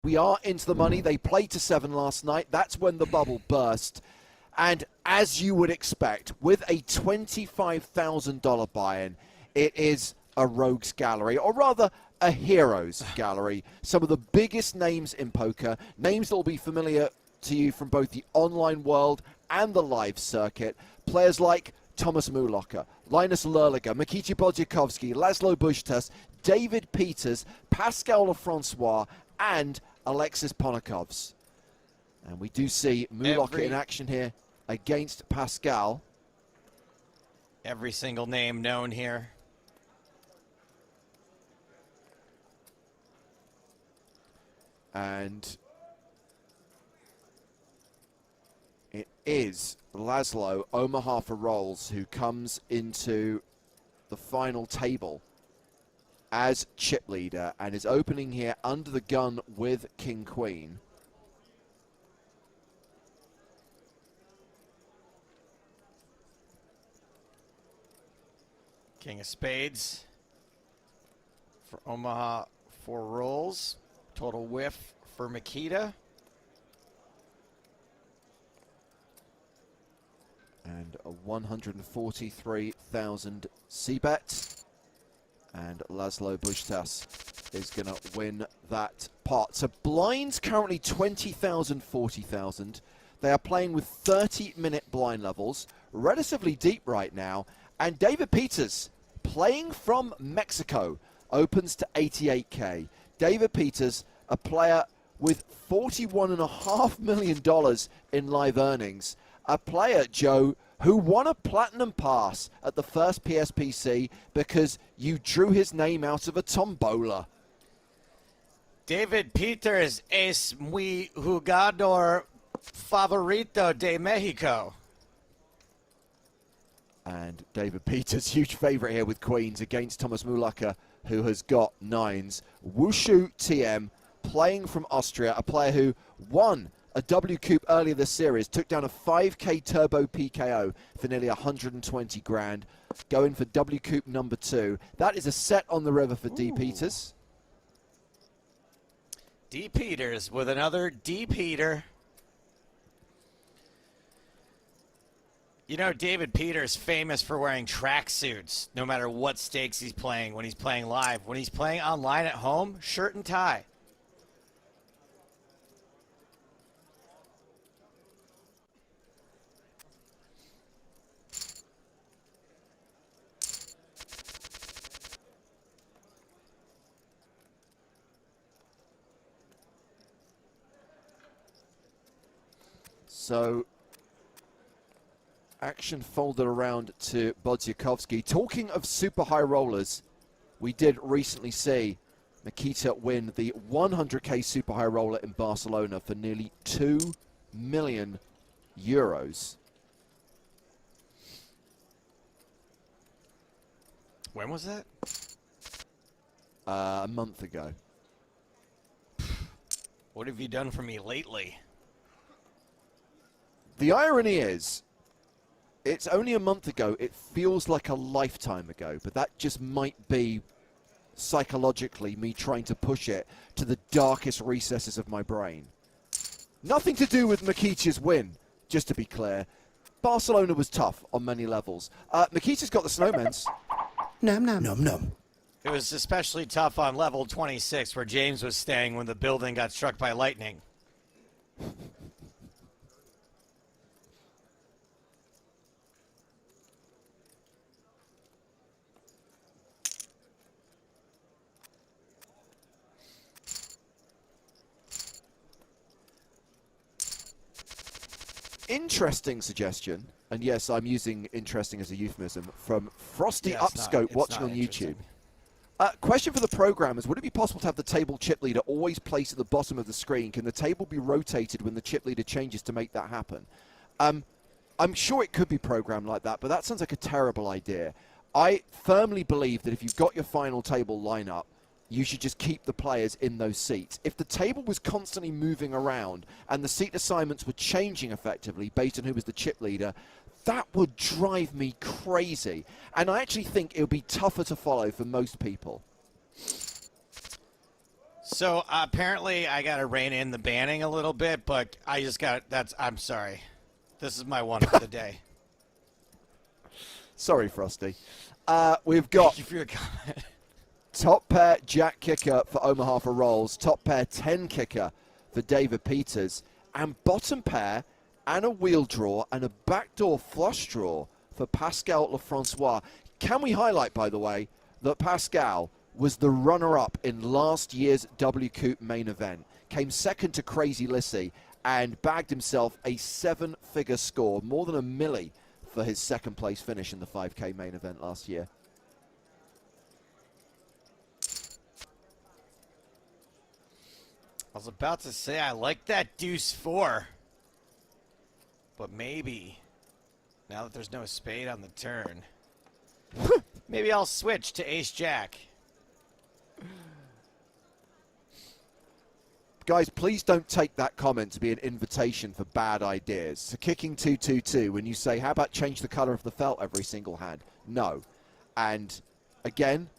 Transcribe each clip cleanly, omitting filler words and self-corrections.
We are into the money. They played to 7 last night. That's when the bubble burst. And as you would expect, with a $25,000 buy-in, it is a rogues gallery, or rather a heroes gallery. Some of the biggest names in poker, names that will be familiar to you from both the online world and the live circuit. Players like Thomas Mulaka, Linus Lerliger, Mikici Bodziakowski, Laszlo Bushtas, David Peters, Pascal Lefrancois, and Alexis Ponakovs. And we do see Mulaka in action here against Pascal. Every single name known here. And it is Laszlo Omaha for rolls who comes into the final table as chip leader and is opening here under the gun with King Queen. King of Spades for Omaha, 4 rolls. Total whiff for Makita. And a 143,000 c-bet. And Laszlo Bushtas is going to win that pot. So blinds currently 20,000, 40,000. They are playing with 30-minute blind levels, relatively deep right now. And David Peters, playing from Mexico, opens to 88K. David Peters, a player with $41.5 million in live earnings. A player, Joe, who won a platinum pass at the first PSPC because you drew his name out of a tombola. David Peters es mi jugador favorito de Mexico. And David Peters, huge favorite here with queens against Thomas Mulaka, who has got 9s. Wushu TM, playing from Austria, a player who won a Wcoop earlier this series, took down a 5K turbo PKO for nearly 120 grand, going for Wcoop number 2. That is a set on the river for D. Peters. D. Peters with another D. Peter. You know, David Peters famous for wearing tracksuits no matter what stakes he's playing when he's playing live. When he's playing online at home, shirt and tie. So action folded around to Bodziakowski. Talking of super high rollers, we did recently see Makita win the 100K super high roller in Barcelona for nearly 2 million euros. When was that? A month ago. What have you done for me lately? The irony is, it's only a month ago. It feels like a lifetime ago, but that just might be psychologically me trying to push it to the darkest recesses of my brain. Nothing to do with Makita's win, just to be clear. Barcelona was tough on many levels. Makita's got the snowmans. Num num. Num num. It was especially tough on level 26 where James was staying when the building got struck by lightning. Interesting suggestion, and yes, I'm using interesting as a euphemism, from Frosty Yeah, Upscope watching on YouTube. Question for the programmers, would it be possible to have the table chip leader always placed at the bottom of the screen? Can the table be rotated when the chip leader changes to make that happen? I'm sure it could be programmed like that, but that sounds like a terrible idea. I firmly believe that if you've got your final table lineup, you should just keep the players in those seats. If the table was constantly moving around and the seat assignments were changing effectively based on who was the chip leader, that would drive me crazy. And I actually think it would be tougher to follow for most people. So apparently I got to rein in the banning a little bit, but I just got I'm sorry. This is my one for the day. Sorry, Frosty. We've got Thank you for your comment. top pair jack kicker for Omaha for rolls, top pair 10 kicker for David Peters, and bottom pair and a wheel draw and a backdoor flush draw for Pascal Lefrancois. Can we highlight, by the way, that Pascal was the runner-up in last year's Wcoop main event, came second to Crazy Lissy, and bagged himself a 7-figure score, more than a milli for his second place finish in the 5K main event last year. I was about to say I like that deuce 4, but maybe now that there's no spade on the turn, maybe I'll switch to ace jack. Guys, please don't take that comment to be an invitation for bad ideas. So kicking 2-2-2, when you say, how about change the color of the felt every single hand? No. And again,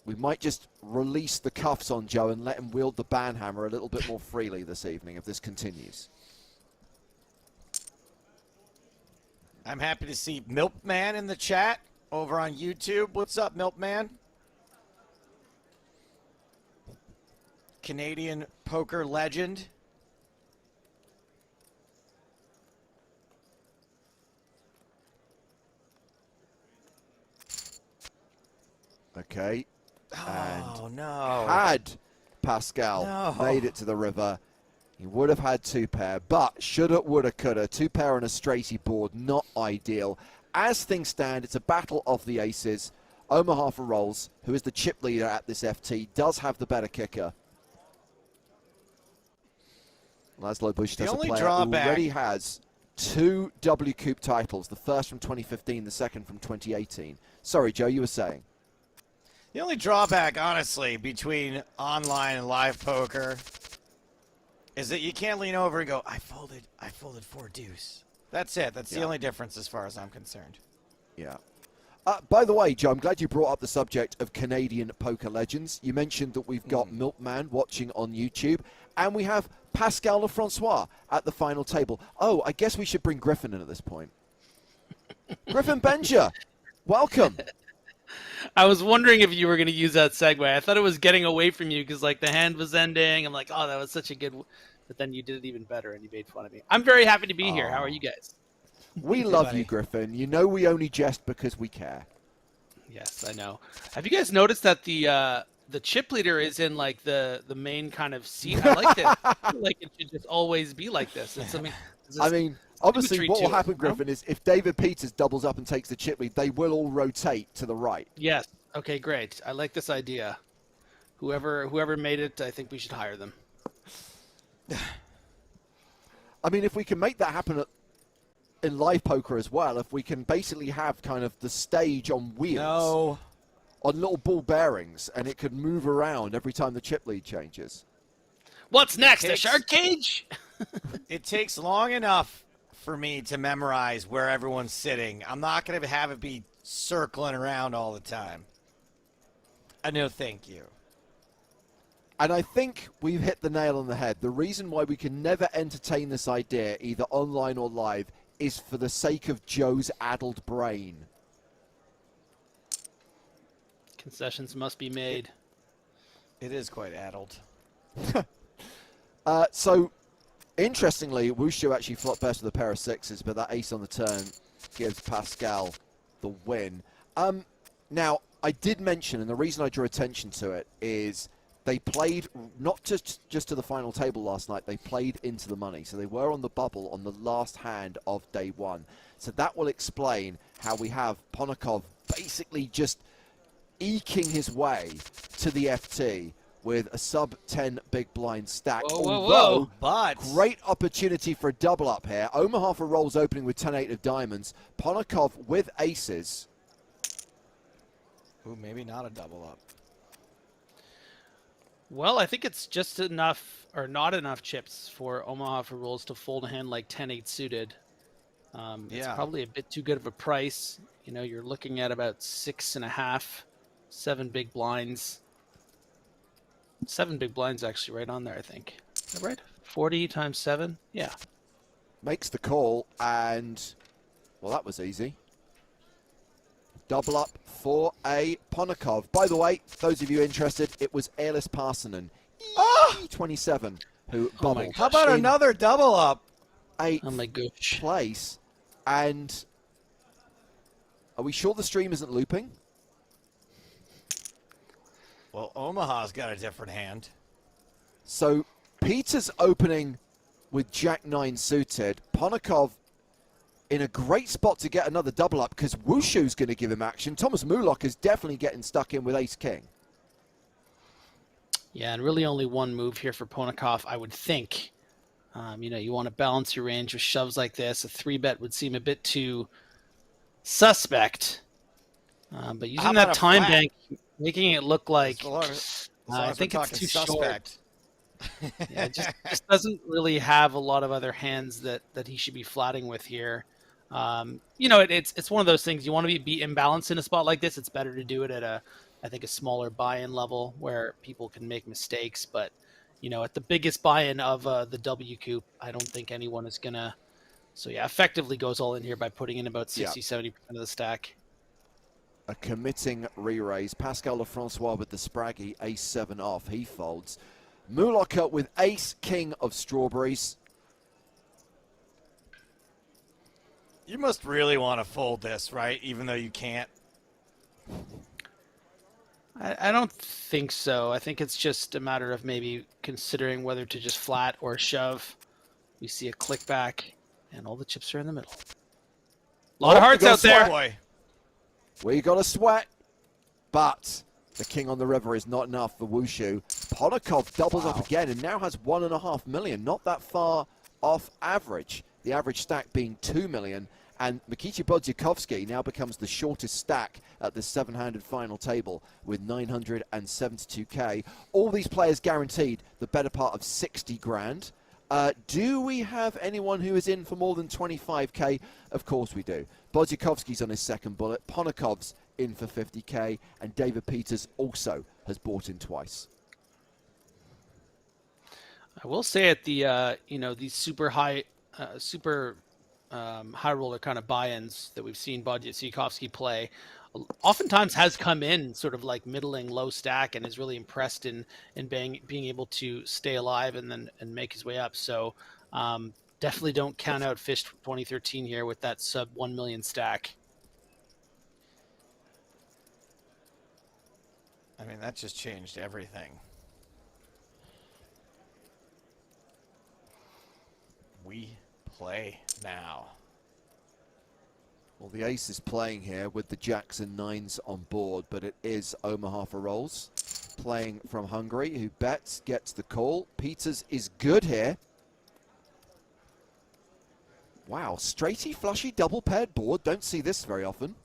we might just release the cuffs on Joe and let him wield the banhammer a little bit more freely this evening if this continues. I'm happy to see Milkman in the chat over on YouTube. What's up, Milkman? Canadian poker legend. Okay. Oh, and no. Had Pascal made it to the river, he would have had 2 pair, but shoulda, woulda, coulda. 2 pair on a straighty board, not ideal. As things stand, it's a battle of the aces. Omaha for rolls, who is the chip leader at this FT, does have the better kicker. Laszlo Bush, a player who already has 2 Wcoop titles, the first from 2015, the second from 2018. Sorry, Joe, you were saying? The only drawback, honestly, between online and live poker is that you can't lean over and go, I folded 4 deuce. That's it. That's the only difference as far as I'm concerned. Yeah. By the way, Joe, I'm glad you brought up the subject of Canadian poker legends. You mentioned that we've got Milkman watching on YouTube, and we have Pascal Lefrancois at the final table. Oh, I guess we should bring Griffin in at this point. Griffin Benja, welcome. I was wondering if you were going to use that segue. I thought it was getting away from you because, like, the hand was ending. I'm like, oh, that was such a good... But then you did it even better, and you made fun of me. I'm very happy to be here. How are you guys? We love you, Griffin. You know we only jest because we care. Yes, I know. Have you guys noticed that the chip leader is in, like, the main kind of seat? I like that. I feel like it should just always be like this. It's, I mean, obviously what will happen, Griffin, is if David Peters doubles up and takes the chip lead, they will all rotate to the right. Yes. Okay, great. I like this idea. Whoever made it, I think we should hire them. I mean, if we can make that happen in live poker as well, if we can basically have kind of the stage on wheels, on little ball bearings, and it could move around every time the chip lead changes. What's next? A shark cage? It takes long enough for me to memorize where everyone's sitting. I'm not going to have it be circling around all the time. No, thank you. And I think we've hit the nail on the head. The reason why we can never entertain this idea, either online or live, is for the sake of Joe's addled brain. Concessions must be made. It is quite addled. So, interestingly, Wushu actually flopped best with a pair of 6s, but that ace on the turn gives Pascal the win. Now, I did mention, and the reason I drew attention to it is they played not just to the final table last night, they played into the money. So they were on the bubble on the last hand of day one. So that will explain how we have Ponakov basically just eking his way to the FT with a sub-10 big blind stack. Whoa. But great opportunity for a double up here. Omaha for rolls opening with 10-8 of diamonds. Ponakov with aces. Ooh, maybe not a double up. Well, I think it's just enough, or not enough chips for Omaha for rolls to fold a hand like 10-8 suited. It's probably a bit too good of a price. You know, you're looking at about 6.5, 7 big blinds. 7 big blinds actually right on there, I think. Is that right? 40 times 7? Yeah. Makes the call, and, well, that was easy. Double up for a Ponakov. By the way, those of you interested, it was Airless Parsonen, 27, who bubbled. How about another double up? Eighth Oh my gosh. place. And are we sure the stream isn't looping? Well, Omaha's got a different hand. So Peter's opening with Jack-9 suited. Ponakov in a great spot to get another double up because Wushu's going to give him action. Thomas Mulok is definitely getting stuck in with Ace-King. Yeah, and really only one move here for Ponakov, I would think. You want to balance your range with shoves like this. A 3-bet would seem a bit too suspect. But using that time bank, making it look like I think it's too suspect. Short. Yeah, it just doesn't really have a lot of other hands that he should be flatting with here. It's one of those things you want to be imbalanced in a spot like this. It's better to do it at a smaller buy-in level where people can make mistakes. But at the biggest buy-in of the Wcoop, I don't think anyone is gonna. So yeah, effectively goes all in here by putting in about 60-70% of the stack. A committing re-raise. Pascal Lefrancois with the Spraggy, Ace-7 off. He folds. Mulok with Ace-King of strawberries. You must really want to fold this, right? Even though you can't. I don't think so. I think it's just a matter of maybe considering whether to just flat or shove. We see a click back, and all the chips are in the middle. A lot of hearts out there. Boy. We got a sweat, but the king on the river is not enough for Wushu. Ponakov doubles up again and now has 1.5 million. Not that far off average. The average stack being 2 million. And Mikita Bodziakovsky now becomes the shortest stack at the 7-handed final table with 972k. All these players guaranteed the better part of 60 grand. Do we have anyone who is in for more than 25k? Of course we do. Bodziakovsky's on his second bullet. Ponakov's in for 50k. And David Peters also has bought in twice. I will say at the, these super high roller kind of buy-ins that we've seen Bodziakovsky play, oftentimes has come in sort of like middling low stack and is really impressed in being able to stay alive and make his way up. So definitely don't count out Fish 2013 here with that sub 1 million stack. I mean, that just changed everything. We play now. Well, the ace is playing here with the jacks and nines on board, but it is Omaha for rolls. Playing from Hungary, who bets, gets the call. Peters is good here. Wow, straighty, flushy, double paired board. Don't see this very often.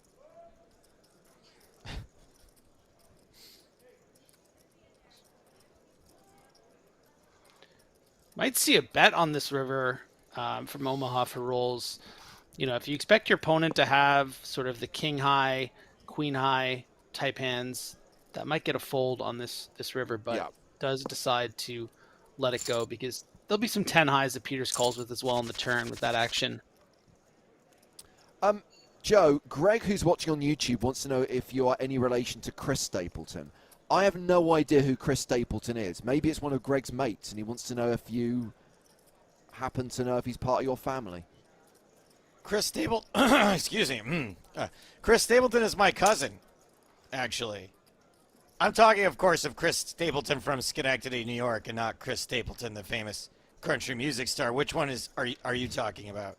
Might see a bet on this river from Omaha for rolls. If you expect your opponent to have sort of the king high, queen high type hands, that might get a fold on this river, but does decide to let it go because there'll be some 10 highs that Peters calls with as well on the turn with that action. Joe, Greg, who's watching on YouTube, wants to know if you are any relation to Chris Stapleton. I have no idea who Chris Stapleton is. Maybe it's one of Greg's mates, and he wants to know if you happen to know if he's part of your family. Chris Stapleton, excuse me. Chris Stapleton is my cousin, actually. I'm talking, of course, of Chris Stapleton from Schenectady, New York, and not Chris Stapleton, the famous country music star. Which one are you talking about?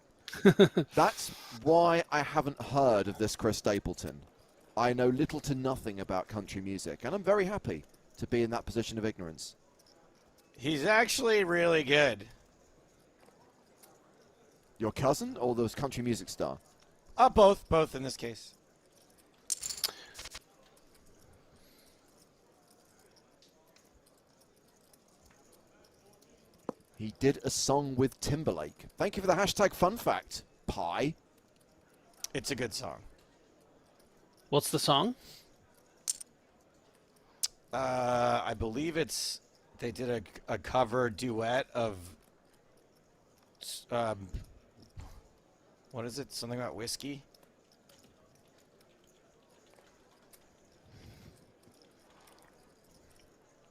That's why I haven't heard of this Chris Stapleton. I know little to nothing about country music, and I'm very happy to be in that position of ignorance. He's actually really good. Your cousin or the country music star? Both in this case. He did a song with Timberlake. Thank you for the hashtag fun fact, Pie. It's a good song. What's the song? I believe it's They did a cover duet of what is it? Something about whiskey?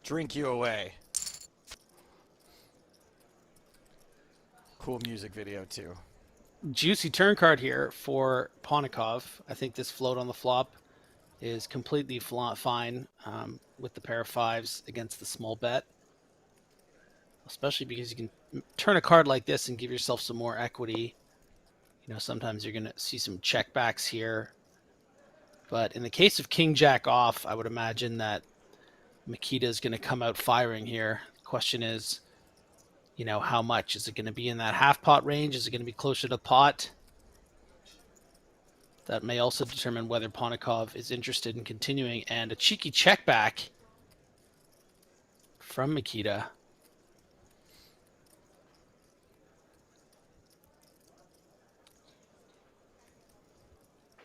Drink You Away. Cool music video too. Juicy turn card here for Ponikov. I think this float on the flop is completely fine with the pair of fives against the small bet, especially because you can turn a card like this and give yourself some more equity. You know, sometimes you're going to see some checkbacks here. But in the case of King Jack off, I would imagine that Makita is going to come out firing here. The question is, you know, how much? Is it going to be in that half pot range? Is it going to be closer to pot? That may also determine whether Ponikov is interested in continuing. And a cheeky check back from Makita.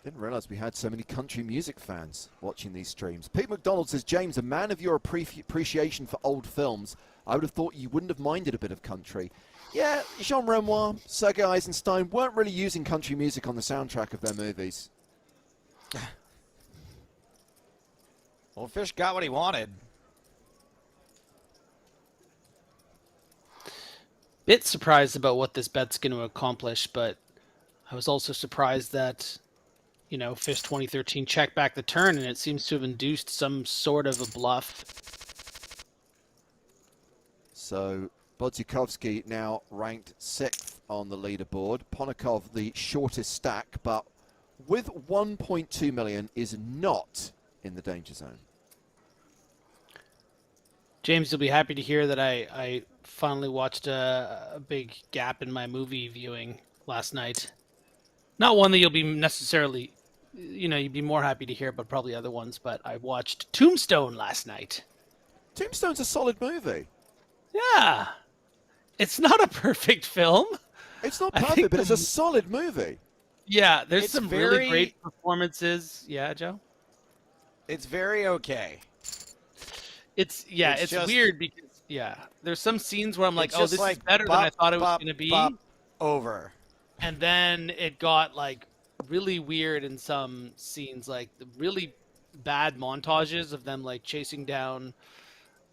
Didn't realize we had so many country music fans watching these streams. Pete McDonald says, James, a man of your appreciation for old films, I would have thought you wouldn't have minded a bit of country. Yeah, Jean Renoir, Sergei Eisenstein weren't really using country music on the soundtrack of their movies. Well, Fish got what he wanted. Bit surprised about what this bet's going to accomplish, but I was also surprised that, you know, Fish 2013 checked back the turn, and it seems to have induced some sort of a bluff. So Bodzikovsky now ranked 6th on the leaderboard. Ponikov the shortest stack, but with 1.2 million is not in the danger zone. James, you'll be happy to hear that I finally watched a big gap in my movie viewing last night. Not one that you'll be necessarily, you know, you'd be more happy to hear, but probably other ones. But I watched Tombstone last night. Tombstone's a solid movie. Yeah. It's not a perfect film. It's not perfect, but it's a solid movie. Yeah, there's It's some very- really great performances. Yeah, Joe? It's very okay. It's It's just- weird because, there's some scenes where I'm like, It's oh, just this like is better than I bop, thought it was bop, going to be. bop, over. And then it got like really weird in some scenes, like the really bad montages of them like chasing down,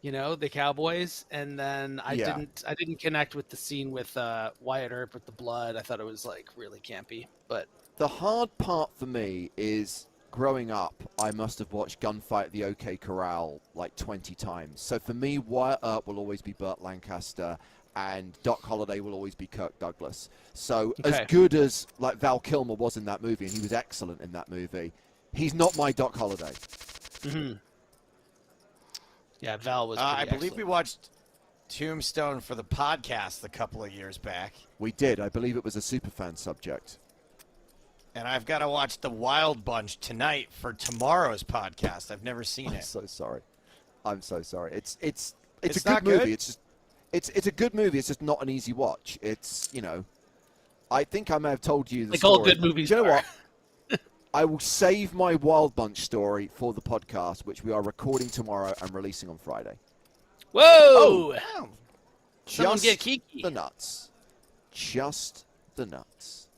you know, the cowboys. And then I didn't connect with the scene with Wyatt Earp with the blood. I thought it was like really campy. But The hard part for me is growing up, I must have watched Gunfight at the OK Corral like 20 times. So for me, Wyatt Earp will always be Burt Lancaster, and Doc Holliday will always be Kirk Douglas. So as good as like Val Kilmer was in that movie, and he was excellent in that movie, he's not my Doc Holliday. mm-hmm. Yeah, Val was. I pretty believe we excellent. watched Tombstone for the podcast a couple of years back. We did. I believe it was a superfan subject. And I've got to watch The Wild Bunch tonight for tomorrow's podcast. I've never seen I'm it. so sorry. I'm so sorry. It's It's a good not movie. good? It's just it's a good movie. It's just not an easy watch. It's, you know, I think I may have told you the Like story. all good movies Do you know are. what? I will save my Wild Bunch story for the podcast, which we are recording tomorrow and releasing on Friday. Whoa! Oh, Someone Just get Kiki. the nuts. Just the nuts.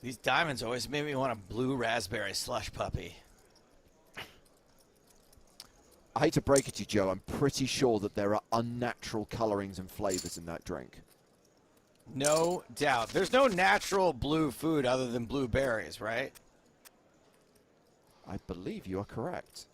these diamonds always made me want a blue raspberry slush puppy. I hate to break it to you, Joe. I'm pretty sure that there are unnatural colorings and flavors in that drink. No doubt. There's no natural blue food other than blueberries, right? I believe you are correct.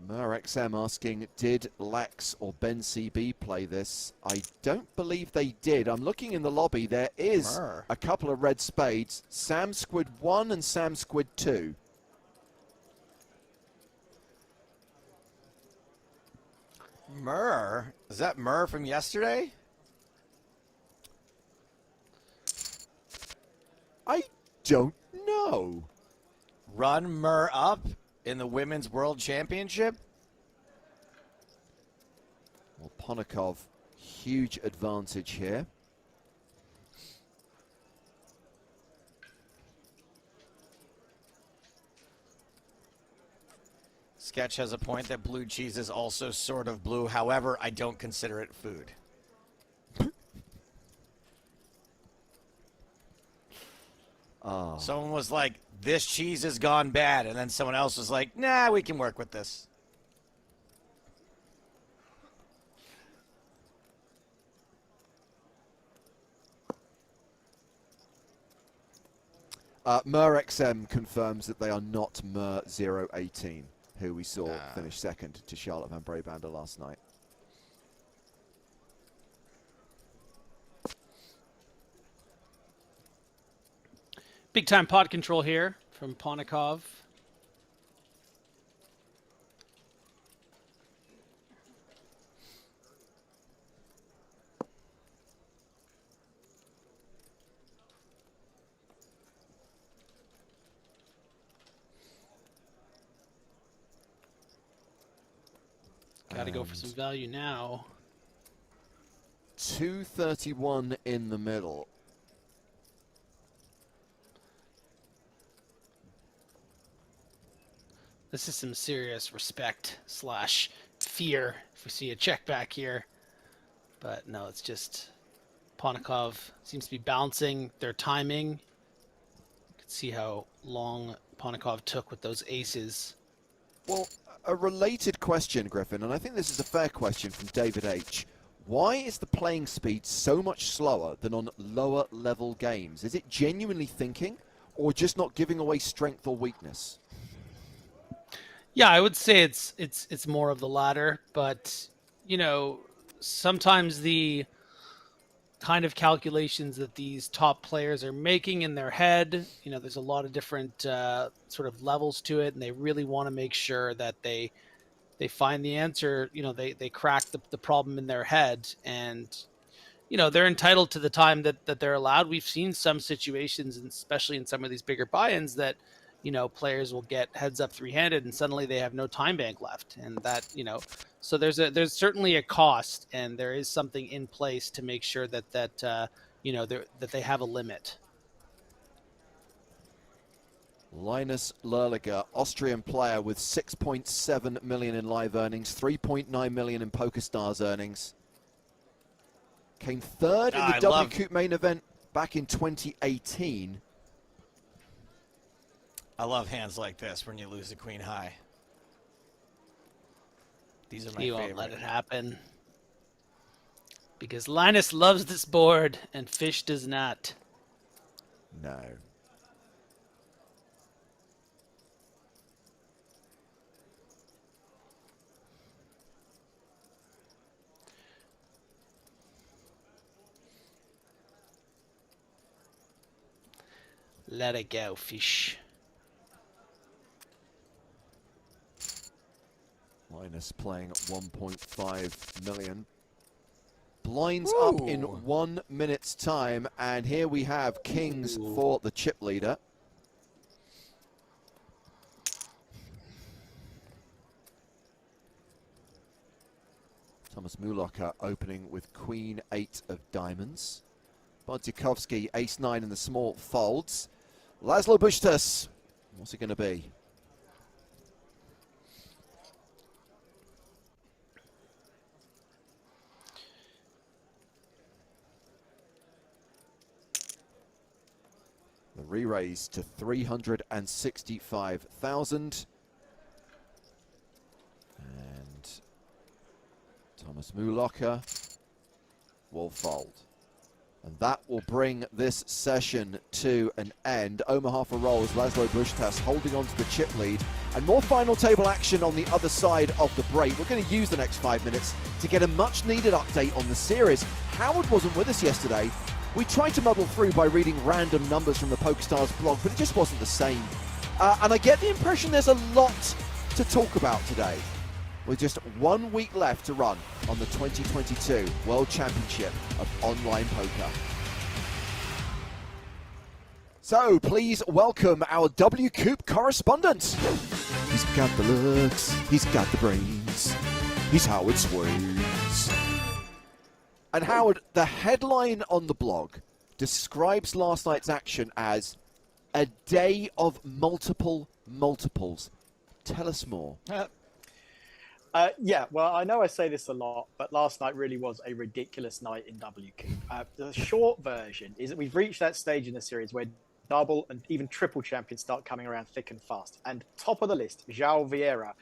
XM asking, did Lex or Ben CB play this? I don't believe they did. I'm looking in the lobby. There is Mer. a couple of red spades. Sam Squid 1 and Sam Squid 2. Myrrh? Is that Myrrh from yesterday? I don't know. Run Myrrh up in the Women's World Championship? Well, Ponikov, huge advantage here. Sketch has a point that blue cheese is also sort of blue. However, I don't consider it food. Someone was like, this cheese has gone bad. And then someone else was like, nah, we can work with this. MerXM confirms that they are not Mer018, who we saw finish second to Charlotte Van Brabander last night. Big time pot control here from Ponikov. Got to go for some value now. 231 in the middle. This is some serious respect / fear if we see a check back here. But no, it's just Ponikov seems to be balancing their timing. You can see how long Ponikov took with those aces. Well, a related question, Griffin, and I think this is a fair question from David H. Why is the playing speed so much slower than on lower level games? Is it genuinely thinking or just not giving away strength or weakness? Yeah, I would say it's more of the latter, but you know, sometimes the kind of calculations that these top players are making in their head, you know, there's a lot of different sort of levels to it, and they really want to make sure that they find the answer. You know, they crack the problem in their head, and you know, they're entitled to the time that they're allowed. We've seen some situations, and especially in some of these bigger buy-ins, that you know, players will get heads up three-handed and suddenly they have no time bank left. And that, you know, so there's certainly a cost, and there is something in place to make sure that you know, that they have a limit. Linus Lerliger, Austrian player with 6.7 million in live earnings, 3.9 million in PokerStars earnings. Came third in the Wcoop main event back in 2018. I love hands like this when you lose the queen high. These are my favorite. He won't let it happen. Because Linus loves this board and Fish does not. No. Let it go, Fish. Linus playing 1.5 million. Blinds up in 1 minute's time, and here we have kings for the chip leader. Thomas Mulocker opening with queen 8 of diamonds. Bodziakowski ace 9 in the small folds. Laszlo Bushtas, what's it going to be? The re-raise to 365,000. And Thomas Mulocker will fold. And that will bring this session to an end. Omaha for rolls, Laszlo Bushtas holding on to the chip lead. And more final table action on the other side of the break. We're going to use the next 5 minutes to get a much needed update on the series. Howard wasn't with us yesterday. We tried to muddle through by reading random numbers from the PokerStars blog, but it just wasn't the same. And I get the impression there's a lot to talk about today, with just 1 week left to run on the 2022 World Championship of Online Poker. So please welcome our Wcoop correspondent. He's got the looks, he's got the brains, he's Howard Swains. And Howard, the headline on the blog describes last night's action as a day of multiples. Tell us more. Yeah, well, I know I say this a lot, but last night really was a ridiculous night in Wcoop. The short version is that we've reached that stage in the series where double and even triple champions start coming around thick and fast. And top of the list, João Vieira,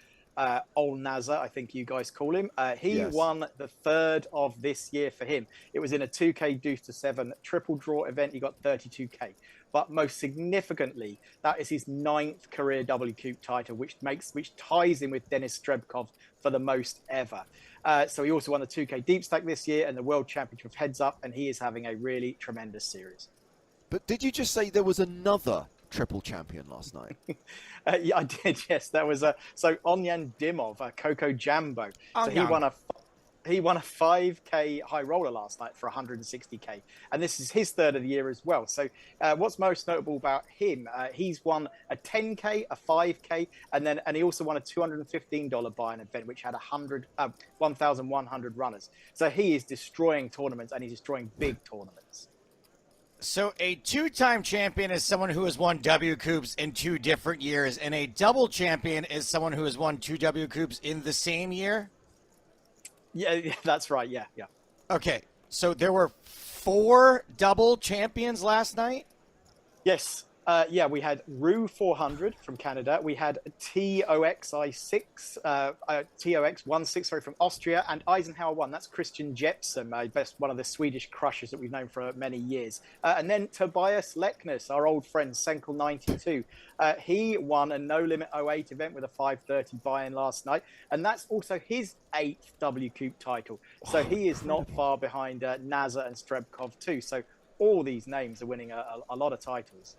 Old Naza, I think you guys call him. He Yes. won the third of this year for him. It was in a 2K deuce to 7 triple draw event. He got 32K. But most significantly, that is his 9th career Wcoop title, which ties him with Denis Strebkov for the most ever. So he also won the 2K Deep Stack this year and the World Championship of Heads Up, and he is having a really tremendous series. But did you just say there was another triple champion last night? Yeah, I did. Yes, that was so Onyan Dimov, Coco Jambo. So he won a 5K high roller last night for 160K, and this is his third of the year as well. So what's most notable about him? He's won a 10K, a 5K, and he also won a $215 buy-in event, which had 1,100 runners. So he is destroying tournaments, and he's destroying big tournaments. So a two-time champion is someone who has won Wcoops in 2 different years, and a double champion is someone who has won 2 Wcoops in the same year? Yeah, that's right. Yeah. Okay, so there were 4 double champions last night? Yes. Yeah, we had Rue 400 from Canada. We had TOXI6, TOX16 from Austria, and Eisenhower 1. That's Christian Jepsen, one of the Swedish crushers that we've known for many years. And then Tobias Leknes, our old friend, Senkel 92. He won a No Limit 08 event with a 530 buy-in last night, and that's also his 8th Wcoop title. So he is not far behind Naza and Strebkov too. So all these names are winning a lot of titles.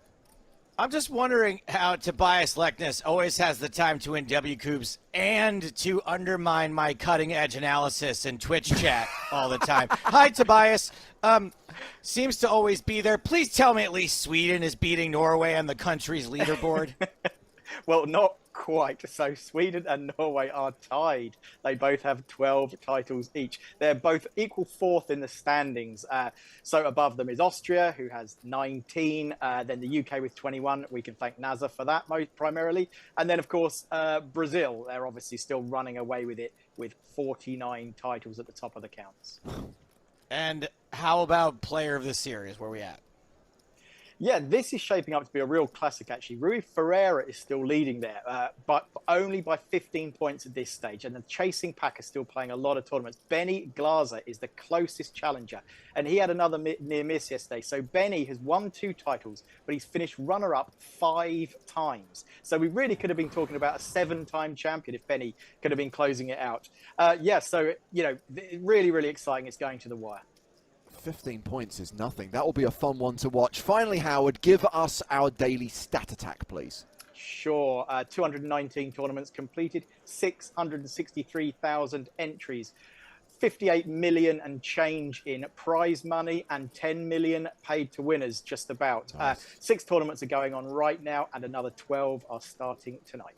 I'm just wondering how Tobias Leknes always has the time to win Wcoops and to undermine my cutting-edge analysis and Twitch chat all the time. Hi, Tobias. Seems to always be there. Please tell me at least Sweden is beating Norway on the country's leaderboard. Well, not quite. So Sweden and Norway are tied. They both have 12 titles each. They're both equal 4th in the standings. So above them is Austria, who has 19. Then the UK with 21. We can thank NASA for that primarily. And then, of course, Brazil. They're obviously still running away with it with 49 titles at the top of the counts. And how about player of the series? Where are we at? Yeah, this is shaping up to be a real classic, actually. Rui Ferreira is still leading there, but only by 15 points at this stage. And the chasing pack is still playing a lot of tournaments. Benny Glaser is the closest challenger, and he had another near miss yesterday. So Benny has won 2 titles, but he's finished runner-up 5 times. So we really could have been talking about a 7-time champion if Benny could have been closing it out. So, really, really exciting. It's going to the wire. 15 points is nothing. That will be a fun one to watch. Finally, Howard, give us our daily stat attack, please. Sure. 219 tournaments completed, 663,000 entries, 58 million and change in prize money, and 10 million paid to winners, just about. Nice. 6 tournaments are going on right now, and another 12 are starting tonight.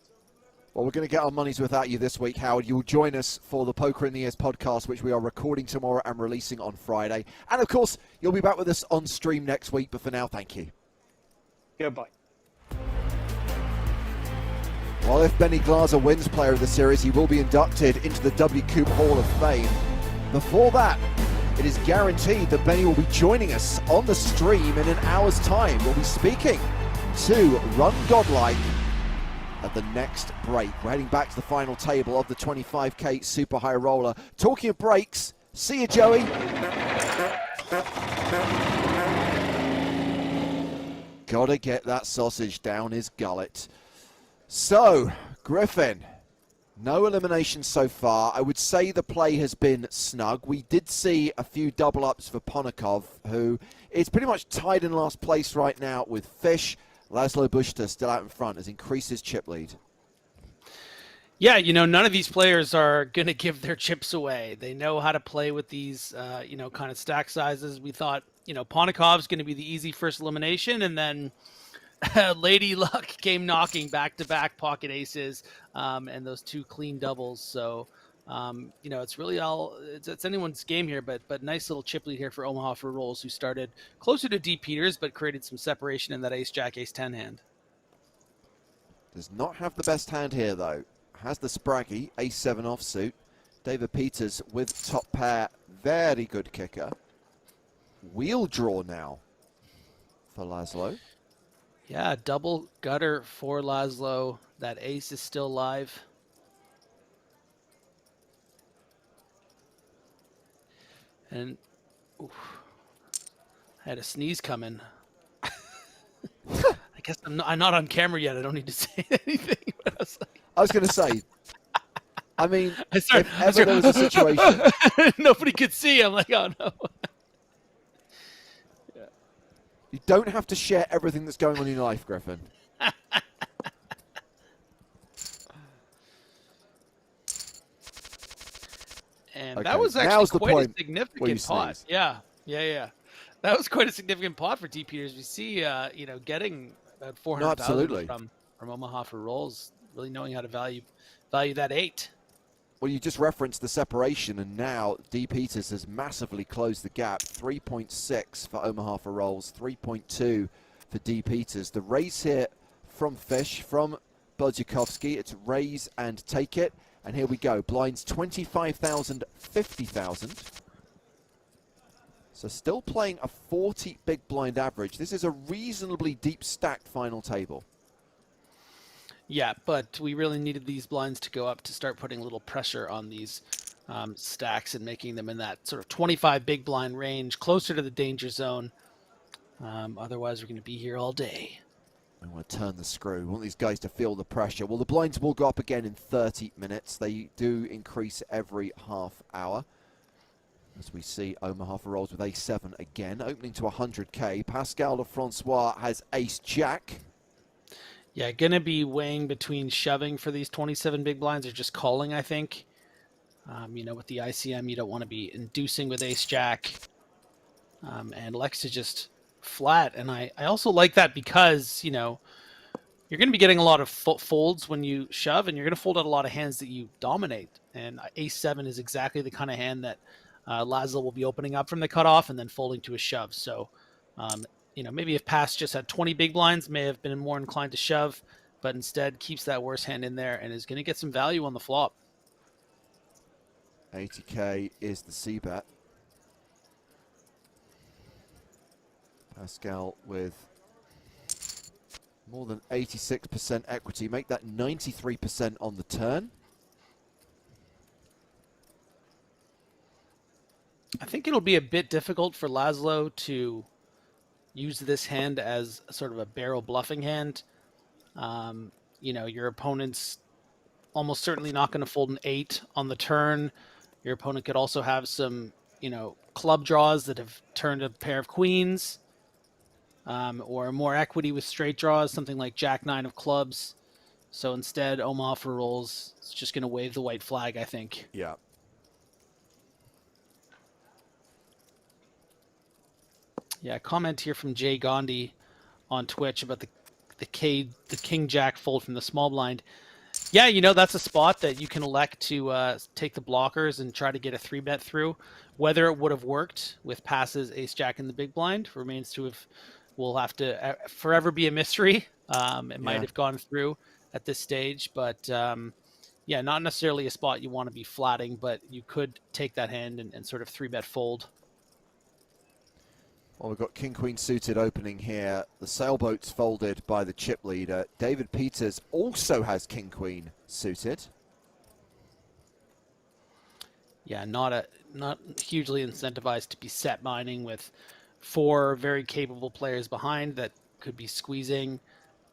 Well, we're going to get our money's without you this week, Howard. You'll join us for the Poker in the Ears podcast, which we are recording tomorrow and releasing on Friday. And, of course, you'll be back with us on stream next week. But for now, thank you. Goodbye. Well, if Benny Glaser wins Player of the Series, he will be inducted into the Wcoop Hall of Fame. Before that, it is guaranteed that Benny will be joining us on the stream in an hour's time. We'll be speaking to Run Godlike at the next break. We're heading back to the final table of the 25K Super High Roller. Talking of breaks, see you, Joey. Gotta get that sausage down his gullet. So, Griffin, no elimination so far. I would say the play has been snug. We did see a few double ups for Ponikov, who is pretty much tied in last place right now with Fish. Laszlo Bushta still out in front, has increased his chip lead. Yeah, none of these players are going to give their chips away. They know how to play with these, kind of stack sizes. We thought, Ponikov's going to be the easy first elimination, and then Lady Luck came knocking back-to-back pocket aces and those 2 clean doubles. So, it's really it's anyone's game here, but nice little chip lead here for Omaha for Rolls, who started closer to D. Peters, but created some separation in that ace-jack, ace-10 hand. Does not have the best hand here, though. has the Spraggy, ace-7 offsuit. David Peters with top pair, very good kicker. Wheel draw now for Laszlo. Yeah, double gutter for Laszlo. That ace is still live. And oof, I had a sneeze coming. I guess I'm not on camera yet. I don't need to say anything. But I was going to say, I mean, I started, if ever there was a situation. nobody could see. I'm like, oh no. You don't have to share everything that's going on in your life, Griffin. And Okay, that was now's actually the quite a point where you significant pot. sneeze. Yeah. That was quite a significant pot for D. Peters. We see, getting about 400,000 absolutely. from Omaha for rolls, really knowing how to value that 8. Well, you just referenced the separation, and now D. Peters has massively closed the gap. 3.6 for Omaha for rolls, 3.2 for D. Peters. The raise here from Fish, from Bodjakowski. It's raise and take it. And here we go. Blinds 25,000, 50,000. So still playing a 40 big blind average. This is a reasonably deep stacked final table. Yeah, but we really needed these blinds to go up to start putting a little pressure on these stacks and making them in that sort of 25 big blind range, closer to the danger zone. Otherwise, we're going to be here all day. We want to turn the screw. We want these guys to feel the pressure. Well, the blinds will go up again in 30 minutes. They do increase every half hour. As we see Omaha for rolls with ace-7 again, opening to 100k. Pascal Lefrancois has ace-jack. Yeah, going to be weighing between shoving for these 27 big blinds or just calling, I think. With the ICM, you don't want to be inducing with ace-jack. And likes to just flat. And I also like that because, you're going to be getting a lot of folds when you shove, and you're going to fold out a lot of hands that you dominate. And ace-7 is exactly the kind of hand that Laszlo will be opening up from the cutoff and then folding to a shove. So, maybe if Pass just had 20 big blinds, may have been more inclined to shove, but instead keeps that worse hand in there and is going to get some value on the flop. 80k is the C-bet. Pascal with more than 86% equity. Make that 93% on the turn. I think it'll be a bit difficult for Laszlo to use this hand as sort of a barrel bluffing hand. Your opponent's almost certainly not going to fold an 8 on the turn. Your opponent could also have some, club draws that have turned a pair of queens, or more equity with straight draws, something like Jack-9 of clubs. So instead, Omaha for rolls is just going to wave the white flag, I think. Yeah. Yeah, comment here from Jay Gandhi on Twitch about the King Jack fold from the small blind. Yeah, that's a spot that you can elect to take the blockers and try to get a 3-bet through. Whether it would have worked with passes Ace Jack in the big blind remains to have. Will have to forever be a mystery. It might have gone through at this stage, but not necessarily a spot you want to be flatting, but you could take that hand and sort of 3-bet fold. Well, we've got King-Queen suited opening here. The sailboat's folded by the chip leader. David Peters also has King-Queen suited. Yeah, not hugely incentivized to be set mining with 4 very capable players behind that could be squeezing.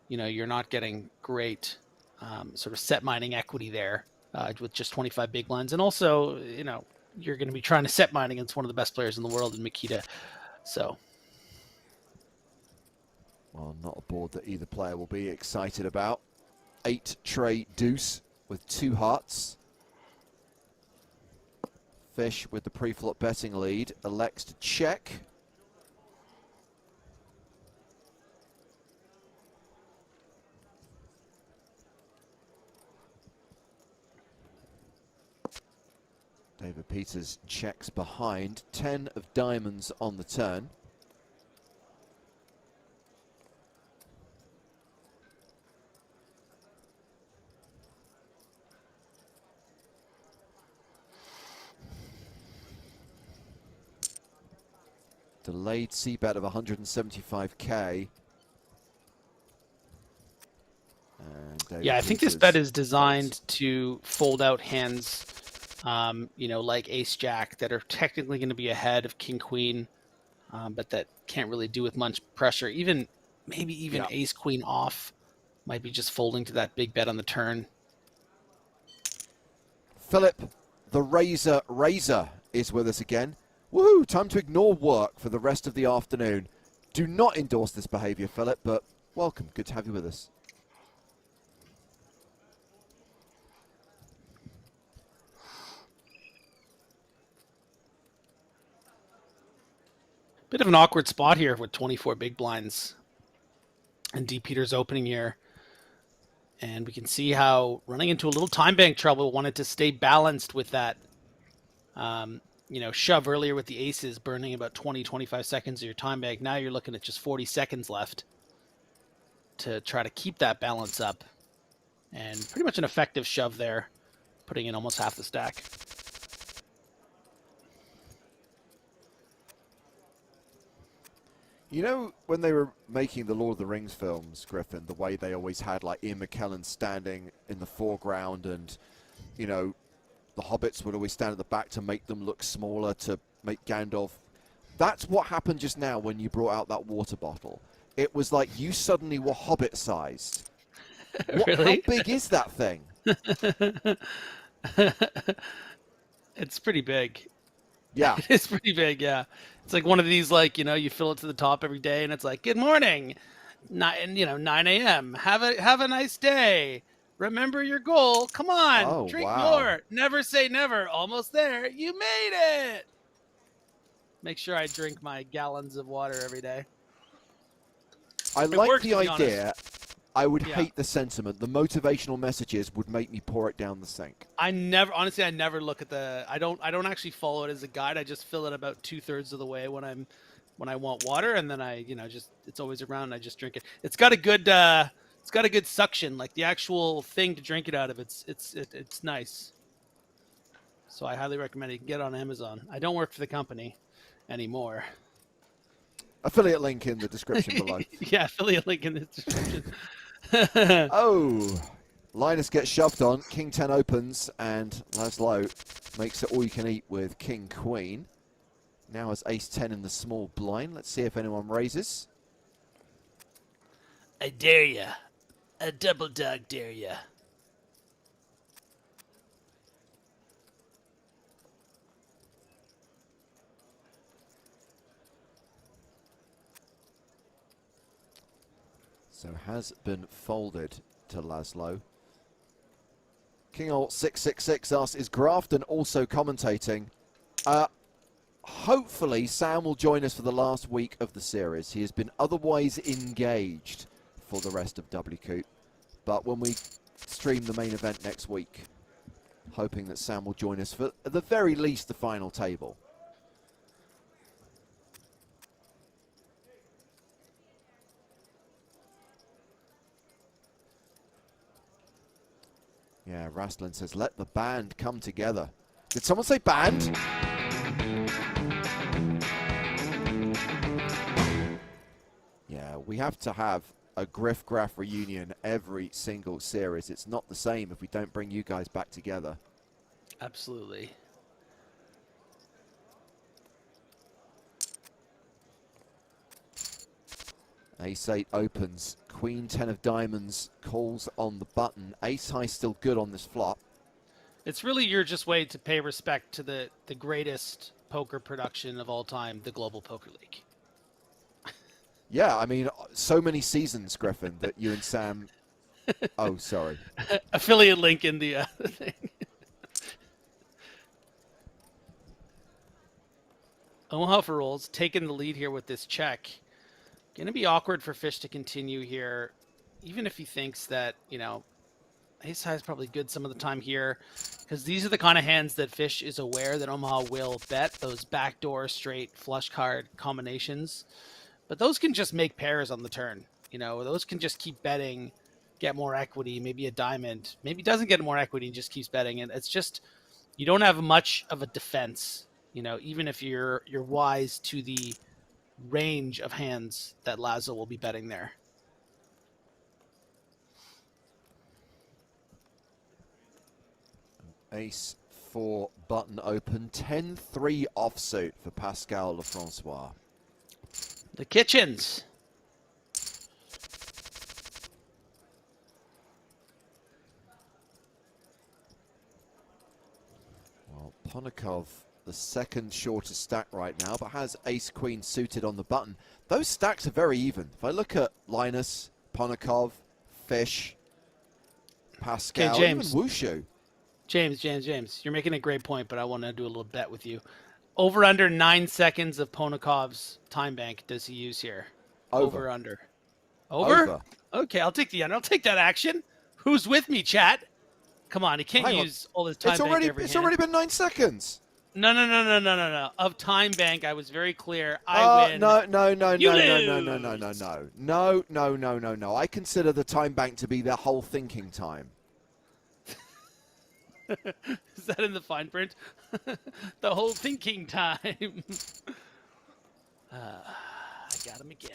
You're not getting great sort of set mining equity there with just 25 big blinds. And also, you're going to be trying to set mine against one of the best players in the world in Makita. So, well, not a board that either player will be excited about. 8 tray deuce with 2 hearts. Fish with the pre-flop betting lead elects to check. David Peters checks behind. 10 of diamonds on the turn. Delayed c-bet of 175k. And David Yeah, I think this Peters bet is calls. designed to fold out hands, like Ace Jack that are technically going to be ahead of King Queen, but that can't really do with much pressure. Maybe even Yeah. Ace Queen off might be just folding to that big bet on the turn. Philip, the Razor is with us again. Woohoo! Time to ignore work for the rest of the afternoon. Do not endorse this behavior, Philip, but welcome. Good to have you with us. Bit of an awkward spot here with 24 big blinds and D. Peters opening here. And we can see how running into a little time bank trouble, wanted to stay balanced with that, shove earlier with the aces, burning about 20, 25 seconds of your time bank. Now you're looking at just 40 seconds left to try to keep that balance up. And pretty much an effective shove there, putting in almost half the stack. You know, when they were making the Lord of the Rings films, Griffin, the way they always had, like, Ian McKellen standing in the foreground and, the hobbits would always stand at the back to make them look smaller, to make Gandalf. That's what happened just now when you brought out that water bottle. It was like you suddenly were hobbit-sized. Really? How big is that thing? It's pretty big. Yeah. It's pretty big, yeah. It's like one of these, you fill it to the top every day, and it's like, good morning, 9 a.m. Have a nice day. Remember your goal. Come on, drink more. Never say never. Almost there. You made it. Make sure I drink my gallons of water every day. I like the idea. Honest. I would hate the sentiment. The motivational messages would make me pour it down the sink. I never look at I don't actually follow it as a guide. I just fill it about 2/3 of the way when I want water, and then I it's always around and I just drink it. It's got a good suction, like the actual thing to drink it out of. It's nice. So I highly recommend it. You can get it on Amazon. I don't work for the company anymore. Affiliate link in the description below. Yeah, affiliate link in the description. Oh, Linus gets shoved on. King 10 opens, and Laszlo makes it all you can eat with King Queen. Now has Ace 10 in the small blind. Let's see if anyone raises. I dare ya. A double dog dare ya. So has been folded to Laszlo. King Alt 666 asks, is Grafton also commentating? Hopefully Sam will join us for the last week of the series. He has been otherwise engaged for the rest of Wcoop. But when we stream the main event next week, hoping that Sam will join us for, at the very least, the final table. Yeah, Rastlin says, let the band come together. Did someone say band? Yeah, we have to have a Griff Graph reunion every single series. It's not the same if we don't bring you guys back together. Absolutely. Ace 8 opens. Queen 10 of diamonds calls on the button. Ace high still good on this flop. It's really your just way to pay respect to the greatest poker production of all time, the Global Poker League. Yeah, I mean, so many seasons, Griffin, that you and Sam... Oh, sorry. Affiliate link in the thing. Omaha for rolls, taking the lead here with this check. Going to be awkward for Fish to continue here, even if he thinks that, Ace High is probably good some of the time here, because these are the kind of hands that Fish is aware that Omaha will bet, those backdoor straight flush card combinations. But those can just make pairs on the turn. Those can just keep betting, get more equity, maybe a diamond. Maybe doesn't get more equity and just keeps betting. And it's just, you don't have much of a defense, even if you're wise to the range of hands that Lazo will be betting there. Ace 4 button open. 10-3 offsuit for Pascal Lefrancois. The kitchens. Well, Ponikov, the second shortest stack right now, but has ace queen suited on the button. Those stacks are very even. If I look at Linus, Ponikov, Fish, Pascal, Okay, James. even Wushu. James, you're making a great point, but I want to do a little bet with you. Over under 9 seconds of Ponikov's time bank does he use here? Over. Under. Over? Okay, I'll take the under. I'll take that action. Who's with me, chat? Come on, he can't Hang on. use all his time bank every It's hand. already been 9 seconds. No. Of time bank, I was very clear. I win. No. You No. I consider the time bank to be the whole thinking time. Is that in the fine print? The whole thinking time. I got him again.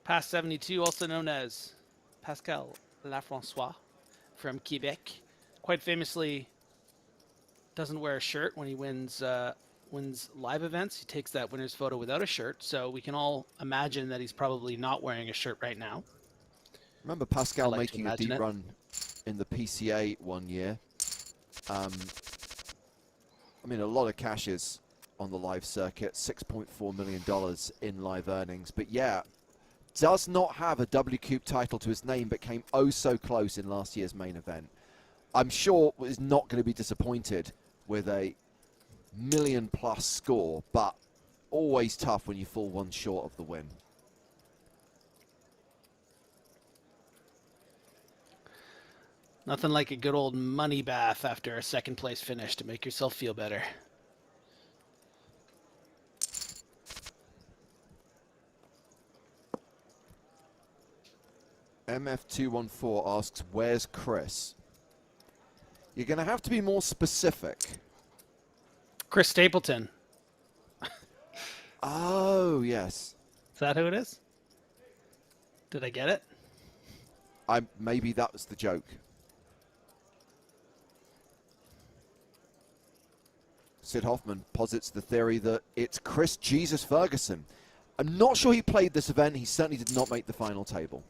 Pass 72, also known as Pascal Lafrancois from Quebec, quite famously doesn't wear a shirt when he wins live events. He takes that winner's photo without a shirt, so we can all imagine that he's probably not wearing a shirt right now. Remember Pascal like making a deep run in the PCA one year. I mean, a lot of cashes on the live circuit, $6.4 million in live earnings. But yeah, does not have a Wcoop title to his name, but came oh so close in last year's main event. I'm sure is not going to be disappointed with a $1 million+ score, but always tough when you fall one short of the win. Nothing like a good old money bath after a second place finish to make yourself feel better. MF214 asks, where's Chris? You're going to have to be more specific. Chris Stapleton. Oh, yes. Is that who it is? Did I get it? Maybe that was the joke. Sid Hoffman posits the theory that it's Chris Jesus Ferguson. I'm not sure he played this event. He certainly did not make the final table.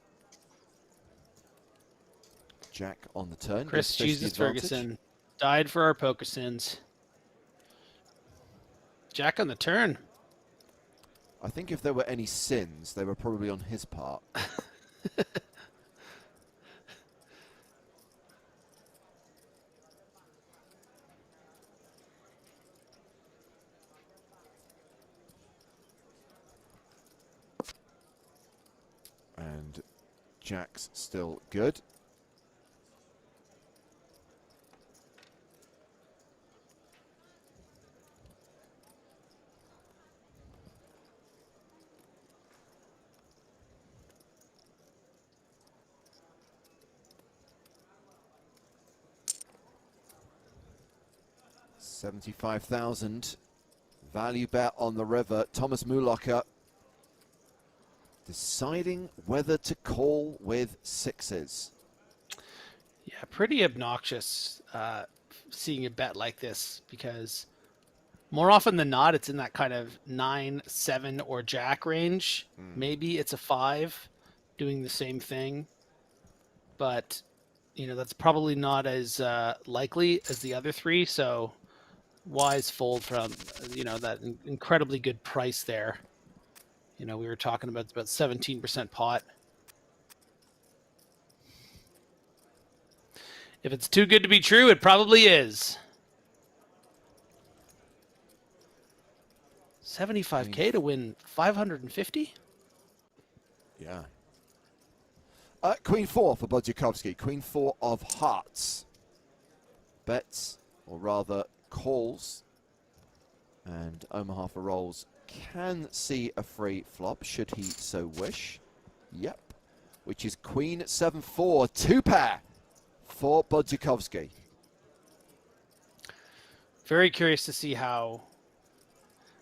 Jack on the turn. Chris Jesus Ferguson died for our poker sins. Jack on the turn. I think if there were any sins, they were probably on his part. And Jack's still good. $75,000 value bet on the river. Thomas Mulocker deciding whether to call with sixes. Yeah, pretty obnoxious seeing a bet like this, because more often than not, it's in that kind of 9, 7, or jack range. Maybe it's a 5 doing the same thing, but that's probably not as likely as the other three. So wise fold from that incredibly good price there. We were talking about 17% pot. If it's too good to be true, it probably is. 75K to win 550? Yeah. Queen 4 for Bodjakovsky. Queen 4 of hearts. Bets, or rather calls. And Omaha for rolls can see a free flop should he so wish. Yep. which is Queen 7-4, 2-pair for Bodzikowski. Very curious to see how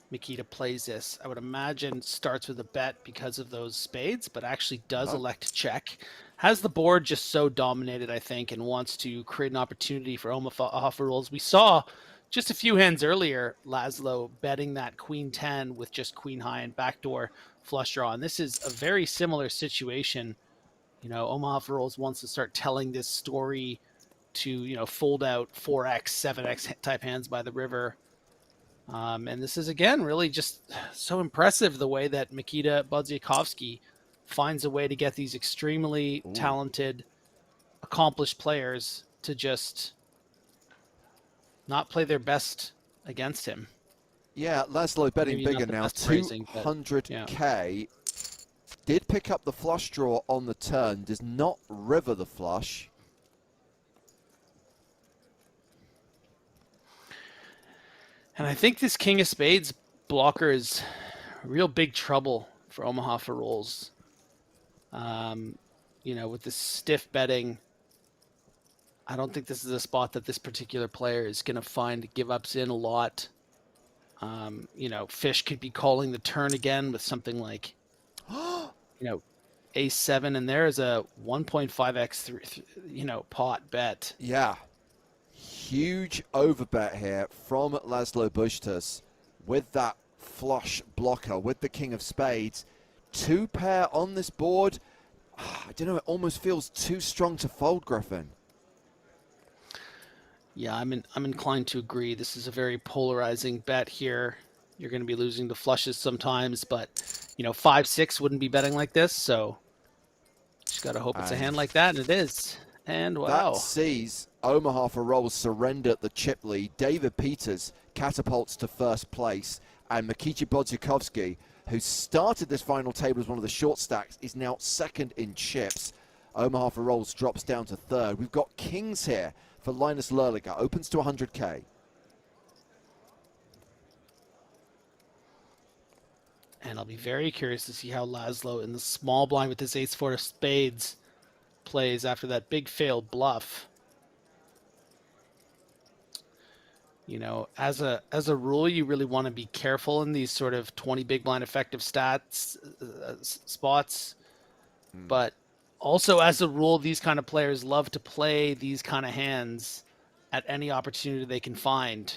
Mikita plays this. I would imagine starts with a bet because of those spades, but actually does elect to check. Has the board just so dominated, I think, and wants to create an opportunity for Omaha rules. We saw just a few hands earlier, Laszlo betting that Queen 10 with just Queen high and backdoor flush draw. And this is a very similar situation. You know, Omaha rules wants to start telling this story to, you know, fold out 4x, 7x type hands by the river. And this is, again, really just so impressive the way that Mikita Bodzikowski finds a way to get these extremely talented, accomplished players to just not play their best against him. Yeah, Laszlo betting Maybe bigger not the now, best phrasing, but 200k. Did pick up the flush draw on the turn, does not river the flush. And I think this King of Spades blocker is real big trouble for Omaha for rolls. You know, with this stiff betting, I don't think this is a spot that this particular player is going to find give ups in a lot. You know, Fish could be calling the turn again with something like, you know, ace 7, and there is a 1.5x, you know, pot bet. Yeah. Huge overbet here from Laszlo Bustas with that flush blocker, with the King of Spades. 2-pair on this board. I don't know, it almost feels too strong to fold, Griffin. Yeah, I'm inclined to agree. This is a very polarizing bet here. You're going to be losing the flushes sometimes, but, you know, 5-6 wouldn't be betting like this, so just got to hope it's a hand like that, and it is. And wow. That sees Omaha for rolls surrender at the chip lead. David Peters catapults to first place, and Mikita Bodzikowski, who started this final table as one of the short stacks, is now second in chips. Omaha for rolls drops down to third. We've got kings here for Linus Lerliger, opens to 100k. And I'll be very curious to see how Laszlo in the small blind with this ace-4 of spades plays after that big failed bluff. You know, as a rule, you really want to be careful in these sort of 20 big blind effective stats spots. But also, as a rule, these kind of players love to play these kind of hands at any opportunity they can find.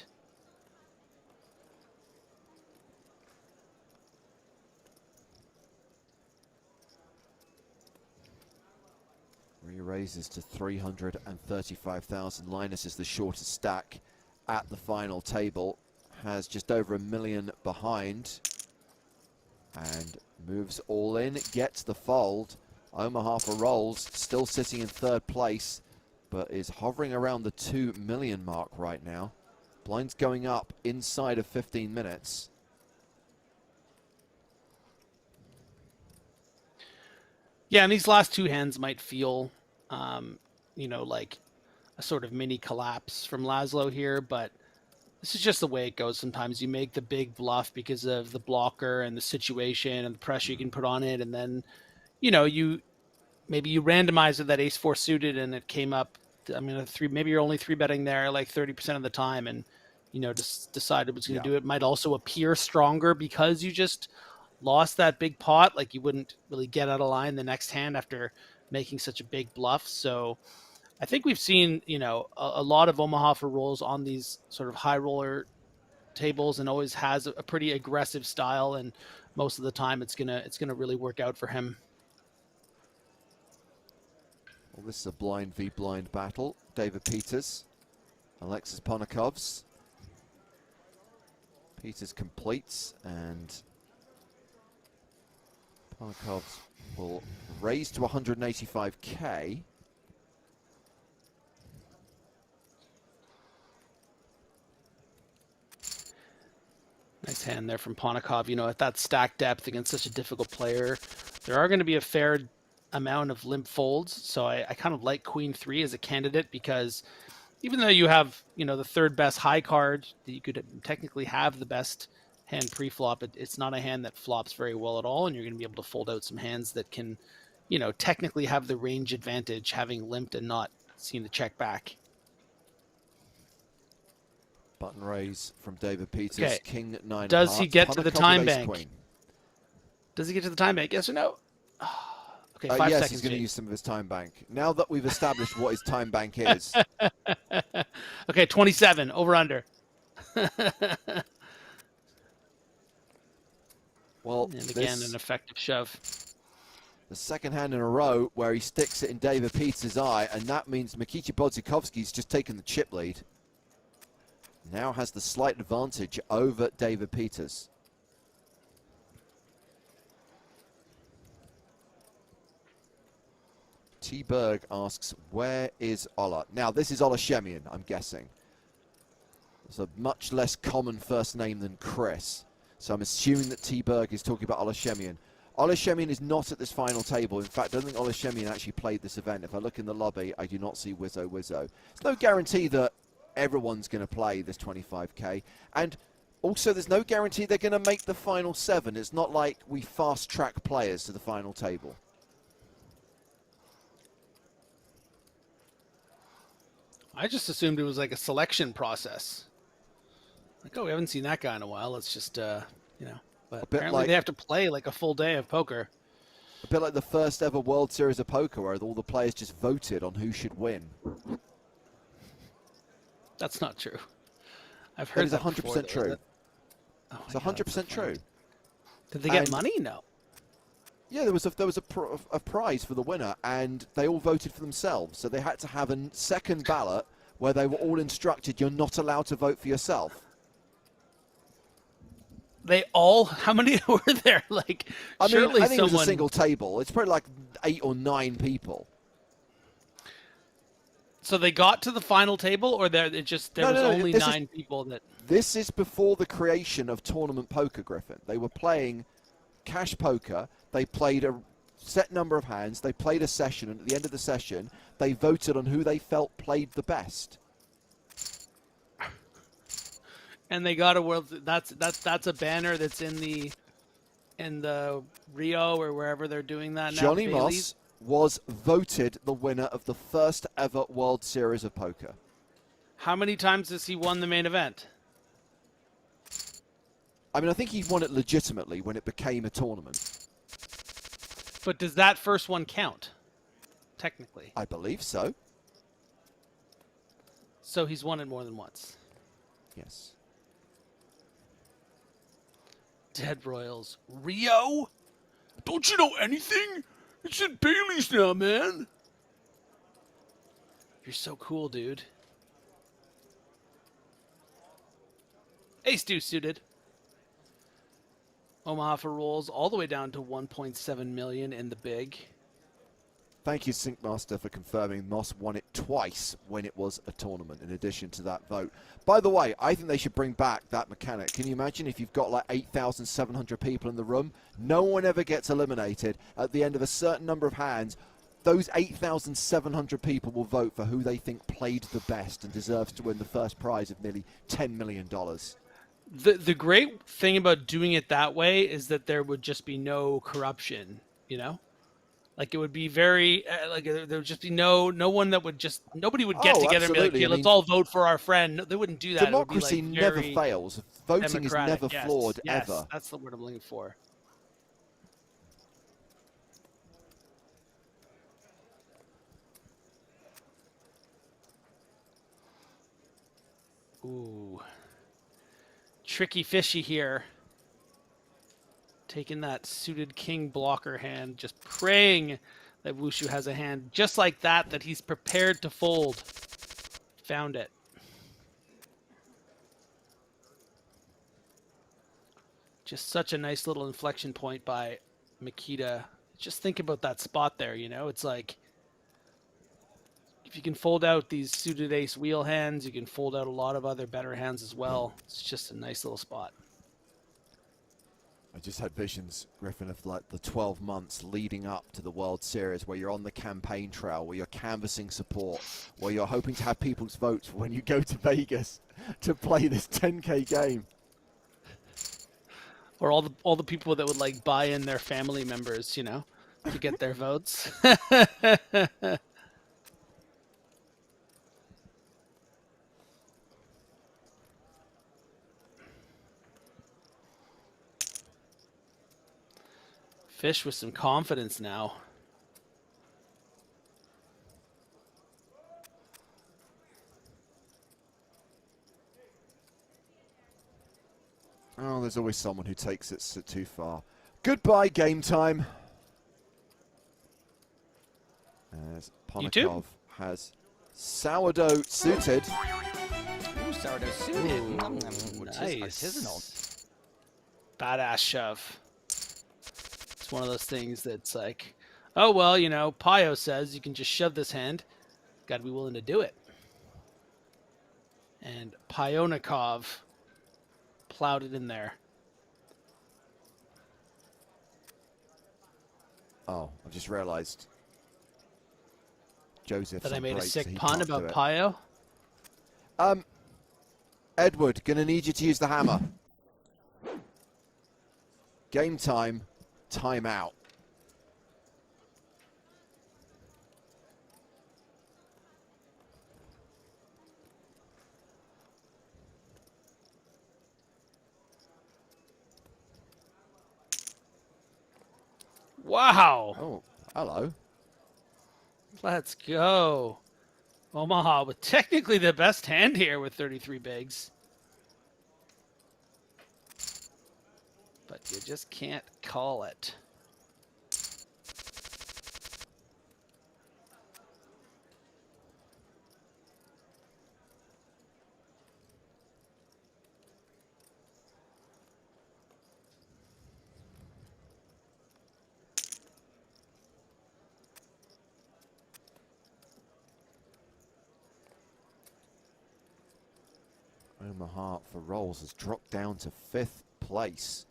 Re-raises to 335,000. Linus is the shortest stack at the final table. Has just over $1 million behind. And moves all in, gets the fold. Omaha for rolls, still sitting in third place, but is hovering around the 2 million mark right now. Blinds going up inside of 15 minutes. Yeah, and these last two hands might feel, you know, like a sort of mini collapse from Laszlo here, but this is just the way it goes. Sometimes you make the big bluff because of the blocker and the situation and the pressure you can put on it, and then, you know, maybe you randomize it that ace-4 suited and it came up. I mean, maybe you're only 3-betting there like 30% of the time, and, you know, just decided what's going to do it. Might also appear stronger because you just lost that big pot. Like, you wouldn't really get out of line the next hand after making such a big bluff. So I think we've seen, you know, a lot of Omaha for rolls on these sort of high roller tables, and always has a pretty aggressive style, and most of the time it's gonna really work out for him. Well, this is a blind v blind battle. David Peters, Alexis Ponakovs. Peters completes, and Ponakovs will raise to 185k. Nice hand there from Ponakov. You know, at that stack depth against such a difficult player, there are going to be a fair amount of limp folds. So I kind of like Queen 3 as a candidate, because even though you have, you know, the third best high card, that you could technically have the best hand pre-flop, it's not a hand that flops very well at all, and you're going to be able to fold out some hands that can, you know, technically have the range advantage, having limped and not seen the check back. Button raise from David Peters. Okay. King 9 of Does hearts. he get to Punter the cup time with ace bank? queen. Does he get to the time bank? Yes or no? Okay, 5 Yes, seconds. he's going to Jake. use some of his time bank. Now that we've established what his time bank is. Okay, 27, over under. Well, And again, this, an effective shove. the second hand in a row where he sticks it in David Peters' eye, and that means Mikici Bodzikovski's just taken the chip lead. Now has the slight advantage over David Peters. T. Berg asks, where is Ola? Now, this is Olashemian, I'm guessing. It's a much less common first name than Chris. So I'm assuming that T. Berg is talking about Olashemian. Olashemian is not at this final table. In fact, I don't think Olashemian actually played this event. If I look in the lobby, I do not see Wizzo. There's no guarantee that everyone's going to play this 25k. And also, there's no guarantee they're going to make the final 7. It's not like we fast-track players to the final table. I just assumed it was like a selection process. Like, oh, we haven't seen that guy in a while. Let's just, you know. But apparently they have to play like a full day of poker. A bit like the first ever World Series of Poker, where all the players just voted on who should win. That's not true. I've heard that that is 100% before, true. Oh It's my God, 100% true. Did they get And- money? No. Yeah, there was a prize for the winner, and they all voted for themselves. So they had to have a second ballot where they were all instructed, you're not allowed to vote for yourself. They all? How many were there? Like, I mean, surely I think it someone. was a single table. It's probably like 8 or 9 people. So they got to the final table, or there was only this is- 9 people that. This is before the creation of tournament poker, Griffin. They were playing cash poker. They played a set number of hands. They played a session, and at the end of the session, they voted on who they felt played the best. And they got a world. That's a banner that's in the Rio or wherever they're doing that now. Johnny Bailey's. Moss was voted the winner of the first ever World Series of Poker. How many times has he won the main event? I mean, I think he won it legitimately when it became a tournament. But does that first one count? Technically. I believe so. So he's won it more than once. Yes. Dead Royals. Rio? Don't you know anything? It's in Bailey's now, man. You're so cool, dude. Ace deuce suited. Omaha for rolls all the way down to 1.7 million in the big. Thank you, Syncmaster, for confirming Moss won it twice when it was a tournament, in addition to that vote. By the way, I think they should bring back that mechanic. Can you imagine if you've got like 8,700 people in the room? No one ever gets eliminated. At the end of a certain number of hands, those 8,700 people will vote for who they think played the best and deserves to win the first prize of nearly $10 million. The great thing about doing it that way is that there would just be no corruption, you know? Like, it would be very, like, there would just be no one that would just, nobody would get together and be like, absolutely. okay, I let's mean, all vote for our friend. No, they wouldn't do that. Democracy It would be, like, never very fails. Voting is democratic. never Yes, flawed, yes, ever. that's the word I'm looking for. Ooh. Tricky fishy here. Taking that suited king blocker hand, just praying that Wushu has a hand just like that he's prepared to fold. Found it. Just such a nice little inflection point by Makita. Just think about that spot there, you know? It's like, if you can fold out these suited ace wheel hands, you can fold out a lot of other better hands as well. It's just a nice little spot. I just had visions, Griffin, of like the 12 months leading up to the World Series, where you're on the campaign trail, where you're canvassing support, where you're hoping to have people's votes when you go to Vegas to play this 10K game. Or all the people that would like buy in their family members, you know? to get their votes. Fish with some confidence now. Oh, there's always someone who takes it too far. Goodbye, game time. As Ponikov has sourdough suited. Ooh, sourdough suited. Which nice. is artisanal. Badass shove. It's one of those things that's like, oh, well, you know, Pio says you can just shove this hand. Got to be willing to do it. And Pionikov plowed it in there. Oh, I've just realized Joseph. That I made a sick so pun can't do about it. Pio. Edward, gonna need you to use the hammer. Game time. Time out. Wow. Oh, hello. Let's go. Omaha with technically the best hand here with 33 bigs. But you just can't call it. Omaha for rolls has dropped down to 5th place.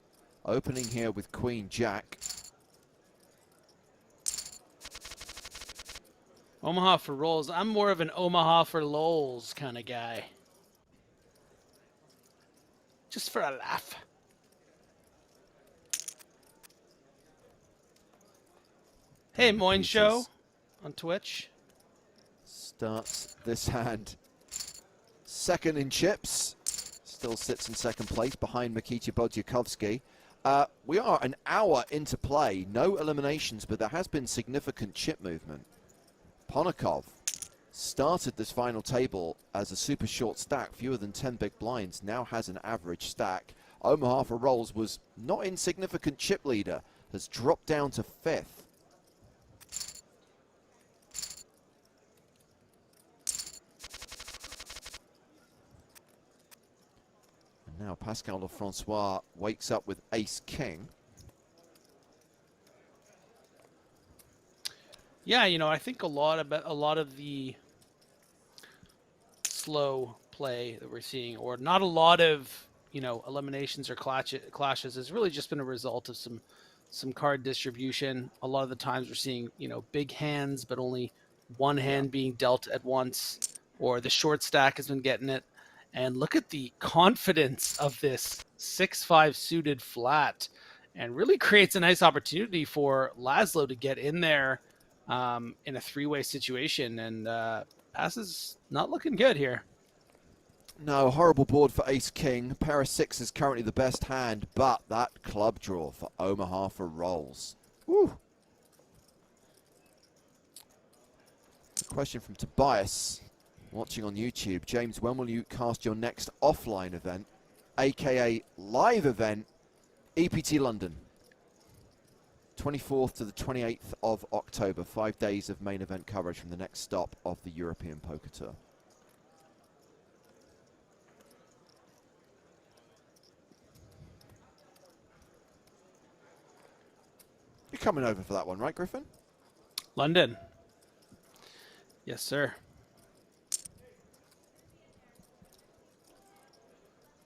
Opening here with Queen Jack. Omaha for rolls. I'm more of an Omaha for lols kind of guy. Just for a laugh. Hey, Moin Show on Twitch. Starts this hand. Second in chips. Still sits in second place behind Mikita Bodyakovsky. We are an hour into play. No eliminations, but there has been significant chip movement. Ponikov started this final table as a super short stack, fewer than 10 big blinds, now has an average stack. Omaha for rolls was not insignificant chip leader, has dropped down to 5th. Now Pascal Lefrancois wakes up with ace-king. Yeah, you know, I think a lot of the slow play that we're seeing, or not a lot of, you know, eliminations or clashes, has really just been a result of some card distribution. A lot of the times we're seeing, you know, big hands, but only one hand being dealt at once, or the short stack has been getting it. And look at the confidence of this 6-5 suited flat, and really creates a nice opportunity for Laszlo to get in there in a three-way situation. And Pass is not looking good here. No, horrible board for ace-king. Pair of 6 is currently the best hand, but that club draw for Omaha for rolls. Woo. A question from Tobias. Watching on YouTube, James, when will you cast your next offline event, aka live event, EPT London? 24th to the 28th of October, 5 days of main event coverage from the next stop of the European Poker Tour. You're coming over for that one, right, Griffin? London. Yes, sir.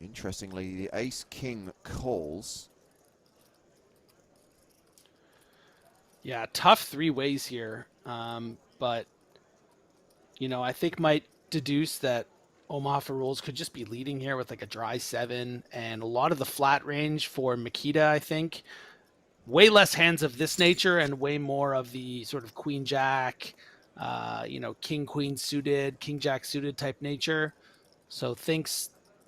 Interestingly, the ace-king calls. Yeah, tough three ways here. But, you know, I think might deduce that Omaha for rolls could just be leading here with like a dry 7. And a lot of the flat range for Mikita, I think, way less hands of this nature and way more of the sort of queen jack, king queen suited, king jack suited type nature. So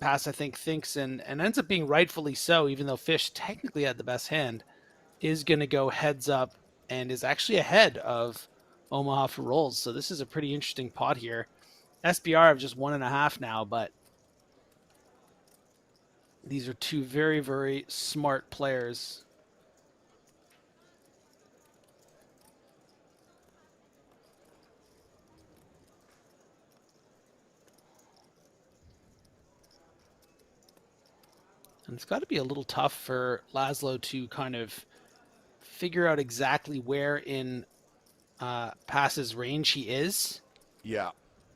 Pass, I think, thinks and ends up being rightfully so, even though Fish technically had the best hand, is going to go heads up and is actually ahead of Omaha for rolls. So this is a pretty interesting pot here. SBR of just 1.5 now, but these are two very, very smart players. And it's got to be a little tough for Laszlo to kind of figure out exactly where in Pass's range he is. Yeah.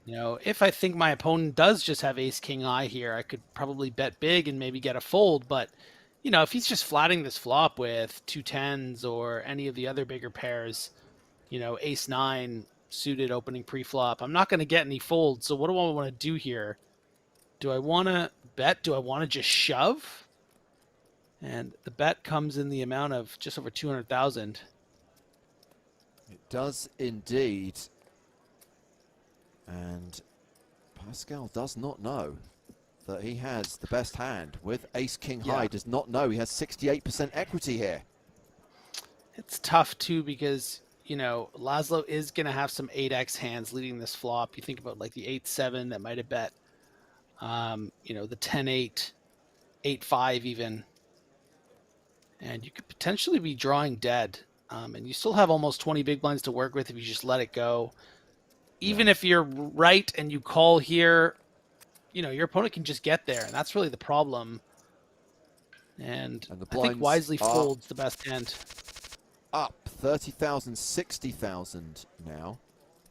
If I think my opponent does just have ace king eye here, I could probably bet big and maybe get a fold. But, if he's just flatting this flop with 2 10s or any of the other bigger pairs, ace 9 suited opening pre-flop, I'm not going to get any folds. So what do I want to do here? Do I want to bet? Do I want to just shove? And the bet comes in the amount of just over 200,000. It does indeed. And Pascal does not know that he has the best hand with ace king high. Does not know he has 68% equity here. It's tough too because Laszlo is going to have some 8x hands leading this flop. You think about like the 8-7 that might have bet, the 10-8, 8-5 even, and you could potentially be drawing dead. And you still have almost 20 big blinds to work with if you just let it go. Even if you're right and you call here, your opponent can just get there, and that's really the problem. And the I think wisely blinds folds the best hand. Up 30,000, 60,000 now,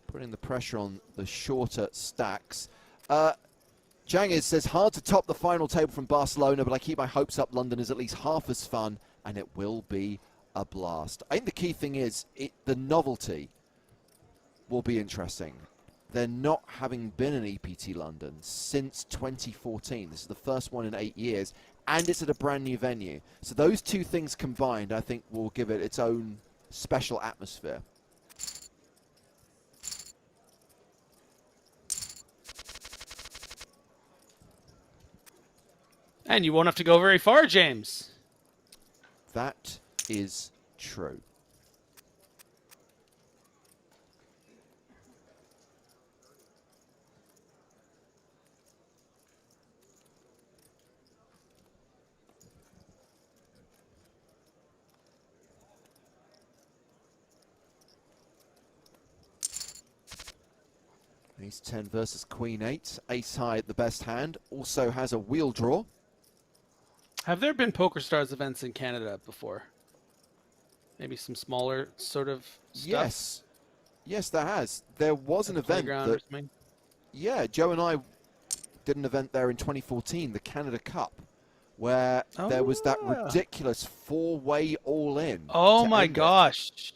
putting the pressure on the shorter stacks. Jangis says, hard to top the final table from Barcelona, but I keep my hopes up. London is at least half as fun, and it will be a blast. I think the key thing is the novelty will be interesting. They're not having been in EPT London since 2014. This is the first one in 8 years, and it's at a brand new venue. So those two things combined, I think, will give it its own special atmosphere. And you won't have to go very far, James. That is true. Ace 10 versus Queen 8. Ace high at the best hand. Also has a wheel draw. Have there been PokerStars events in Canada before? Maybe some smaller sort of stuff? Yes. Yes, there has. There was an event that, yeah, Joe and I did an event there in 2014, the Canada Cup, where there was that ridiculous 4-way all-in. Oh my gosh.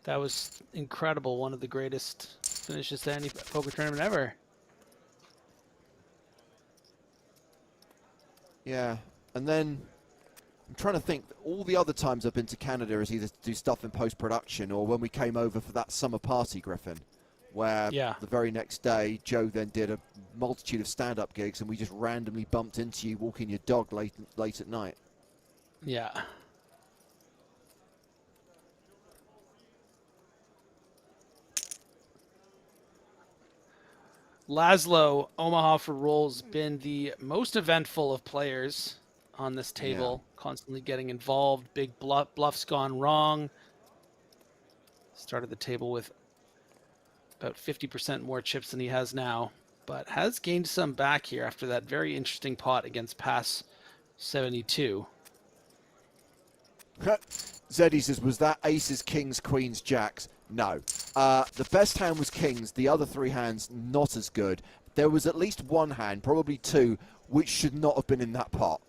That was incredible. One of the greatest finishes to any poker tournament ever. Yeah. And then I'm trying to think, all the other times I've been to Canada is either to do stuff in post-production or when we came over for that summer party, Griffin, where the very next day Joe then did a multitude of stand-up gigs and we just randomly bumped into you walking your dog late at night. Yeah. Laszlo, Omaha for rolls, been the most eventful of players on this table, constantly getting involved. Big bluffs gone wrong. Started the table with about 50% more chips than he has now, but has gained some back here after that very interesting pot against Pass 72. Zeddy says, was that aces, kings, queens, jacks? No. The best hand was kings. The other three hands, not as good. There was at least one hand, probably two, which should not have been in that pot.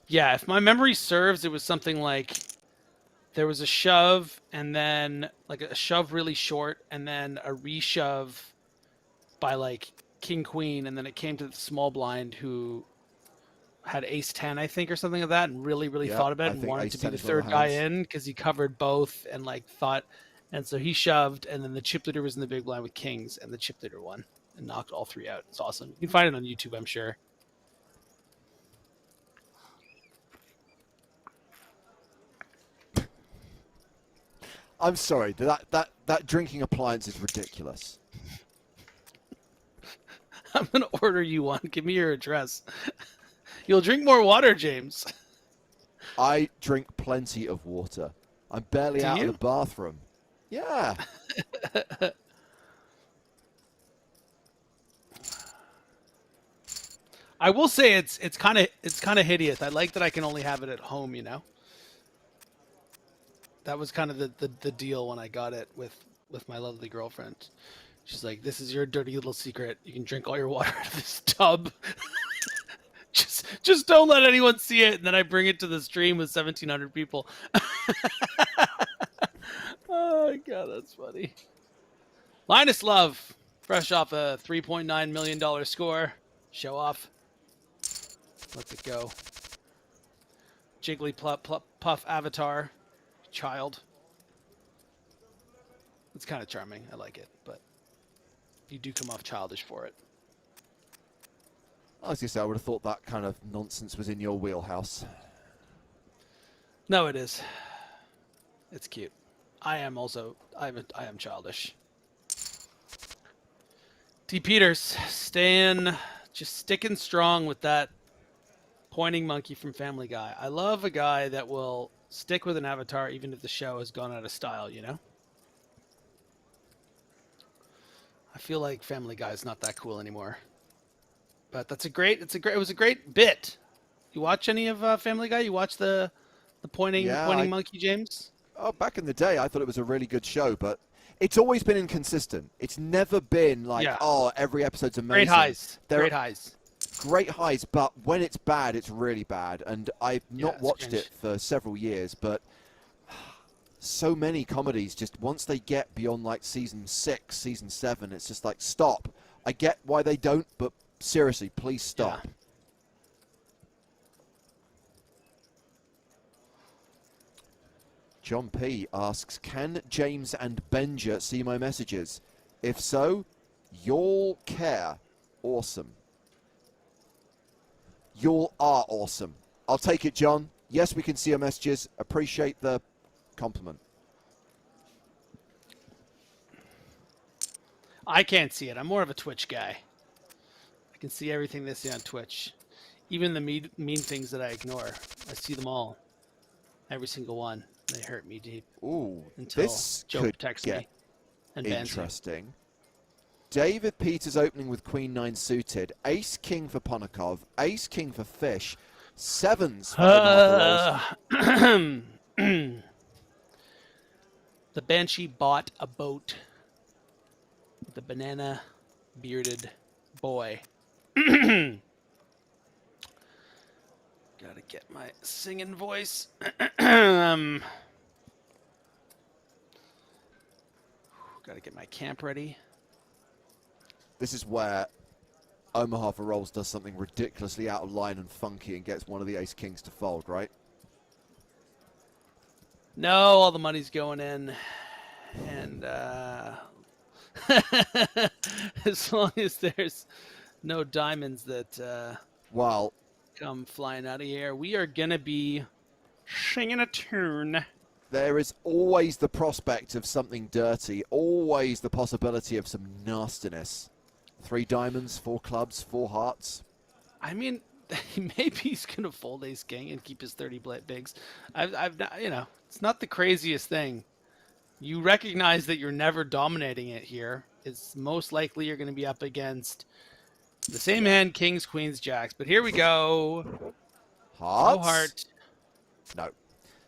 Yeah, if my memory serves, it was something like there was a shove and then like a shove really short and then a reshove by like king queen, and then it came to the small blind who had ace 10, I think, or something like that, and really Yeah, thought about I it and think wanted ace to be 10 the is one of third the guy hands. in because he covered both and like thought, and so he shoved, and then the chip leader was in the big blind with kings, and the chip leader won and knocked all three out. It's awesome. You can find it on YouTube, I'm sure. I'm sorry, that drinking appliance is ridiculous. I'm gonna order you one. Give me your address. You'll drink more water, James. I drink plenty of water. I'm barely Do out you? of the bathroom. Yeah. I will say it's kind of hideous. I like that I can only have it at home. That was kind of the deal when I got it with my lovely girlfriend. She's like, "This is your dirty little secret. You can drink all your water out of this tub. just don't let anyone see it." And then I bring it to the stream with 1,700 people. Oh my god, that's funny. Linus Love, fresh off a $3.9 million score. Show off. Let's it go. Jiggly Puff Avatar. Child. It's kind of charming. I like it, but you do come off childish for it. I was going to say, I would have thought that kind of nonsense was in your wheelhouse. No, it is. It's cute. I am childish. T. Peters, just sticking strong with that pointing monkey from Family Guy. I love a guy that will stick with an avatar even if the show has gone out of style, I feel like Family Guy is not that cool anymore. But it was a great bit. You watch any of Family Guy? You watch the pointing monkey, James? Oh, back in the day, I thought it was a really good show, but it's always been inconsistent. It's never been like, every episode's amazing. Great highs. Great highs, but when it's bad, it's really bad. And I've not watched it for several years, but so many comedies, just once they get beyond like season 6, season 7, it's just like, stop. I get why they don't, but seriously, please stop. Yeah. John P. asks, can James and Benja see my messages? If so, you'll care. Awesome. You are awesome. I'll take it, John. Yes, we can see your messages. Appreciate the compliment. I can't see it. I'm more of a Twitch guy. I can see everything they say on Twitch. Even the mean things that I ignore. I see them all. Every single one. They hurt me deep. Ooh, until this Joe could protects get me and bans me. interesting. David Peters opening with Queen 9 suited. Ace King for Ponakov. Ace King for Fish. Sevens for The Banshee bought a boat with a banana bearded boy. Gotta get my singing voice. Gotta get my camp ready. This is where Omaha for Rolls does something ridiculously out of line and funky and gets one of the Ace Kings to fold, right? No, all the money's going in. And as long as there's no diamonds that Well, come flying out of here, we are going to be singing a tune. there is always the prospect of something dirty, always the possibility of some nastiness. 3 diamonds, 4 clubs, 4 hearts. I mean, maybe he's going to fold Ace King and keep his 30 bigs. I've not, it's not the craziest thing. You recognize that you're never dominating it here. It's most likely you're going to be up against the same hand, kings, queens, jacks. But here we go. Hearts? No heart. No.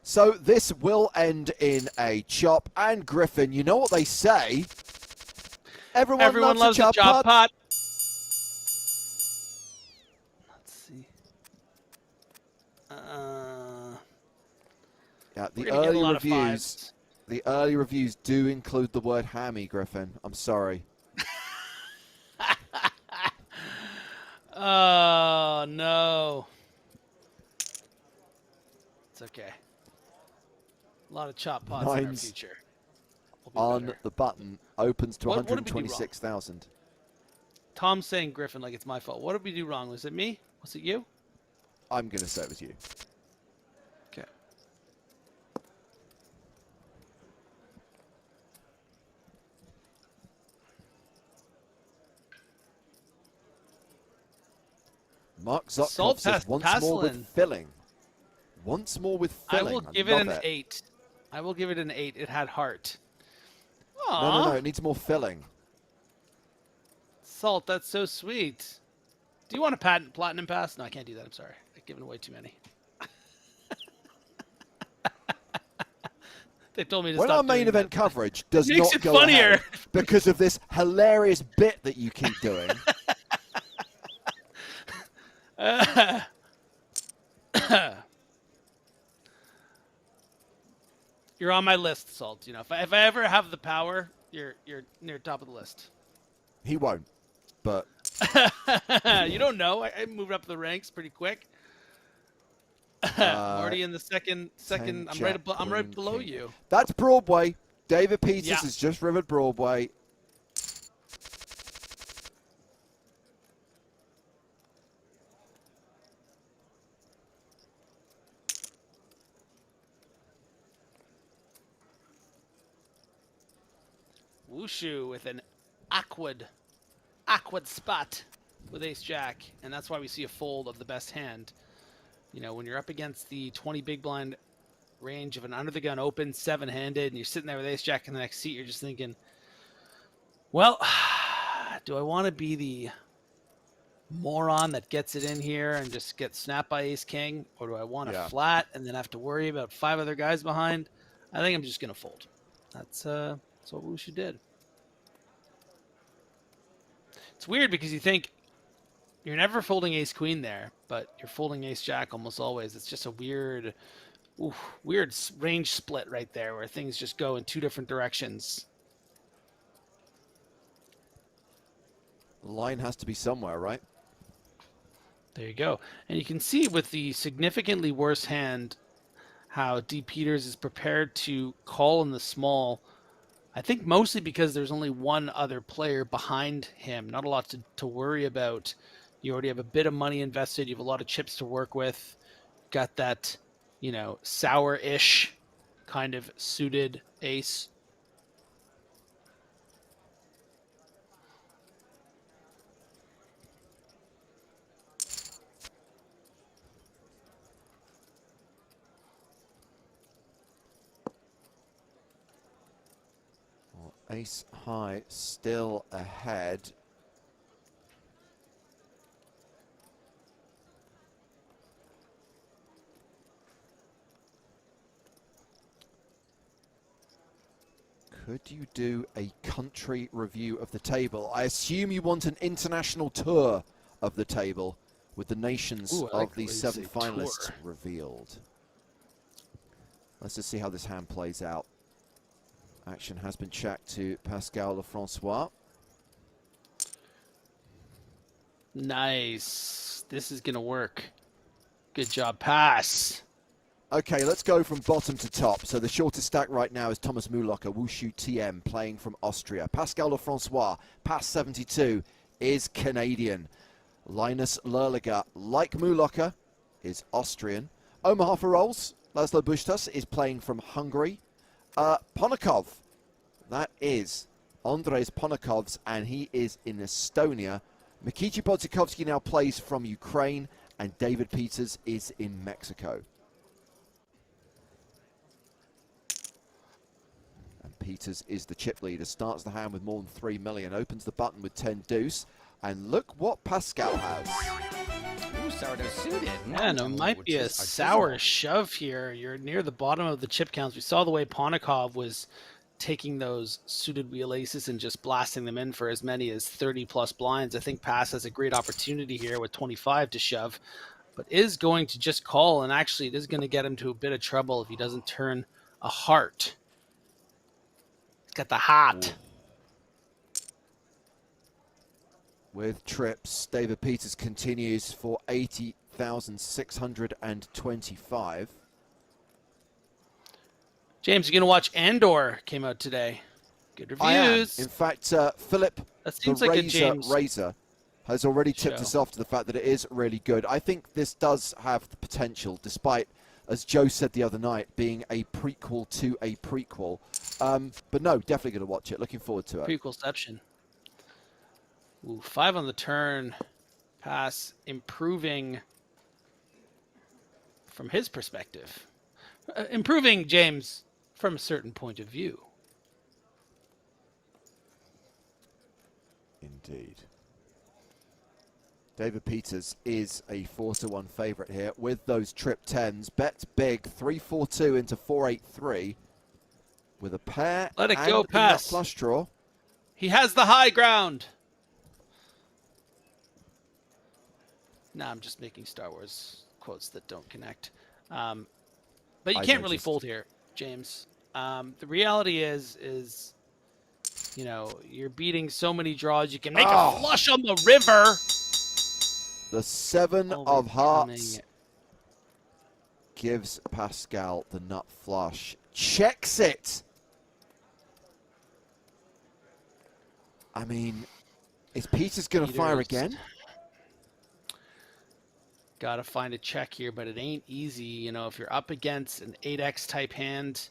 So this will end in a chop. And Griffin, you know what they say? Everyone loves a chop pot. Let's see. Yeah, We're gonna get a lot of fives. The early reviews do include the word hammy, Griffin. I'm sorry. Oh, no. It's okay. A lot of chop pots in our Nines future. on Better. the button opens to What did we do wrong? 126,000. Tom's saying Griffin like it's my fault. What did we do wrong? Was it me? Was it you? I'm going to say it was you. Okay. Mark Zuckov Salt says once more with Paslin. filling. Once more with I filling. will give it love an 8. I will give it an 8. It had heart. No, Aww. no, no. It needs more filling. Salt, that's so sweet. Do you want a platinum pass? No, I can't do that. I'm sorry. I've given away too many. They told me to When stop our main doing event that. coverage does Makes not it go funnier. ahead because of this hilarious bit that you keep doing. You're on my list, Salt. You know, if I ever have the power, you're near top of the list. He won't, but You don't know. I moved up the ranks pretty quick. I'm already in the second. 10 I'm right. Jack, I'm right Queen, below King. you. That's Broadway. David Peters Yeah. has just rivered Broadway. Wushu with an awkward spot with Ace Jack, and that's why we see a fold of the best hand. You know, when you're up against the 20 big blind range of an under the gun open 7-handed, and you're sitting there with Ace Jack in the next seat, you're just thinking, well, do I want to be the moron that gets it in here and just get snapped by Ace King, or do I want to flat and then have to worry about 5 other guys behind? I think I'm just gonna fold. That's what Wushu did. It's weird because you think you're never folding Ace Queen there, but you're folding Ace Jack almost always. It's just a weird range split right there where things just go in 2 different directions. The line has to be somewhere, right? There you go. And you can see with the significantly worse hand how D. Peters is prepared to call in the small. I think mostly because there's only one other player behind him. Not a lot to worry about. You already have a bit of money invested. You have a lot of chips to work with. Got that, you know, sour-ish kind of suited ace. Well, ace high still ahead. Could you do a country review of the table? I assume you want an international tour of the table with the nations of the 7 finalists revealed. Let's just see how this hand plays out. Action has been checked to Pascal Lefrancois. Nice. This is going to work. Good job. Pass. Okay, let's go from bottom to top. So the shortest stack right now is Thomas Mulocker, Wushu TM, playing from Austria. Pascal Lefrancois, past 72, is Canadian. Linus Lerliger, like Mulocker, is Austrian. Omaha for rolls, Laszlo Bustas is playing from Hungary. Ponakov, that is Andres Ponakovs, and he is in Estonia. Mikichi Bodzikovsky now plays from Ukraine, and David Peters is in Mexico. Peters is the chip leader, starts the hand with more than 3 million, opens the button with 10 deuce, and look what Pascal has. Ooh, sourdough suited. Yeah, no, it might be a sour shove here. You're near the bottom of the chip counts. We saw the way Ponakov was taking those suited wheel aces and just blasting them in for as many as 30-plus blinds. I think Pass has a great opportunity here with 25 to shove, but is going to just call, and actually it is going to get him to a bit of trouble if he doesn't turn a heart. Got the heart. With trips, David Peters continues for 80,625. James, you gonna watch Andor? Came out today. Good I am. reviews. In fact, Philip, That the seems like a James Razor, has already tipped show. us off to the fact that it is really good. I think this does have the potential, despite, as Joe said the other night, being a prequel to a prequel. But no, definitely going to watch it. Looking forward to it. Prequelception. Ooh, 5 on the turn. Pass improving from his perspective. Improving, James, from a certain point of view. Indeed. David Peters is a 4-1 favourite here with those trip 10s. Bets big, 3-4-2 into 4-8-3 with a pair. Let it and go, the pass. nut flush draw. He has the high ground. Nah, I'm just making Star Wars quotes that don't connect. But you can't really fold here, James. The reality is, you know, you're beating so many draws. You can make a flush on the river. The 7 of hearts Overcoming. gives Pascal the nut flush. Checks it. I mean, is Peters going to fire again? Got to find a check here, but it ain't easy. You know, if you're up against an 8x type hand.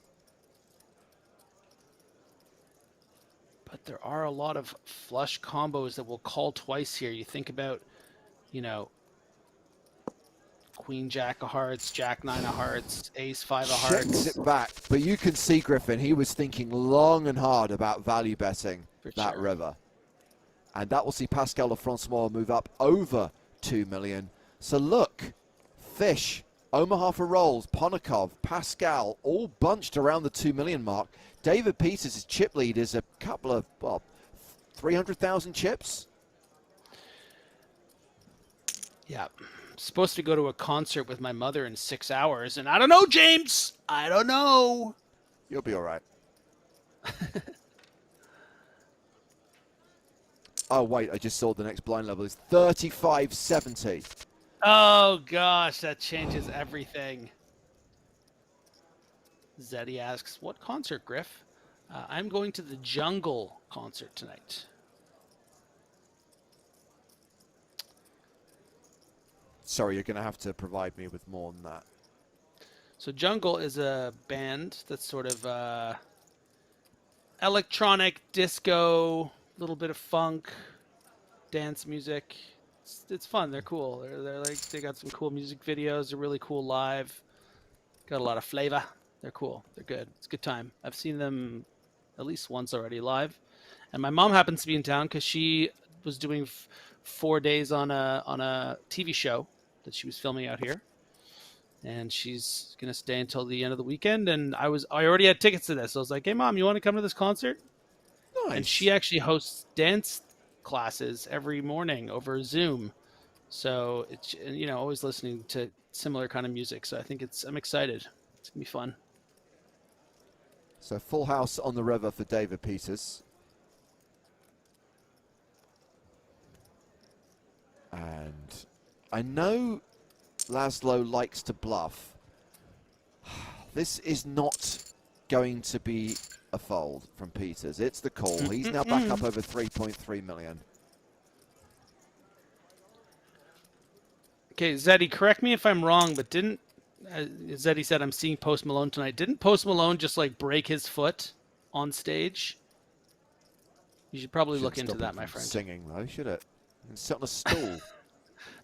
But there are a lot of flush combos that will call twice here. You think about, you know, Queen Jack of Hearts, Jack 9 of Hearts, Ace 5 of Hearts. Checks it back. But you can see, Griffin, he was thinking long and hard about value betting that river. And that will see Pascal Lefrancois move up over 2 million. So look, Fish, Omaha for rolls, Ponikov, Pascal, all bunched around the 2 million mark. David Peters' chip lead is a couple of, well, 300,000 chips. Yeah. Supposed to go to a concert with my mother in 6 hours, and I don't know, James. I don't know. You'll be all right. Oh, wait, I just saw the next blind level is 35.70. Oh, gosh, that changes everything. Zeddy asks, what concert, Griff? I'm going to the Jungle concert tonight. Sorry, you're going to have to provide me with more than that. So Jungle is a band that's sort of electronic, disco, a little bit of funk, dance music. It's fun. They're cool. They're like, they got some cool music videos. They're really cool live. Got a lot of flavor. They're cool. They're good. It's a good time. I've seen them at least once already live. And my mom happens to be in town because she was doing 4 days on a TV show that she was filming out here. And she's going to stay until the end of the weekend. And I already had tickets to this. So I was like, hey, Mom, you want to come to this concert? Nice. And she actually hosts dance classes every morning over Zoom. So it's, you know, always listening to similar kind of music. So I think I'm excited. It's going to be fun. So full house on the river for David Peters. And I know Laszlo likes to bluff. This is not going to be a fold from Peters. It's the call. He's now back up over 3.3 million. Okay, Zeddy, correct me if I'm wrong, but didn't Zeddy said I'm seeing Post Malone tonight. Didn't Post Malone just like break his foot on stage? You should probably look into that, my friend. Singing though, should it? And sit on a stool.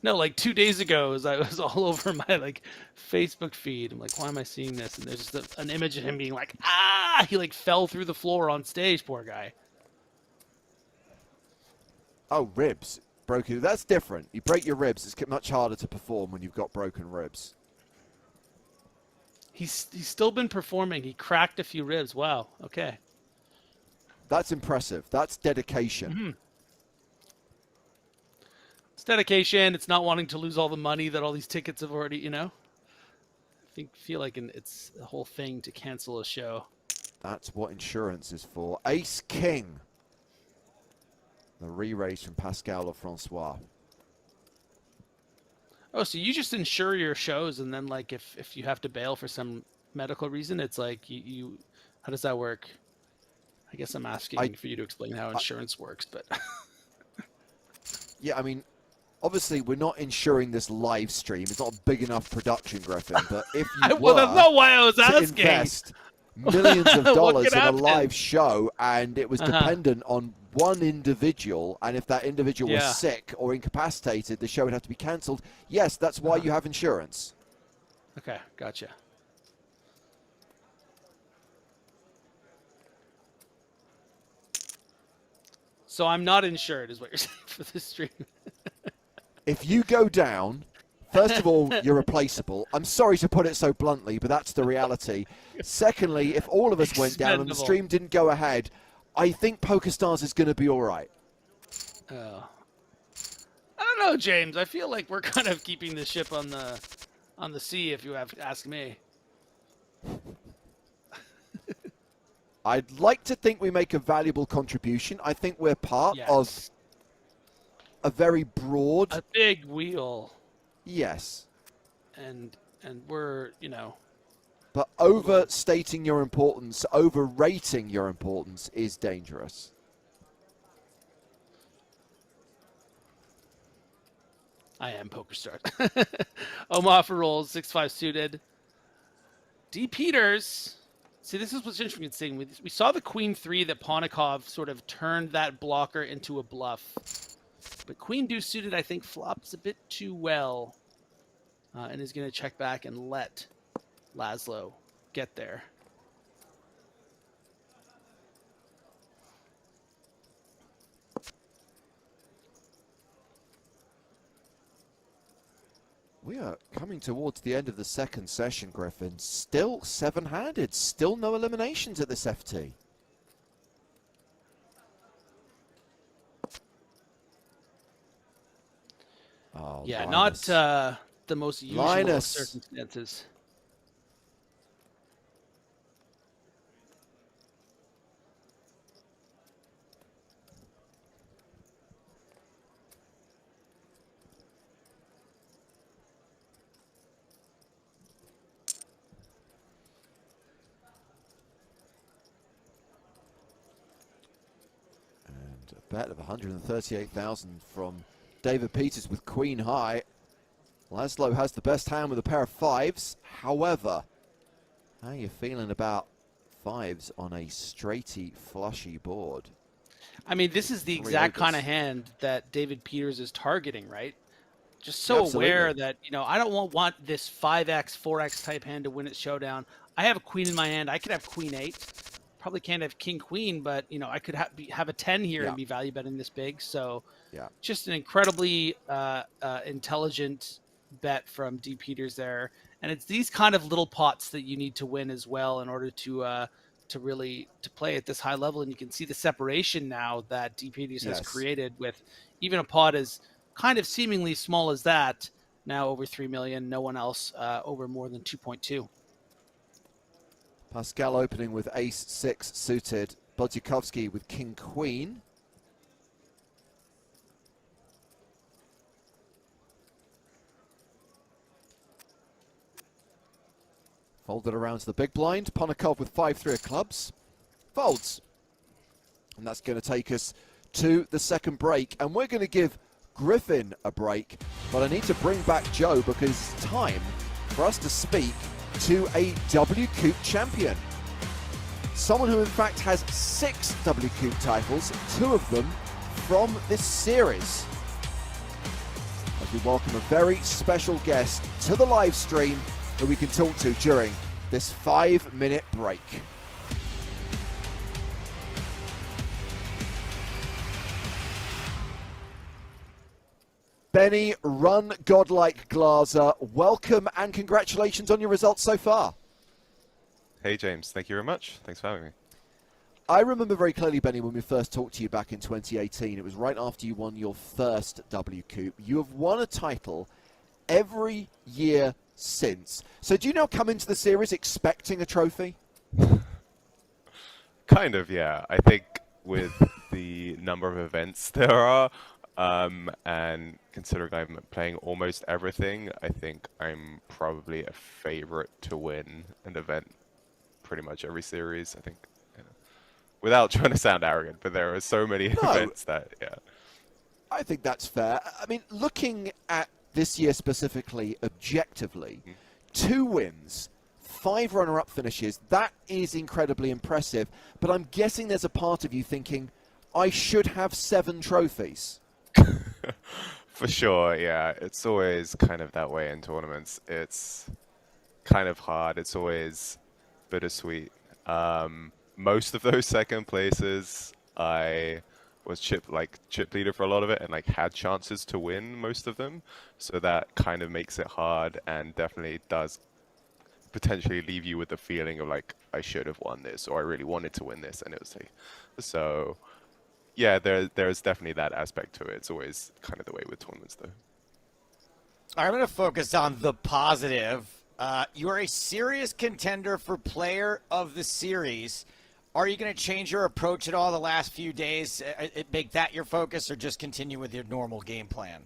No, like 2 days ago, as I was all over my like Facebook feed. I'm like, why am I seeing this? And there's just an image of him being like, ah! He like fell through the floor on stage. Poor guy. Oh, ribs. Broken. That's different. You break your ribs. It's much harder to perform when you've got broken ribs. He's still been performing. He cracked a few ribs. Wow. Okay. That's impressive. That's dedication. Mm-hmm. It's dedication. It's not wanting to lose all the money that all these tickets have already, you know. I feel like it's a whole thing to cancel a show. That's what insurance is for. Ace King. The re-raise from Pascal Lefrancois. Oh, so you just insure your shows, and then like if you have to bail for some medical reason? It's like you how does that work? I guess I'm asking for you to explain how insurance works, but Yeah, I mean, obviously we're not insuring this live stream. It's not a big enough production, Griffin. But if you well, that's not why I was to asking. invest millions of What dollars could in a happen? live show, and it was dependent on one individual, and if that individual was sick or incapacitated, the show would have to be cancelled. Yes, that's why you have insurance. Okay, gotcha. So I'm not insured, is what you're saying for this stream. If you go down, first of all, you're replaceable. I'm sorry to put it so bluntly, but that's the reality. Secondly, if all of us went down and the stream didn't go ahead, I think PokerStars is going to be all right. Oh. I don't know, James. I feel like we're kind of keeping the ship on the sea, if you have to ask me. I'd like to think we make a valuable contribution. I think we're part of a very broad... A big wheel. Yes. And we're, you know... But overstating your importance, overrating your importance is dangerous. I am PokerStars. Omaha for rolls, 6-5 suited. D. Peters... See, this is what's interesting. We saw the Queen 3 that Ponikov sort of turned that blocker into a bluff. But Queen Deuce suited, I think, flops a bit too well. And is going to check back and let Laszlo get there. We are coming towards the end of the second session, Griffin. Still seven-handed. Still no eliminations at this FT. Oh, yeah, Linus. not the most usual Linus. circumstances. Bet of 138,000 from David Peters with Queen High. Laszlo has the best hand with a pair of fives. However, how are you feeling about fives on a straighty, flushy board? I mean, this is the exact kind of hand that David Peters is targeting, right? Just so Absolutely. aware that, you know, I don't want this 5x, 4x type hand to win at showdown. I have a queen in my hand. I could have queen 8. Probably can't have king queen, but you know I could have a 10 here and be value betting this big. So just an incredibly intelligent bet from D. Peters there, and it's these kind of little pots that you need to win as well in order to really play at this high level. And you can see the separation now that D. Peters has created with even a pot as kind of seemingly small as that now over 3 million. No one else over more than 2.2. Pascal opening with ace-6 suited. Bodzikovsky with king-queen. Folded around to the big blind. Ponikov with 5-3 of clubs. Folds. And that's going to take us to the second break. And we're going to give Griffin a break. But I need to bring back Joe because it's time for us to speak to a Wcoop champion. Someone who in fact has 6 Wcoop titles, 2 of them from this series. As we welcome a very special guest to the live stream that we can talk to during this 5-minute break. Benny, run godlike Glaser, welcome and congratulations on your results so far. Hey James, thank you very much. Thanks for having me. I remember very clearly, Benny, when we first talked to you back in 2018. It was right after you won your first Wcoop. You have won a title every year since. So do you now come into the series expecting a trophy? Kind of, yeah. I think with the number of events there are, And considering I'm playing almost everything, I think I'm probably a favorite to win an event pretty much every series. I think, without trying to sound arrogant, but there are so many events that, yeah. I think that's fair. I mean, looking at this year specifically, objectively, 2 wins, 5 runner-up finishes, that is incredibly impressive. But I'm guessing there's a part of you thinking, I should have 7 trophies. For sure, yeah. It's always kind of that way in tournaments. It's kind of hard. It's always bittersweet. Most of those second places, I was chip leader for a lot of it, and like had chances to win most of them. So that kind of makes it hard, and definitely does potentially leave you with the feeling of like, I should have won this, or I really wanted to win this, and it was like, so. Yeah, there's definitely that aspect to it. It's always kind of the way with tournaments, though. I'm going to focus on the positive. You are a serious contender for Player of the Series. Are you going to change your approach at all the last few days? Make that your focus, or just continue with your normal game plan?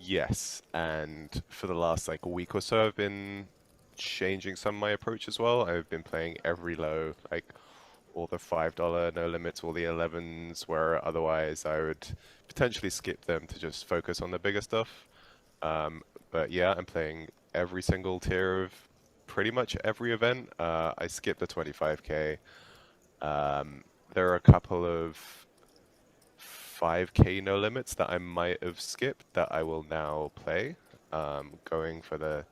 Yes, and for the last like a week or so, I've been changing some of my approach as well. I've been playing every low, like all the $5 no limits, all the 11s, where otherwise I would potentially skip them to just focus on the bigger stuff. But yeah, I'm playing every single tier of pretty much every event. I skipped the 25K. There are a couple of 5K no limits that I might have skipped that I will now play, going for the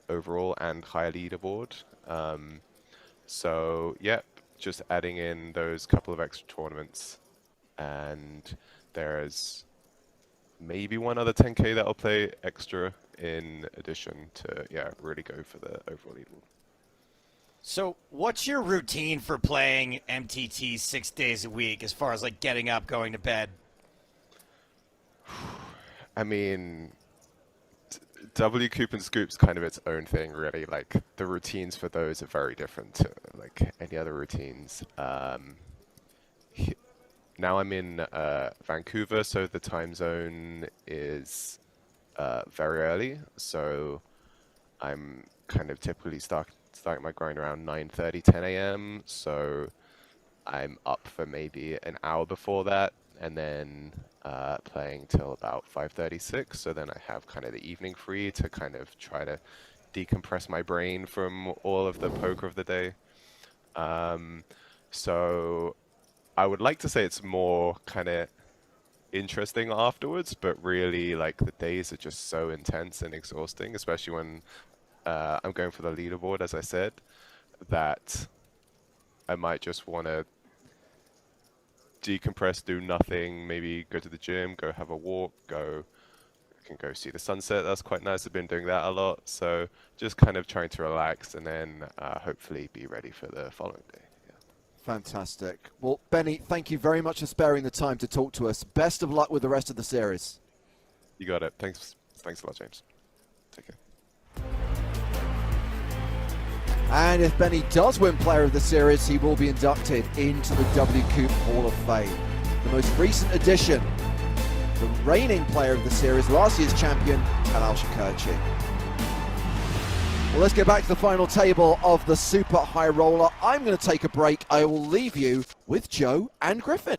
overall and high leaderboard. So yeah, just adding in those couple of extra tournaments, and there's maybe one other 10K that I'll play extra in addition to, yeah, really go for the overall leaderboard. So what's your routine for playing MTT 6 days a week, as far as like getting up, going to bed? I mean, Wcoop and Scoop's kind of its own thing, really. Like, the routines for those are very different to like any other routines. Now I'm in Vancouver, so the time zone is very early. So I'm kind of typically starting my grind around 9:30, 10 a.m. So I'm up for maybe an hour before that, and then playing till about 5:36. So then I have kind of the evening free to kind of try to decompress my brain from all of the poker of the day. So I would like to say it's more kind of interesting afterwards, but really, like, the days are just so intense and exhausting, especially when I'm going for the leaderboard, as I said, that I might just want to decompress, do nothing, maybe go to the gym, go have a walk, can go see the sunset. That's quite nice. I've been doing that a lot. So just kind of trying to relax, and then hopefully be ready for the following day. Yeah. Fantastic. Well, Benny, thank you very much for sparing the time to talk to us. Best of luck with the rest of the series. You got it. Thanks a lot, James. Take care. And if Benny does win Player of the Series, he will be inducted into the Wcoop Hall of Fame. The most recent addition, the reigning Player of the Series, last year's champion, Halal Shakurchi. Well, let's get back to the final table of the Super High Roller. I'm going to take a break. I will leave you with Joe and Griffin.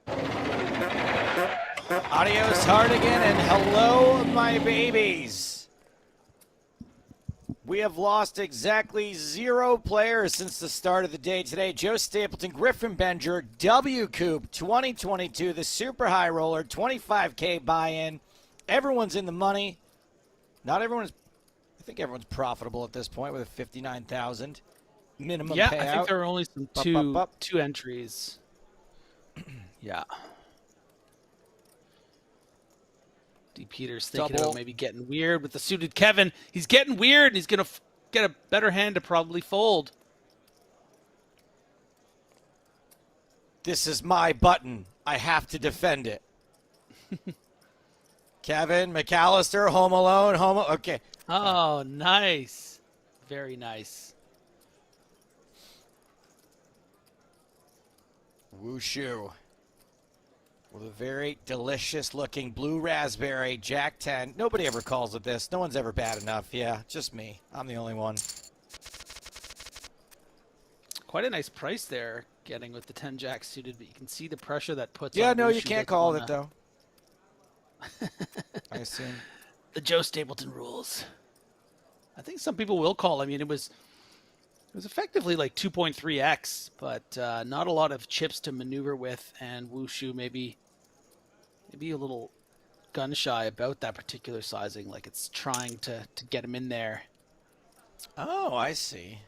Adios, Hardigan, and hello, my babies. We have lost exactly 0 players since the start of the day today. Joe Stapleton, Griffin Benger, Wcoop 2022, the Super High Roller, 25K buy-in. Everyone's in the money. Not everyone is. I think everyone's profitable at this point with a 59,000 minimum Yeah, payout. I think there are only some two entries. Yeah. D. Peters thinking about maybe getting weird with the suited Kevin. He's getting weird, and he's going to get a better hand to probably fold. This is my button. I have to defend it. Kevin, McAllister, Home Alone, okay. Oh, nice. Very nice. Wushu. With a very delicious looking blue raspberry, Jack 10. Nobody ever calls it this. No one's ever bad enough. Yeah, just me. I'm the only one. Quite a nice price there, getting with the 10 Jack suited, but you can see the pressure that puts Yeah, on no, Wushu. you can't Doesn't call wanna- it though. I assume. The Joe Stapleton rules. I think some people will call. I mean, it was effectively like 2.3x, but not a lot of chips to maneuver with, and Wushu maybe a little gun shy about that particular sizing, like it's trying to get him in there. Oh, I see.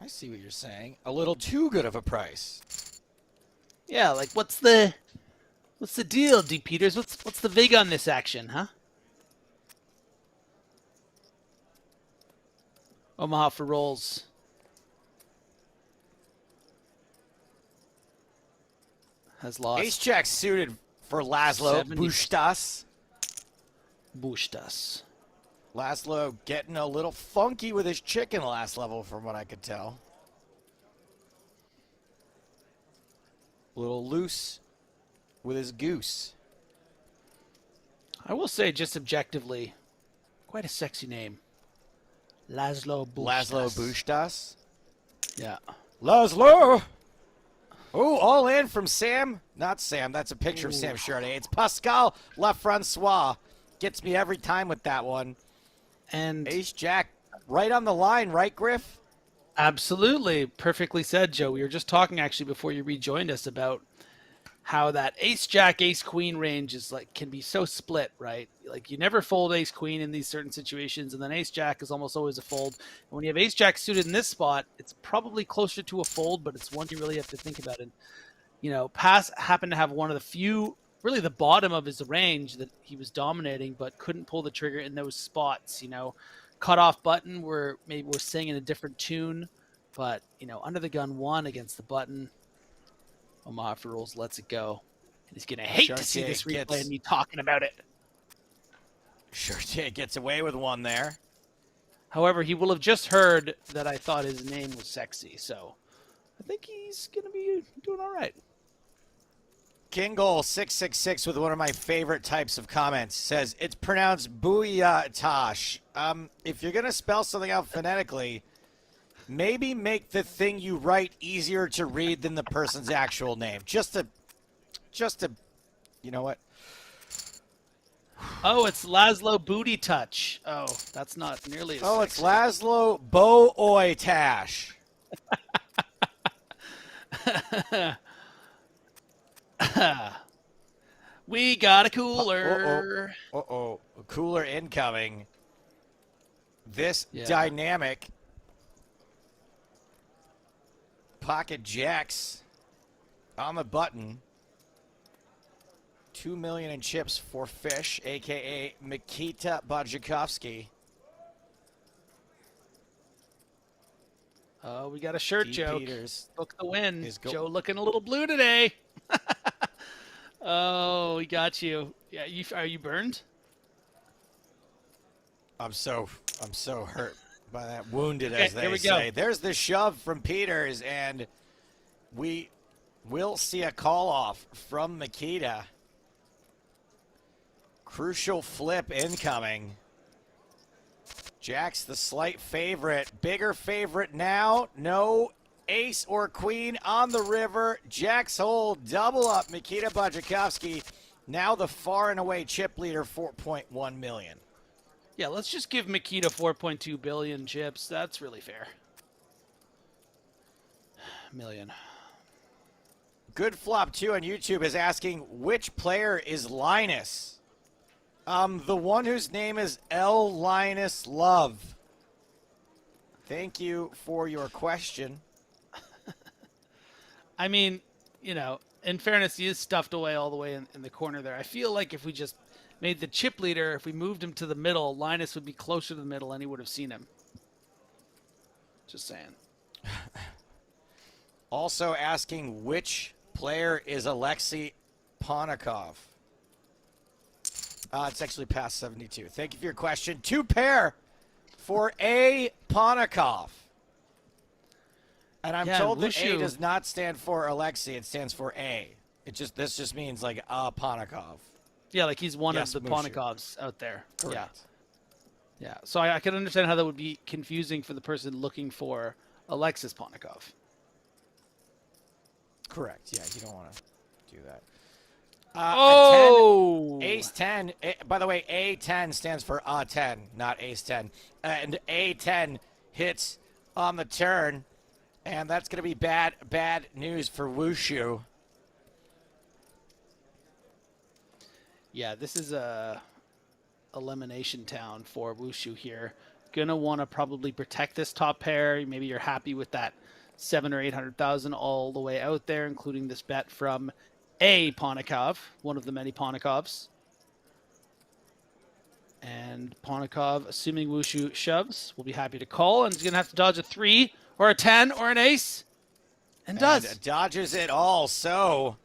I see what you're saying. A little too good of a price. Yeah, like what's the deal, D. Peters? What's the vig on this action, huh? Omaha for rolls. Has lost. Ace Jack suited for Laszlo 70. Bushtas. Bushtas. Laszlo getting a little funky with his chicken last level from what I could tell. A little loose with his goose. I will say, just objectively, quite a sexy name. Laszlo Bushtas. Laszlo Bushtas. Yeah. Laszlo! Oh, all in from Sam. Not Sam. That's a picture of Sam Chardet. It's Pascal Lafrancois. Gets me every time with that one. And Ace Jack right on the line, right, Griff? absolutely, perfectly said, Joe. We were just talking actually before you rejoined us about how that Ace Jack Ace Queen range is like can be so split, right? Like you never fold Ace Queen in these certain situations, and then Ace Jack is almost always a fold. And when you have Ace Jack suited in this spot, it's probably closer to a fold, but it's one you really have to think about. And you know, Pass happened to have one of the few, really the bottom of his range that he was dominating, but couldn't pull the trigger in those spots. You know, cutoff button where maybe we're singing a different tune, but you know, under the gun one against the button. Omaha for rules lets it go. And he's going to hate to see this replay and me talking about it. Chardet gets away with one there. However, he will have just heard that I thought his name was sexy, so I think he's going to be doing all right. King Goal 666 with one of my favorite types of comments says it's pronounced Booyah-tosh. If you're going to spell something out phonetically, maybe make the thing you write easier to read than the person's actual name. Just to, you know what? Oh, it's Laszlo Booty Touch. Oh, that's not nearly as Oh, it's sexy. Laszlo Bo-oy-tash. We got a cooler. Uh-oh. A cooler incoming. This Yeah. dynamic pocket jacks on the button. 2 million in chips for Fish, a.k.a. Mikita Bajakovsky. Oh, we got a shirt D. joke. Peters Book the win. is Joe looking a little blue today. Oh, we got you. Yeah, are you burned? I'm so hurt by that. Wounded, Okay, as they here we say. go. There's the shove from Peters, and we will see a call-off from Mikita. Crucial flip incoming. Jack's the slight favorite. Bigger favorite now. No ace or queen on the river. Jack's hold. Double up Mikita Bajakovsky. Now the far and away chip leader, 4.1 million. Yeah, let's just give Mikita 4.2 billion chips. That's really fair. Million. Good Flop 2 on YouTube is asking, which player is Linus? The one whose name is L. Linus Love. Thank you for your question. I mean, you know, in fairness, he is stuffed away all the way in the corner there. I feel like if we just made the chip leader, if we moved him to the middle, Linus would be closer to the middle and he would have seen him. Just saying. Also asking, which player is Alexei Ponikov? It's actually past 72. Thank you for your question. 2 pair for A. Ponikov. And I'm Yeah, told that A Wushu. does not stand for Alexei. It stands for A. This just means like Panikov. Yeah, like he's one Yes, of the Mushu. Ponikovs out there. Correct. Yeah. So I can understand how that would be confusing for the person looking for Alexis Ponikov. Correct. Yeah, you don't want to do that. Oh! Ace 10. By the way, A10 stands for A10, not Ace 10. And A10 hits on the turn, and that's going to be bad news for Wushu. Yeah, this is a elimination town for Wushu here. Gonna want to probably protect this top pair. Maybe you're happy with that 700,000 or 800,000 all the way out there, including this bet from a Ponikov, one of the many Ponikovs. And Ponikov, assuming Wushu shoves, will be happy to call, and he's gonna have to dodge a 3 or a 10 or an ace, and does. Dodges it all. So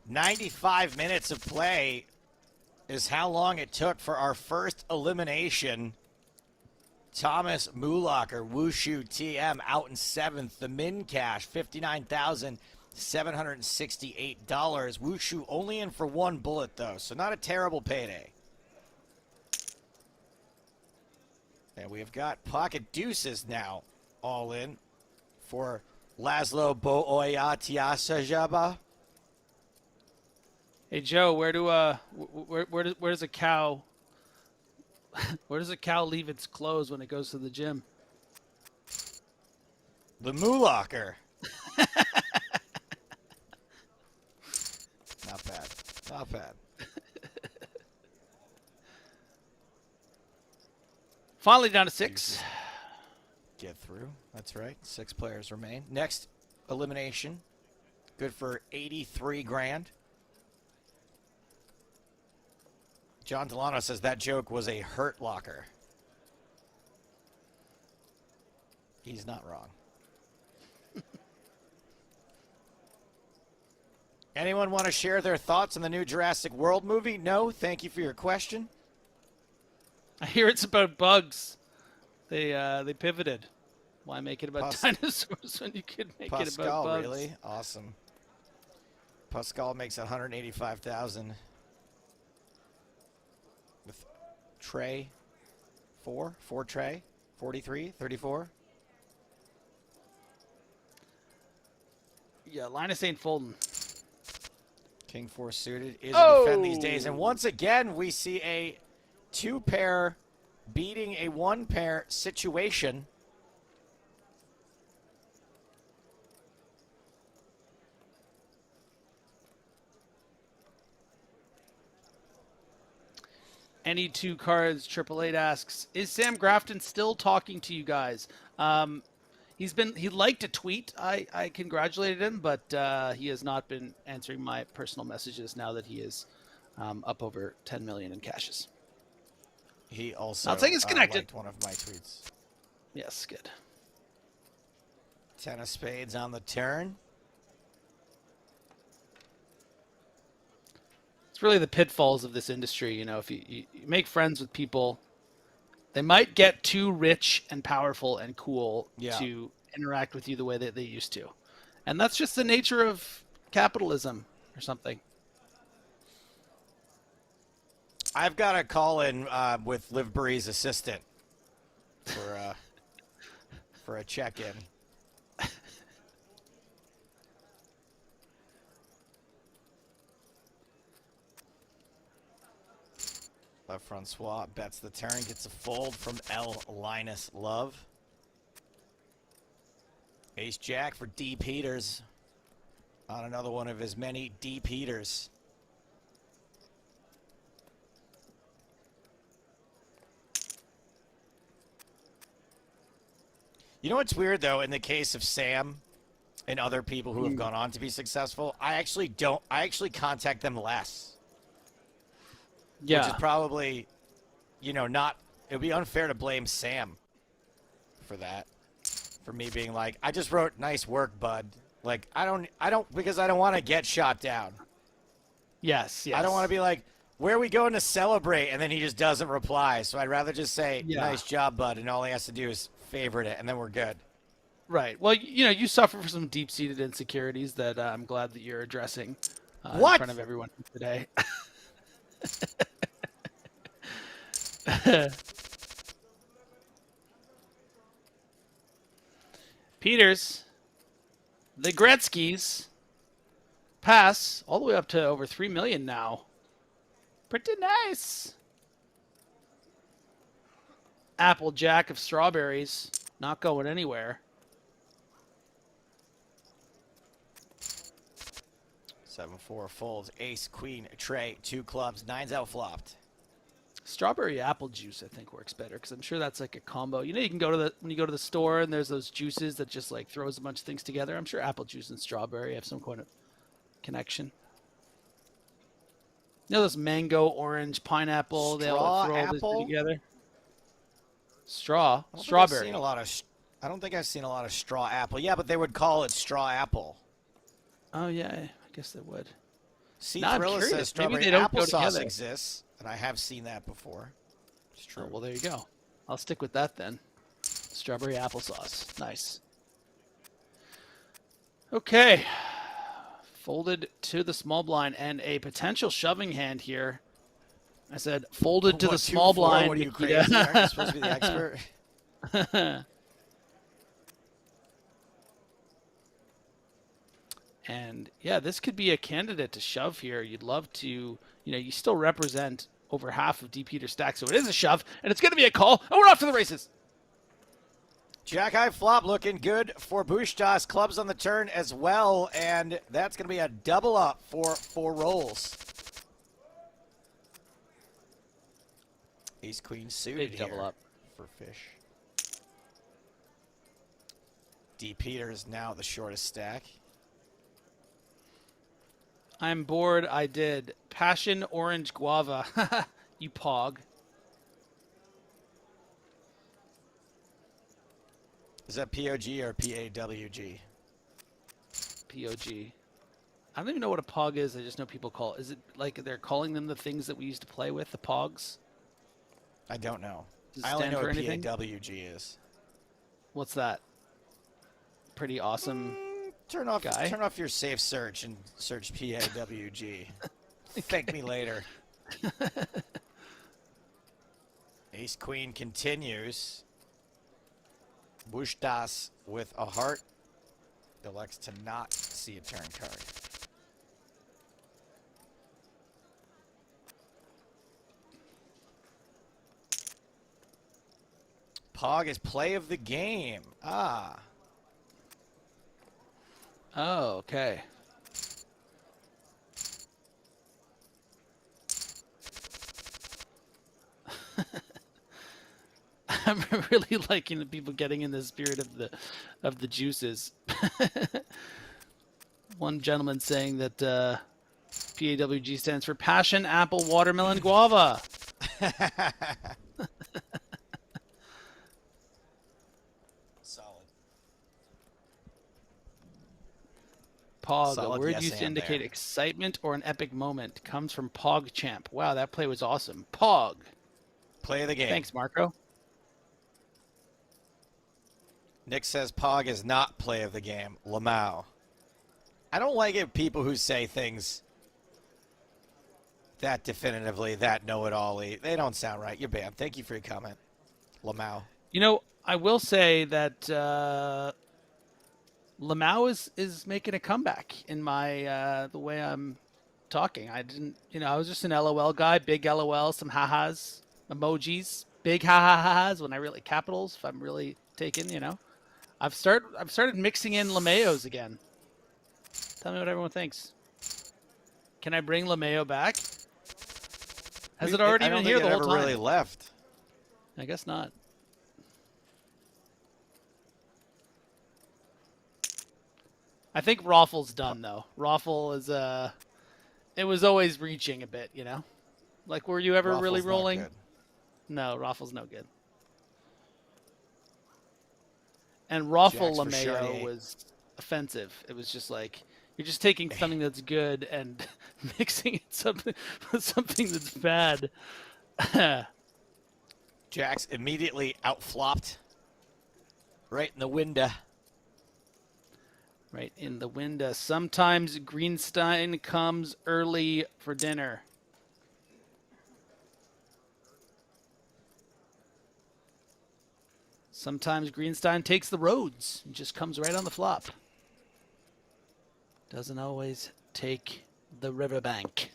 95 minutes of play is how long it took for our first elimination. Thomas Mulacher, Wushu TM out in 7th. The min cash, $59,768. Wushu only in for one bullet, though, so not a terrible payday. And we have got pocket deuces now all in for Laszlo Boyatiasajaba. Hey Joe, where does a cow where does a cow leave its clothes when it goes to the gym? The Mulacher. Not bad. Not bad. Finally down to 6. Get through. That's right. 6 players remain. Next elimination. Good for 83 grand. John Delano says that joke was a hurt locker. He's not wrong. Anyone want to share their thoughts on the new Jurassic World movie? No? Thank you for your question. I hear it's about bugs. They pivoted. Why make it about dinosaurs when you could make it about bugs? Really? Awesome. Pascal makes 185,000. With Trey, 4 Trey, 43, 34. Yeah, Linus ain't folding. King 4 suited is a defend these days. And once again, we see a 2-pair beating a 1-pair situation. Any 2 cards, 888 asks, is Sam Grafton still talking to you guys? He liked to tweet. I congratulated him, but he has not been answering my personal messages now that he is up over 10 million in cashes. He also I'll take it's connected. liked one of my tweets. Yes, good. 10 of spades on the turn. It's really the pitfalls of this industry. You know, if you make friends with people, they might get too rich and powerful and cool to interact with you the way that they used to. And that's just the nature of capitalism or something. I've got a call in with Liv Bree's assistant for a check-in. Left Francois bets the turn, gets a fold from L. Linus Love. Ace Jack for D. Peters on another one of his many D. Peters. You know what's weird, though, in the case of Sam and other people who have gone on to be successful, I actually contact them less. Yeah. Which is probably, it would be unfair to blame Sam for that. For me being like, I just wrote nice work, bud. Like, because I don't want to get shot down. Yes. I don't want to be like, where are we going to celebrate? And then he just doesn't reply. So I'd rather just say, nice job, bud. And all he has to do is favorite it, and then we're good. Right. Well, you suffer from some deep-seated insecurities that I'm glad that you're addressing What? in front of everyone today. Peters, the Gretzkys pass all the way up to over 3 million now. Pretty nice. Applejack of strawberries, not going anywhere. 7-4 folds, ace, queen, tray, 2 clubs, 9's out flopped. Strawberry apple juice, I think, works better because I'm sure that's like a combo. You know, you can go to when you go to the store and there's those juices that just like throws a bunch of things together. I'm sure apple juice and strawberry have some kind of connection. You know, those mango, orange, pineapple, they all throw all this together. Strawberry. I don't think I've seen a lot of straw apple. Yeah, but they would call it straw apple. Oh yeah, I guess they would. See, Now I'm Thrilla curious. says strawberry Maybe they don't go applesauce together. exists, and I have seen that before. It's true. Oh, well, there you go. I'll stick with that then. Strawberry applesauce. Nice. Okay. Folded to the small blind and a potential shoving hand here. I said folded to the small blind. What are you crazy? Aren't you supposed to be the expert? And yeah, this could be a candidate to shove here. You'd love to, you still represent over half of D. Peter's stack, so it is a shove, and it's going to be a call, and we're off to the races. Jack high flop looking good for Bushtas. Clubs on the turn as well, and that's going to be a double up for 4 rolls. Ace queen suited Big double here up for fish. D. Peter is now the shortest stack. I'm bored. I did. Passion orange guava. You pog. Is that POG or PAWG? POG. I don't even know what a pog is. I just know people call it. Is it like they're calling them the things that we used to play with, the pogs? I don't know. Does it I only stand know for what anything? PAWG is. What's that? Pretty awesome. Turn off Guy? your safe search and search PAWG. Thank me later. Ace Queen continues. Bushtas with a heart elects to not see a turn card. Pog is play of the game. Ah. Oh, okay. I'm really liking the people getting in the spirit of the juices. One gentleman saying that PAWG stands for passion, apple, watermelon, guava. Solid. Pog, Solid a word yes used to and indicate there. excitement or an epic moment, comes from PogChamp. Wow, that play was awesome. Pog. Play of the game. Thanks, Marco. Nick says Pog is not play of the game. Lamau. I don't like it people who say things that definitively, that know-it-all-y. They don't sound right. You're banned. Thank you for your comment. Lamau. You know, I will say that Lamau is making a comeback in my the way I'm talking. I didn't, I was just an LOL guy, big LOL, some ha-has, emojis, big ha-ha-has when I really capitals if I'm really taken, I've started mixing in LeMayo's again. Tell me what everyone thinks. Can I bring LeMayo back? Has it already been here the whole time? Really left. I guess not. I think Raffle's done though. Raffle is it was always reaching a bit, Like were you ever really Raffle's not rolling? good. No, Raffle's no good. And Raffle Jacks for LeMayo Charnier. was offensive. It was just like you're just taking something that's good and mixing it with something that's bad. Jax immediately outflopped. Right in the window. Right in the window. Sometimes Greenstein comes early for dinner. Sometimes Greenstein takes the roads and just comes right on the flop. Doesn't always take the riverbank.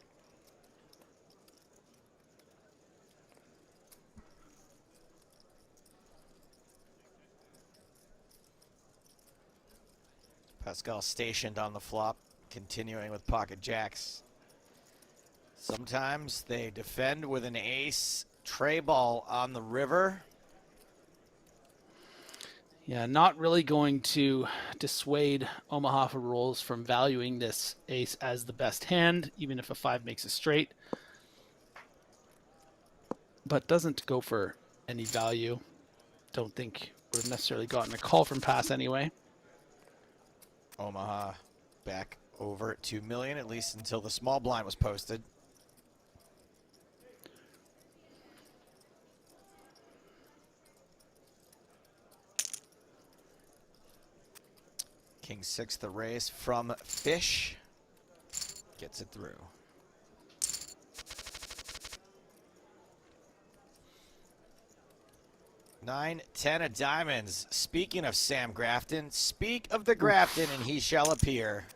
Pascal stationed on the flop, continuing with pocket jacks. Sometimes they defend with an ace tray ball on the river. Yeah, not really going to dissuade Omaha for rules from valuing this ace as the best hand, even if a 5 makes a straight. But doesn't go for any value. Don't think would have necessarily gotten a call from pass anyway. Omaha back over 2 million, at least until the small blind was posted. King 6 the raise from Fish. Gets it through. Nine, 10 of diamonds. Speaking of Sam Grafton, speak of the Grafton and he shall appear.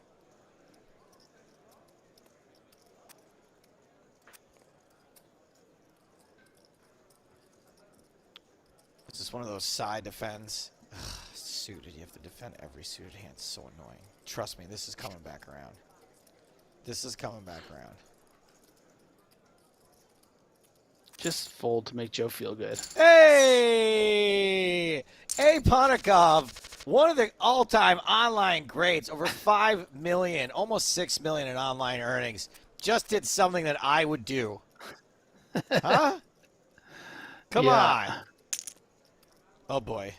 This is one of those side defends. Ugh, suited, you have to defend every suited hand. It's so annoying. Trust me, this is coming back around. This is coming back around. Just fold to make Joe feel good. Hey! A. Ponikov, one of the all-time online greats, over 5 million, almost 6 million in online earnings, just did something that I would do. Huh? Come on. Oh, boy.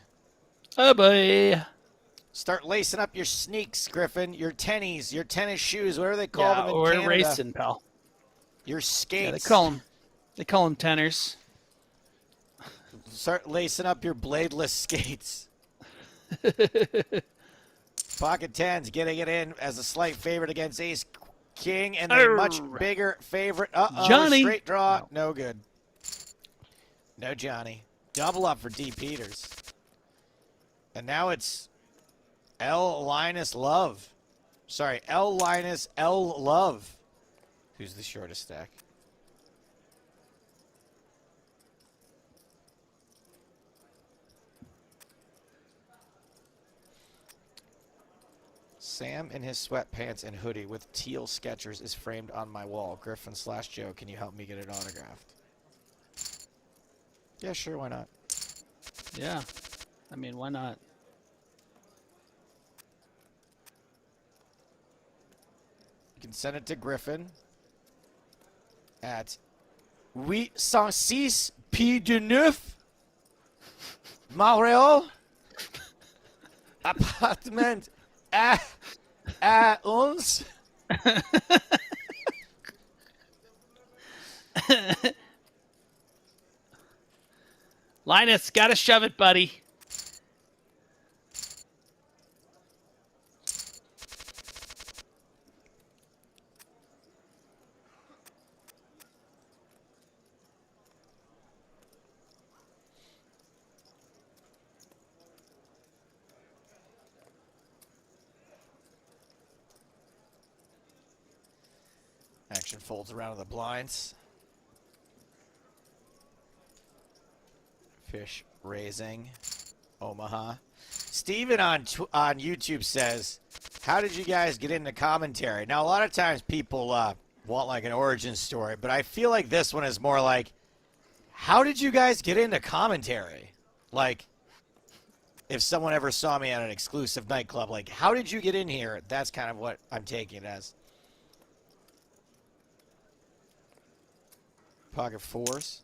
Oh, boy. Start lacing up your sneaks, Griffin, your tennies, your tennis shoes, whatever they call them in or Canada. racing, pal. Your skates. Yeah, they call them tenors. Start lacing up your bladeless skates. Pocket tens getting it in as a slight favorite against Ace King, and a much bigger favorite. Johnny. Straight draw. No good. No Johnny. Double up for D. Peters. And now it's L. Linus Love. Sorry, L. Linus L. Love. Who's the shortest stack? Sam in his sweatpants and hoodie with teal Skechers is framed on my wall. Griffin/Joe, can you help me get it autographed? Yeah, sure, why not? Yeah. I mean, why not? You can send it to Griffin at 806 P de Neuf, Montréal, appartement à 11. Linus, gotta shove it, buddy. Action folds around to the blinds. Fish raising. Omaha. Steven on YouTube says, how did you guys get into commentary? Now, a lot of times people want like an origin story, but I feel like this one is more like, how did you guys get into commentary? Like, if someone ever saw me at an exclusive nightclub, like, how did you get in here? That's kind of what I'm taking it as. Pocket fours.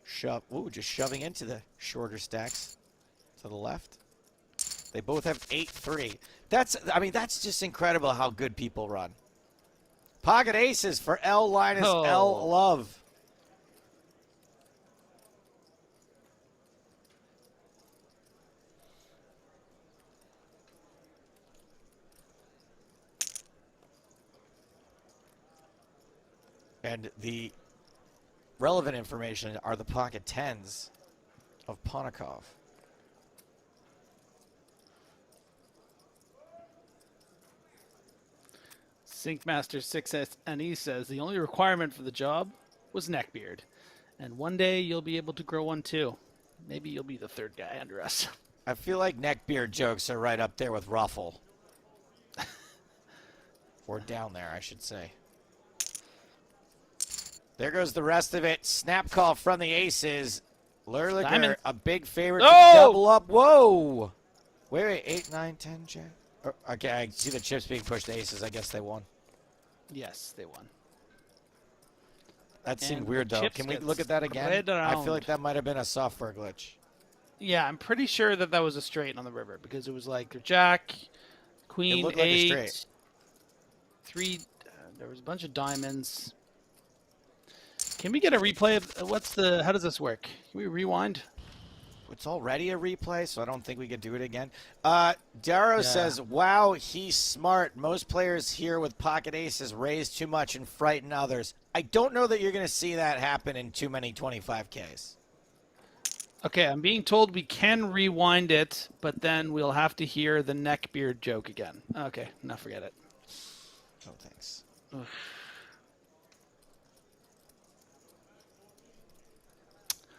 Shove. Ooh, just shoving into the shorter stacks to the left. They both have 8-3. I mean, that's just incredible how good people run. Pocket aces for L. Linus L. Love. And the relevant information are the pocket tens of Ponakov. Syncmaster 6SNE says the only requirement for the job was neckbeard. And one day you'll be able to grow one too. Maybe you'll be the third guy under us. I feel like neckbeard jokes are right up there with ruffle. Or down there, I should say. There goes the rest of it. Snap call from the aces. Lurliker, Diamond. a big favorite Oh! to double up. Whoa! Wait, 8, 9, 10, jack. Oh, okay, I see the chips being pushed to aces. I guess they won. Yes, they won. That seemed And weird, though. chips Can we get look at that again? spread I feel around. like that might have been a software glitch. Yeah, I'm pretty sure that was a straight on the river because it was like jack, queen, looked like a 8, straight. 3. There was a bunch of diamonds. Can we get a replay of how does this work? Can we rewind? It's already a replay, so I don't think we could do it again. Darrow says, wow, he's smart. Most players here with pocket aces raise too much and frighten others. I don't know that you're going to see that happen in too many 25Ks. Okay, I'm being told we can rewind it, but then we'll have to hear the neckbeard joke again. Okay, now forget it. No thanks. Ugh.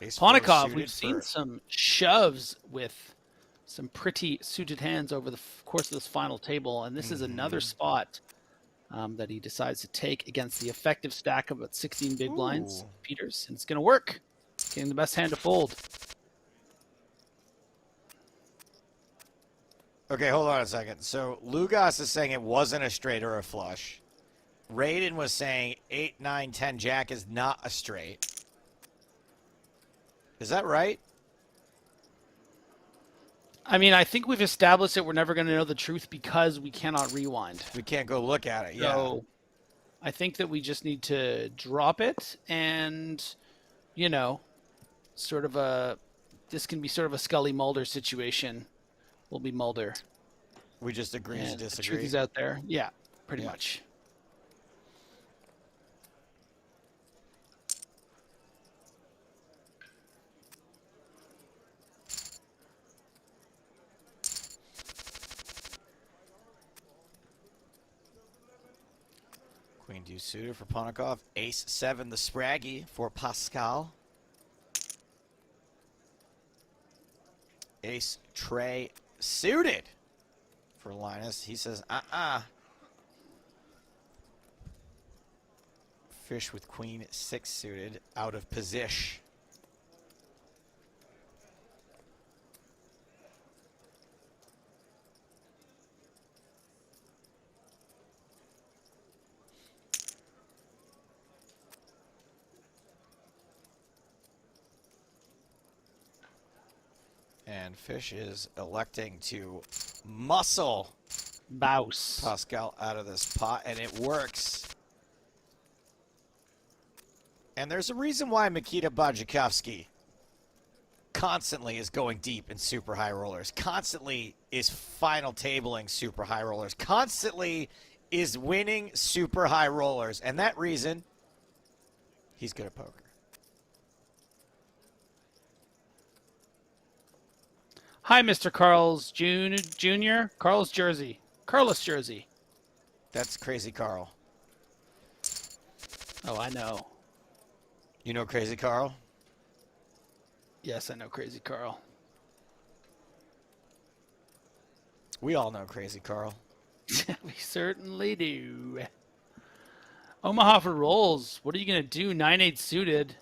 Ace four Ponakov, suited we've seen for- some shoves with some pretty suited hands over the course of this final table, and this is another spot that he decides to take against the effective stack of about 16 big blinds, Ooh. Peters, and it's going to work. Getting the best hand to fold. Okay, hold on a second. So Lugas is saying it wasn't a straight or a flush. Raiden was saying 8, 9, 10 jack is not a straight. Is that right? I mean, I think we've established that we're never going to know the truth because we cannot rewind. We can't go look at it. Yeah. So I think that we just need to drop it and, you know, this can be sort of a Scully Mulder situation. We'll be Mulder. We just agree to And the disagree. truth is out there. Yeah, pretty Yeah. much. Queen deuce suited for Ponakov. Ace 7 the Spraggy for Pascal. Ace Trey suited for Linus. He says, Fish with Queen 6 suited out of position. And Fish is electing to muscle Bouse. Pascal out of this pot, and it works. And there's a reason why Mikita Bajakovsky constantly is going deep in super high rollers, constantly is final tabling super high rollers, constantly is winning super high rollers. And that reason, he's good at poker. Hi, Mr. Carl's Jr. Carl's jersey. Carlos jersey. That's Crazy Carl. Oh, I know. You know Crazy Carl? Yes, I know Crazy Carl. We all know Crazy Carl. We certainly do. Omaha for rolls. What are you going to do? 9-8 suited.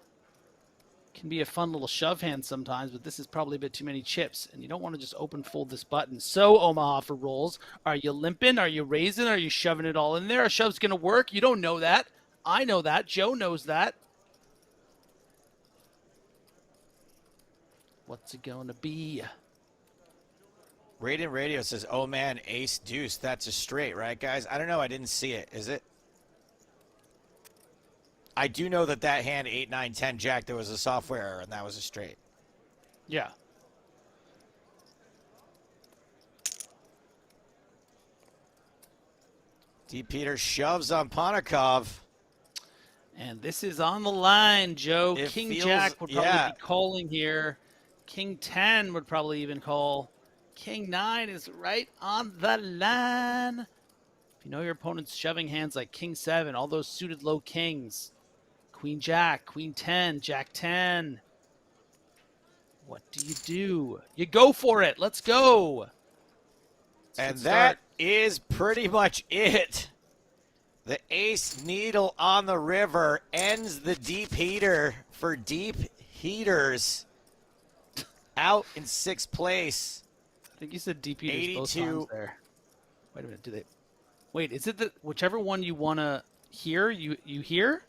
Can be a fun little shove hand sometimes, but this is probably a bit too many chips, and you don't want to just open fold this button. So, Omaha for rolls. Are you limping? Are you raising? Are you shoving it all in there? A shove's going to work? You don't know that. I know that. Joe knows that. What's it going to be? Radiant Radio says, oh man, ace deuce. That's a straight, right, guys? I don't know. I didn't see it. Is it? I do know that hand 8, 9, 10 jack, there was a software error, and that was a straight. Yeah. D. Peter shoves on Ponakov. And this is on the line, Joe. It King feels- Jack would probably yeah. be calling here. King 10 would probably even call. King 9 is right on the line. If you know your opponent's shoving hands like King 7, all those suited low kings. Queen Jack, Queen 10, Jack 10. What do you do? You go for it. Let's go. And Good that start. is pretty much it. The ace needle on the river ends the deep heater for deep heaters. Out in 6th place. I think you said deep heaters both 82. times there. Wait a minute. Do they? Wait, is it that whichever one you want to hear, you hear?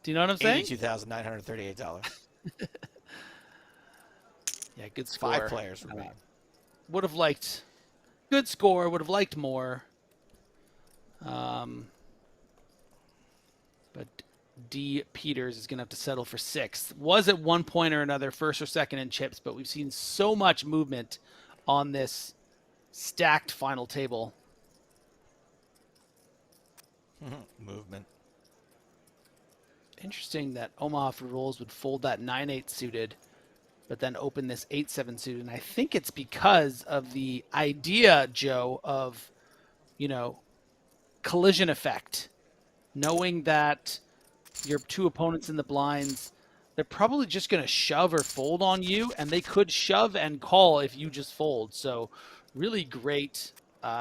Do you know what I'm saying? $82,938. Yeah, good score. 5 players remain. Would have liked good score. Would have liked more. But D. Peters is going to have to settle for 6th. Was at one point or another first or second in chips, but we've seen so much movement on this stacked final table. Movement. Interesting that Omaha for Rolls would fold that 9-8 suited, but then open this 8-7 suited. And I think it's because of the idea, Joe, of, collision effect. Knowing that your two opponents in the blinds, they're probably just going to shove or fold on you, and they could shove and call if you just fold. So really great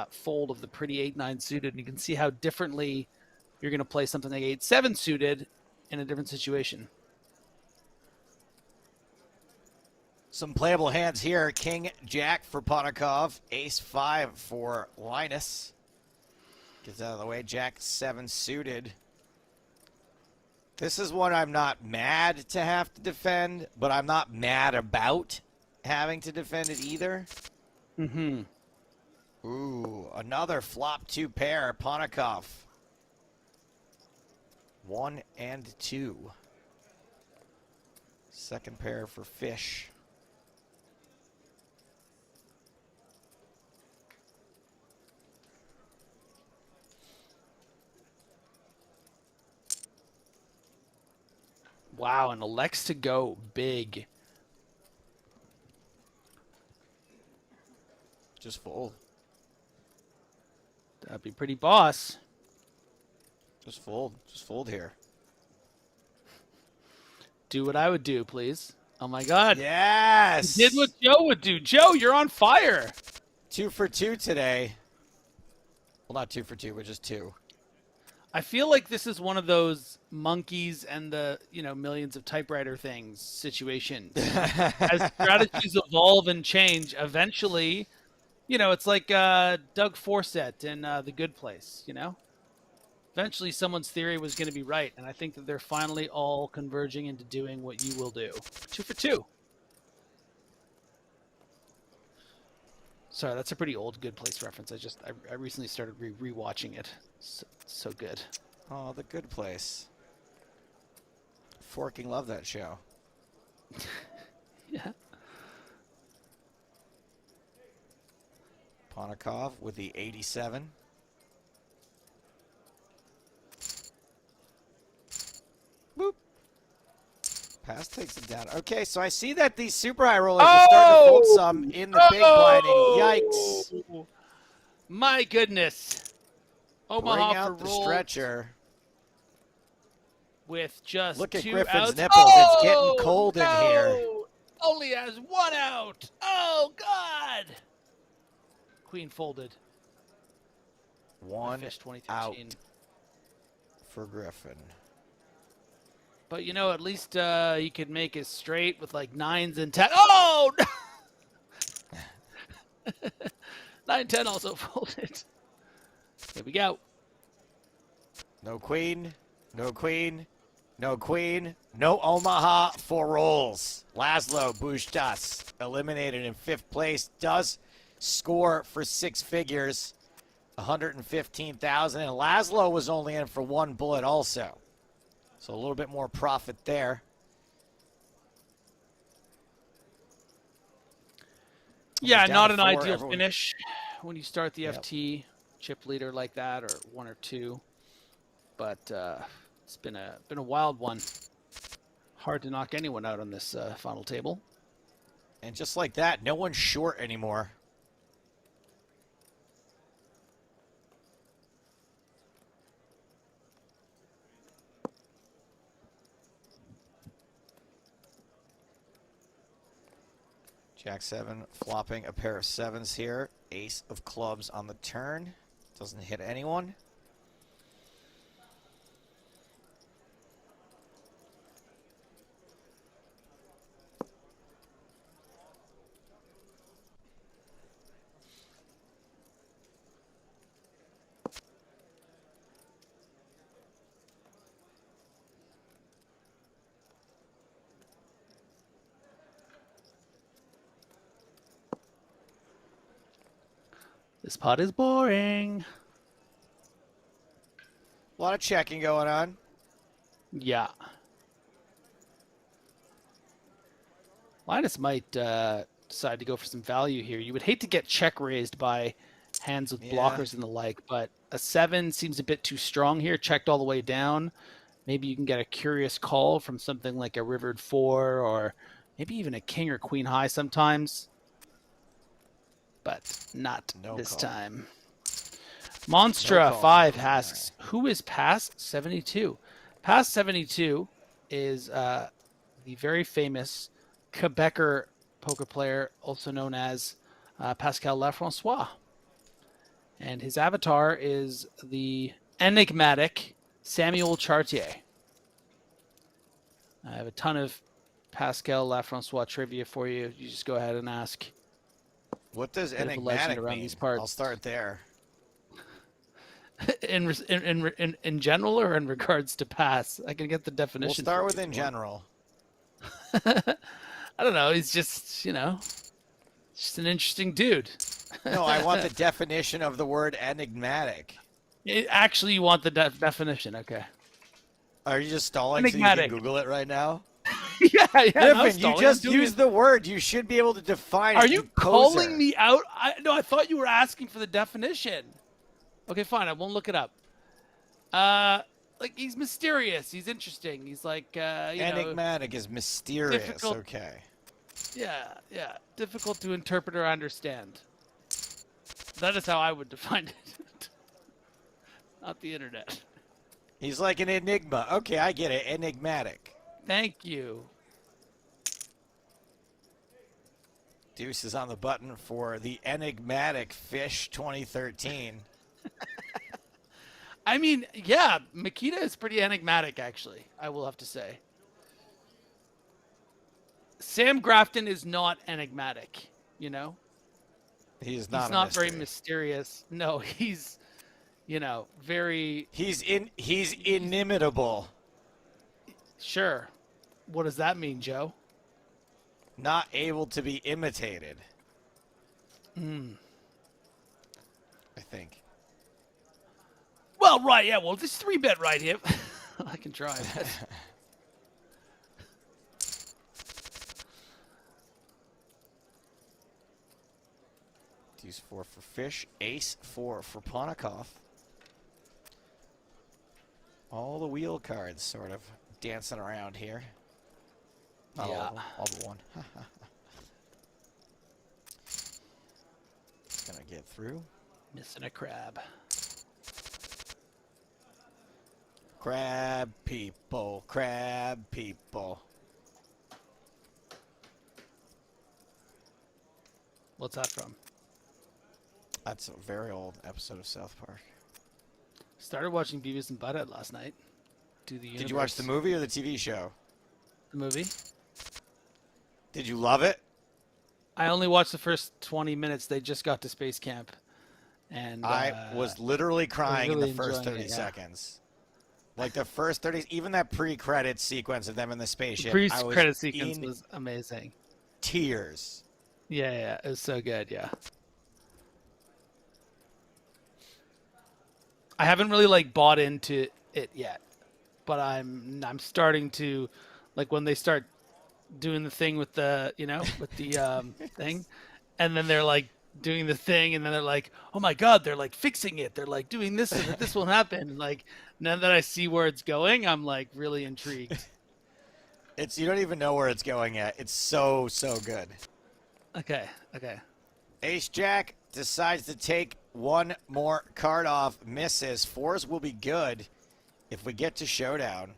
fold of the pretty 8-9 suited. And you can see how differently you're going to play something like 8-7 suited in a different situation. Some playable hands here. King Jack for Ponikov. Ace 5 for Linus. Gets out of the way. Jack 7 suited. This is one I'm not mad to have to defend, but I'm not mad about having to defend it either. Mm-hmm. Ooh, another flop 2 pair. Ponikov. 1 and 2. Second pair for Fish. Wow, and elects to go big. Just fold. That'd be pretty boss. Just fold. Just fold here. Do what I would do, please. Oh my God. Yes! You did what Joe would do. Joe, you're on fire. 2 for 2 today. Well, not 2 for 2, but just 2. I feel like this is one of those monkeys and the, millions of typewriter things situations. As strategies evolve and change, eventually, it's like Doug Forsett in The Good Place, Eventually someone's theory was going to be right, and I think that they're finally all converging into doing what you will do. 2 for 2. Sorry, that's a pretty old Good Place reference. I recently started rewatching it. So good. Oh, The Good Place. Forking love that show. Yeah. Ponikov with the 87. Boop. Pass takes it down. Okay, so I see that these super high rollers are starting to fold some in the big blinding. Yikes. My goodness. Omaha Bring out for the roll stretcher. with just Look at 2 Griffin's outs. nipples. It's getting cold in here. Only has 1 out. Oh, God. Queen folded. One Fish out 2013. for Griffin. But, at least he could make it straight with like 9s and 10. Oh! 9-10 also folded. Here we go. No queen, no queen, no queen, no Omaha for rolls. Laszlo Bushtas eliminated in 5th place. Does score for 6 figures, 115,000. And Laszlo was only in for 1 bullet also. So a little bit more profit there. Yeah, Down not to an 4, ideal everyone- finish when you start the Yep. FT chip leader like that, or 1 or 2. but it's been a wild one. Hard to knock anyone out on this final table. And just like that, no one's short anymore. Jack 7 flopping a pair of 7s here. Ace of clubs on the turn. Doesn't hit anyone. This pot is boring. A lot of checking going on. Yeah. Linus might decide to go for some value here. You would hate to get check raised by hands with blockers and the like, but a 7 seems a bit too strong here. Checked all the way down. Maybe you can get a curious call from something like a rivered 4 or maybe even a king or queen high sometimes. But not this time. Monstra 5 asks, who is past 72? Past 72 is the very famous Quebecer poker player, also known as Pascal Lafrancois. And his avatar is the enigmatic Samuel Chartier. I have a ton of Pascal Lafrancois trivia for you. You just go ahead and ask. What does Bit of a legend enigmatic around mean? these parts. I'll start there. In general or in regards to pass? I can get the definition. We'll start with in general. I don't know. He's just, just an interesting dude. No, I want the definition of the word enigmatic. Actually, you want the definition. Okay. Are you just stalling Enigmatic. so you can Google it right now? yeah. Griffin, you just used the word. You should be able to define it. Are you calling me out? No, I thought you were asking for the definition. Okay, fine. I won't look it up. Like, he's mysterious. He's interesting. He's like, enigmatic is mysterious. difficult. Okay. Yeah. Difficult to interpret or understand. That is how I would define it. Not the internet. He's like an enigma. Okay, I get it. Enigmatic. Thank you. Deuce is on the button for the enigmatic Fish 2013. I mean, yeah, Makita is pretty enigmatic, actually, I will have to say. Sam Grafton is not enigmatic, He's not. He's a not mystery. very mysterious. No, he's, very... He's inimitable. Sure. What does that mean, Joe? Not able to be imitated. I think. Well, right, yeah, well, this 3-bet right here. I can try it. Deuce 4 for Fish. Ace 4 for Ponikoff. All the wheel cards sort of dancing around here. Not all of them, all but one. Gonna get through. Missing a crab. Crab people, crab people. What's that from? That's a very old episode of South Park. Started watching Beavis and Butthead last night. Did you watch the movie or the TV show? The movie. Did you love it? I only watched the first 20 minutes. They just got to space camp. And I was literally crying really in the first enjoying 30 it, yeah. seconds. Like the first 30, even that pre-credit sequence of them in the spaceship. The I was pre-credit sequence in was amazing. tears. Yeah, it was so good, yeah. I haven't really bought into it yet, but I'm starting to, when they start doing the thing with the with the thing, and then they're doing the thing, and then they're like, oh my god, they're like fixing it. They're like doing this so that this won't happen. And like now that I see where it's going, I'm like really intrigued. You don't even know where it's going yet. It's so good. Okay. Ace Jack decides to take one more card off, misses. Fours will be good if we get to showdown.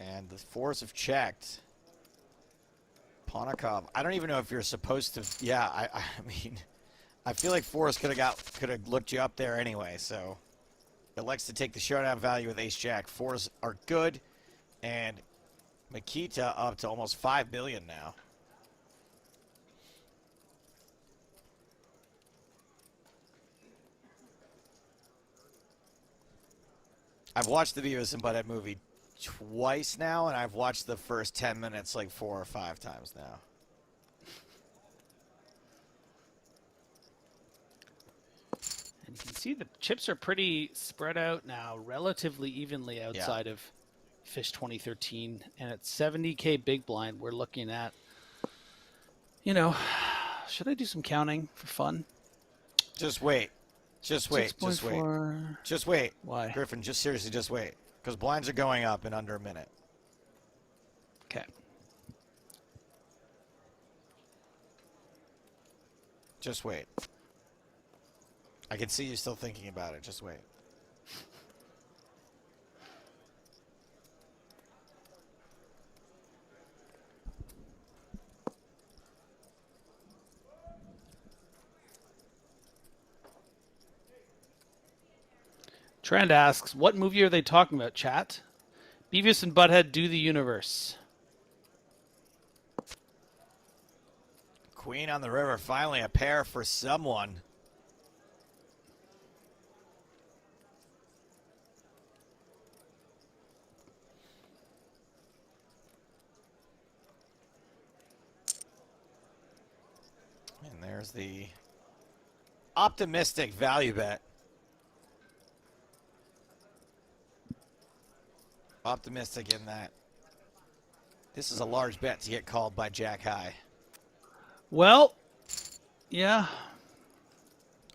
And the fours have checked. Ponakov. I don't even know if you're supposed to. Yeah, I mean, I feel like fours could have looked you up there anyway. So it likes to take the showdown value with Ace Jack. Fours are good, and Makita up to almost 5 billion now. I've watched the Beavis and Butthead movie twice now, and I've watched the first 10 minutes like 4 or 5 times now. And you can see the chips are pretty spread out now, relatively evenly outside of Fish 2013. And at 70K big blind, we're looking at, you know, should I do some counting for fun? Just wait. Just wait. Just wait. 6.4. Just wait. Why? Griffin, just seriously, just wait. Because blinds are going up in under a minute. Okay. Just wait. I can see you still thinking about it. Just wait. Trend asks, what movie are they talking about, chat? Beavis and Butthead Do the Universe. Queen on the river, finally a pair for someone. And there's the optimistic value bet. Optimistic in that this is a large bet to get called by Jack High. Well, yeah.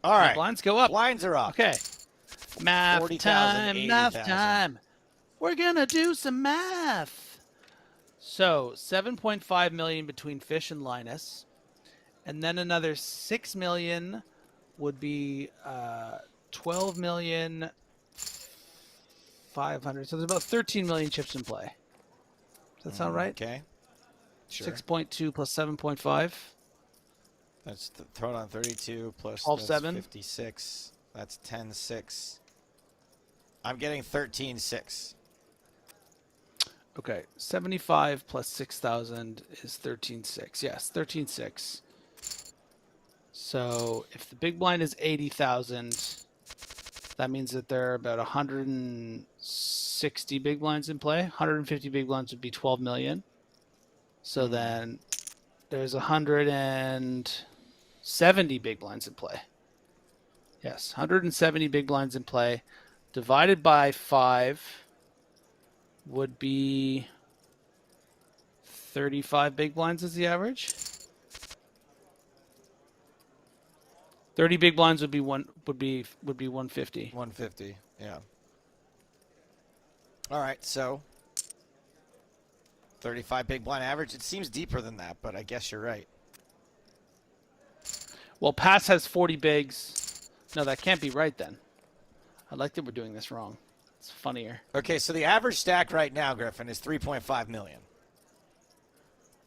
All right. Blinds go up. Blinds are up. Okay. Math 40,000, time, 80,000. math time. We're going to do some math. So, 7.5 million between Fish and Linus. And then another 6 million would be 12 million 500. So there's about 13 million chips in play. Does that sound right? Okay. Sure. 6.2 plus 7.5. That's thrown on 32 plus 12.7. 56. That's 10.6. I'm getting 13.6. Okay, 75 plus 6,000 is 13.6. Yes, 13.6. So if the big blind is 80,000, that means that there are about 160 big blinds in play. 150 big blinds would be 12 million. So then there's 170 big blinds in play. Yes, 170 big blinds in play. Divided by 5 would be 35 big blinds is the average. 30 big blinds would be 150. 150. Yeah. All right. So 35 big blind average. It seems deeper than that, but I guess you're right. Well, Pass has 40 bigs. No, that can't be right then. I like that we're doing this wrong. It's funnier. Okay, so the average stack right now, Griffin, is 3.5 million.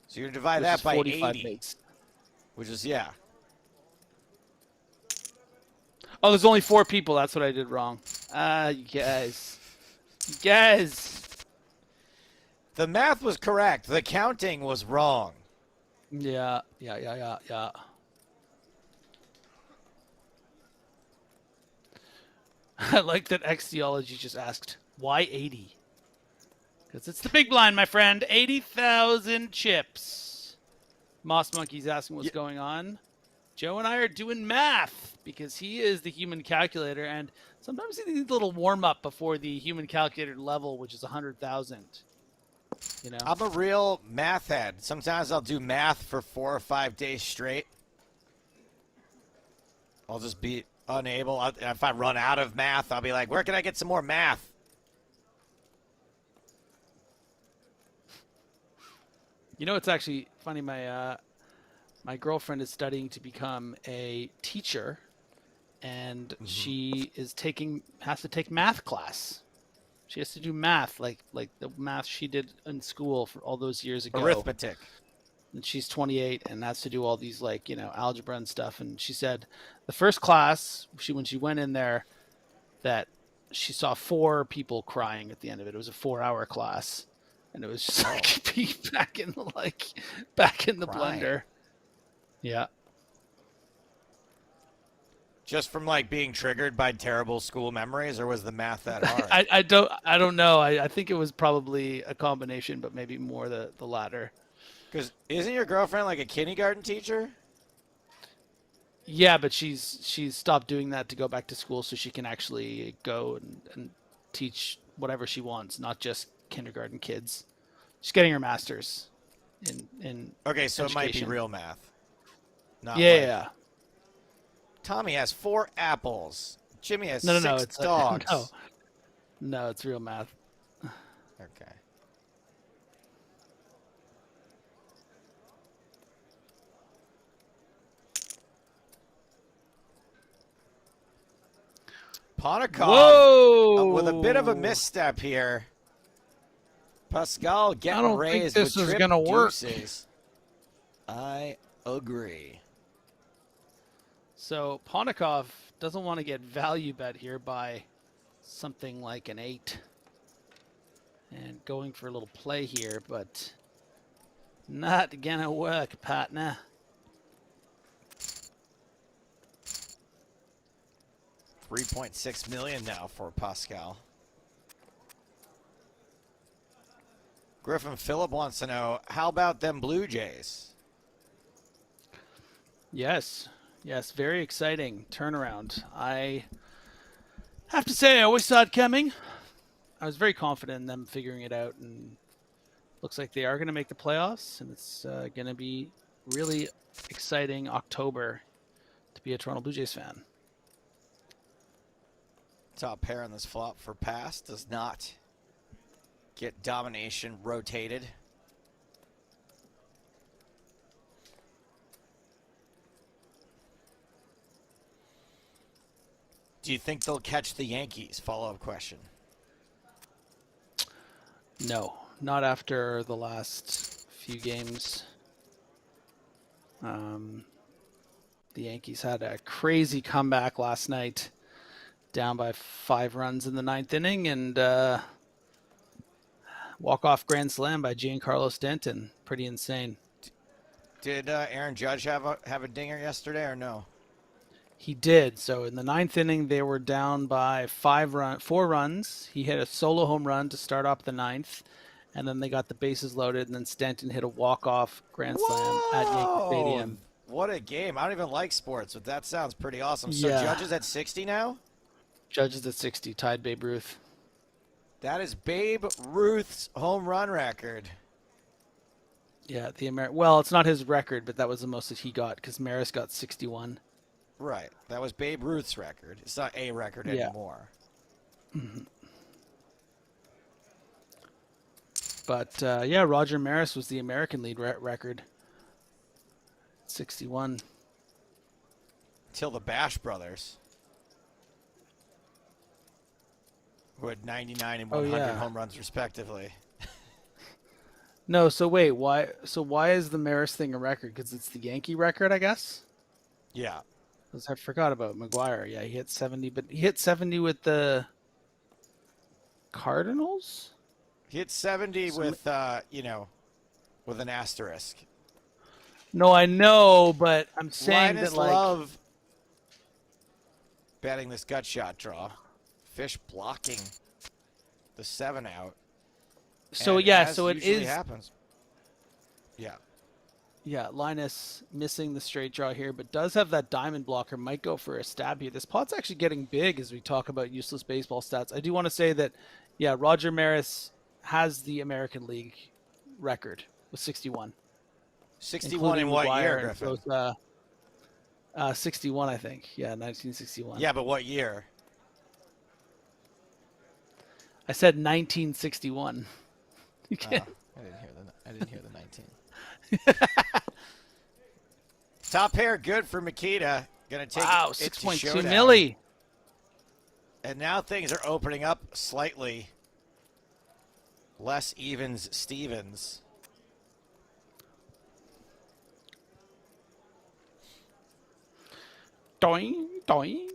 So you're going to divide that by 80, bigs. which is, yeah. Oh, there's only 4 people. That's what I did wrong. You guys. You guys. The math was correct. The counting was wrong. Yeah. I like that Xtheology just asked, why 80? Because it's the big blind, my friend. 80,000 chips. Moss Monkey's asking what's going on. Joe and I are doing math because he is the human calculator, and sometimes he needs a little warm up before the human calculator level, which is 100,000. You know, I'm a real math head. Sometimes I'll do math for 4 or 5 days straight. I'll just be unable. If I run out of math, I'll be like, where can I get some more math? You know, it's actually funny. My girlfriend is studying to become a teacher, and she is has to take math class. She has to do math, like the math she did in school for all those years ago. Arithmetic. And she's 28 and has to do all these algebra and stuff. And she said the first class, when she went in there, that she saw 4 people crying at the end of it. It was a 4-hour class. And it was just like being back in the Crying. blender. Yeah. Just from like being triggered by terrible school memories, or was the math that hard? I don't know. I think it was probably a combination, but maybe more the latter. Because isn't your girlfriend like a kindergarten teacher? Yeah, but she's stopped doing that to go back to school so she can actually go and teach whatever she wants, not just kindergarten kids. She's getting her master's in Okay, so it might be education. real math. Not Yeah. Tommy has 4 apples. Jimmy has No, 6 it's dogs. no, it's real math. Okay. Ponakov Whoa! with a bit of a misstep here. Pascal getting I don't think raised this with is trip gonna work. deuces. I agree. So Ponakov doesn't want to get value bet here by something like an 8. And going for a little play here, but not gonna work, partner. $3.6 million now for Pascal. Griffin Phillip wants to know, how about them Blue Jays? Yes, very exciting turnaround. I have to say, I always saw it coming. I was very confident in them figuring it out, and looks like they are going to make the playoffs, and it's going to be really exciting October to be a Toronto Blue Jays fan. Top pair on this flop for pass does not get domination rotated. Do you think they'll catch the Yankees? Follow-up question. No, not after the last few games. The Yankees had a crazy comeback last night, down by 5 runs in the 9th inning, and walk-off grand slam by Giancarlo Stanton. Pretty insane. Did Aaron Judge have a dinger yesterday or no? He did. So in the 9th inning, they were down by 4 runs. He hit a solo home run to start off the 9th, and then they got the bases loaded, and then Stanton hit a walk-off grand slam at Yankee Stadium. What a game. I don't even like sports, but that sounds pretty awesome. So Yeah. Judge is at 60 now? Judge is at 60, tied Babe Ruth. That is Babe Ruth's home run record. Yeah, well, it's not his record, but that was the most that he got because Maris got 61. Right. That was Babe Ruth's record. It's not a record Yeah. anymore. But yeah, Roger Maris was the American lead record. 61. Till the Bash Brothers, who had 99 and 100 yeah. home runs respectively. No, so wait, why is the Maris thing a record? Because it's the Yankee record, I guess? Yeah. 'Cause I forgot about McGuire. Yeah, he hit 70, but he hit 70 with the Cardinals? He hit 70 with, with an asterisk. No, I know, but I'm saying Linus that, like... Love batting this gut shot draw. Fish blocking the 7 out. So And yeah, as so it usually is. happens. Yeah. Yeah, Linus missing the straight draw here, but does have that diamond blocker. Might go for a stab here. This pot's actually getting big as we talk about useless baseball stats. I do want to say that, yeah, Roger Maris has the American League record with 61. 61 in what year, Griffin? Both, 61, I think. Yeah, 1961. Yeah, but what year? I said 1961. You Oh, can't. I didn't hear the 19. Top pair good for Makita. Gonna take Wow, it to 6.2 showdown. milli. And now things are opening up slightly. Less evens Stevens. Doing, doing. You're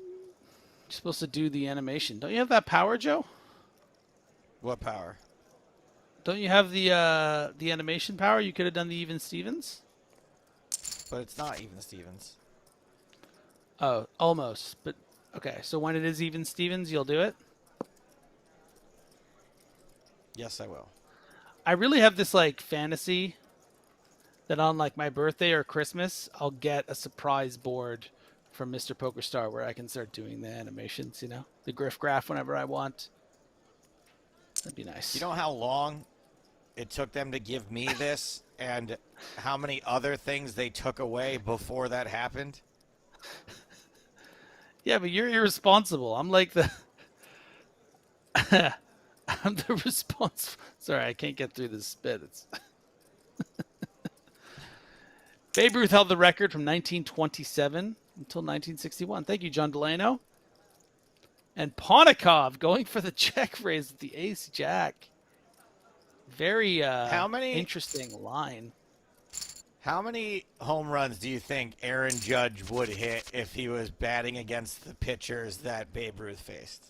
supposed to do the animation. Don't you have that power, Joe? What power? Don't you have the animation power? You could have done the even Stevens. But it's not even Stevens. Oh, almost. But okay, so when it is even Stevens, you'll do it. Yes, I will. I really have this like fantasy that on like my birthday or Christmas, I'll get a surprise board from Mr. Poker Star where I can start doing the animations. You know, the Griff graph whenever I want. That'd be nice. You know how long it took them to give me this and how many other things they took away before that happened? Yeah, but you're irresponsible. I'm like the I'm the responsible. Sorry, I can't get through this bit. It's Babe Ruth held the record from 1927 until 1961. Thank you, John Delano. And Ponikov going for the check raise with the ace jack. Very interesting line. How many home runs do you think Aaron Judge would hit if he was batting against the pitchers that Babe Ruth faced?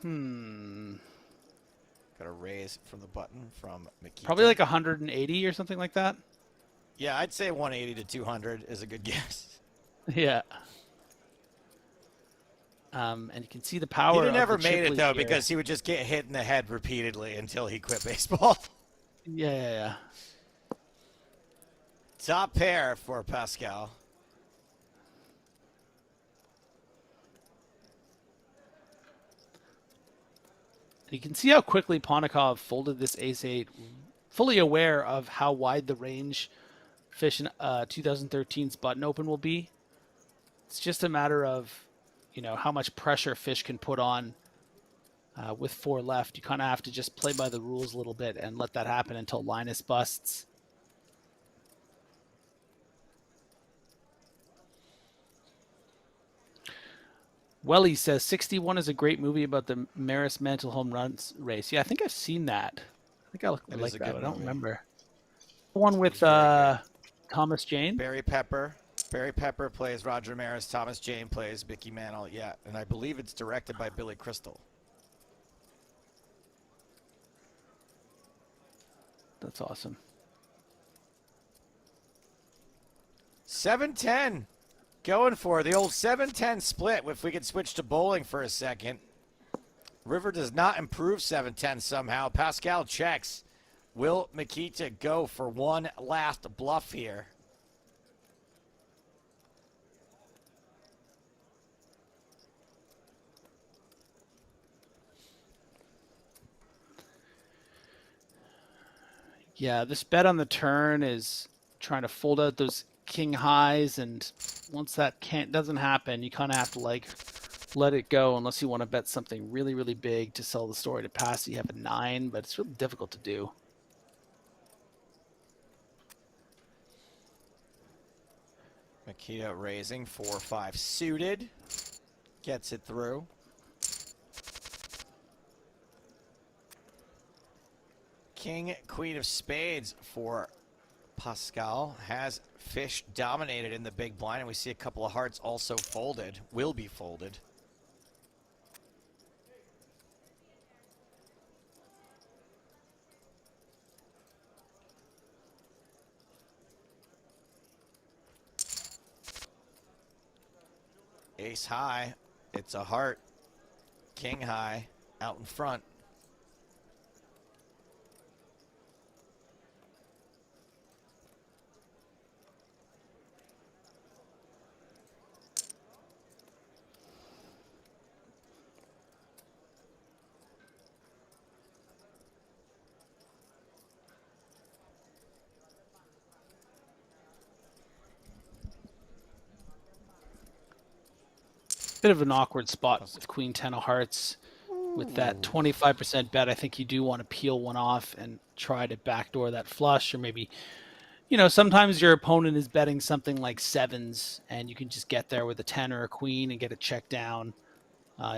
Got a raise from the button from Makita. Probably like 180 or something like that. Yeah, I'd say 180 to 200 is a good guess. Yeah. And you can see the power. He'd have never of the made it, chip though, lead here. because he would just get hit in the head repeatedly until he quit baseball. Yeah. Top pair for Pascal. You can see how quickly Ponikov folded this ace-8, fully aware of how wide the range Fish in 2013's button open will be. It's just a matter of, you know, how much pressure Fish can put on with 4 left. You kind of have to just play by the rules a little bit and let that happen until Linus busts. Welly says 61 is a great movie about the Maris Mantle home runs race. Yeah, I think I've seen that. I think I like is a that. good I don't movie. remember. The one with Thomas Jane. Barry Pepper. Barry Pepper plays Roger Maris. Thomas Jane plays Mickey Mantle. Yeah, and I believe it's directed by Billy Crystal. That's awesome. 7-10. Going for the old 7-10 split. If we could switch to bowling for a second. River does not improve 7-10 somehow. Pascal checks. Will Makita go for one last bluff here? Yeah, this bet on the turn is trying to fold out those king highs, and once that doesn't happen, you kind of have to like let it go unless you want to bet something really, really big to sell the story to pass. You have a 9, but it's really difficult to do. Makita raising 4-5 suited. Gets it through. King, Queen of Spades for Pascal. Has Fish dominated in the big blind, and we see a couple of hearts also folded. Will be folded. Ace high It's a heart. King high out in front. Bit of an awkward spot with Queen 10 of Hearts. With that 25% bet, I think you do want to peel one off and try to backdoor that flush, or maybe, sometimes your opponent is betting something like sevens, and you can just get there with a 10 or a queen and get a check down.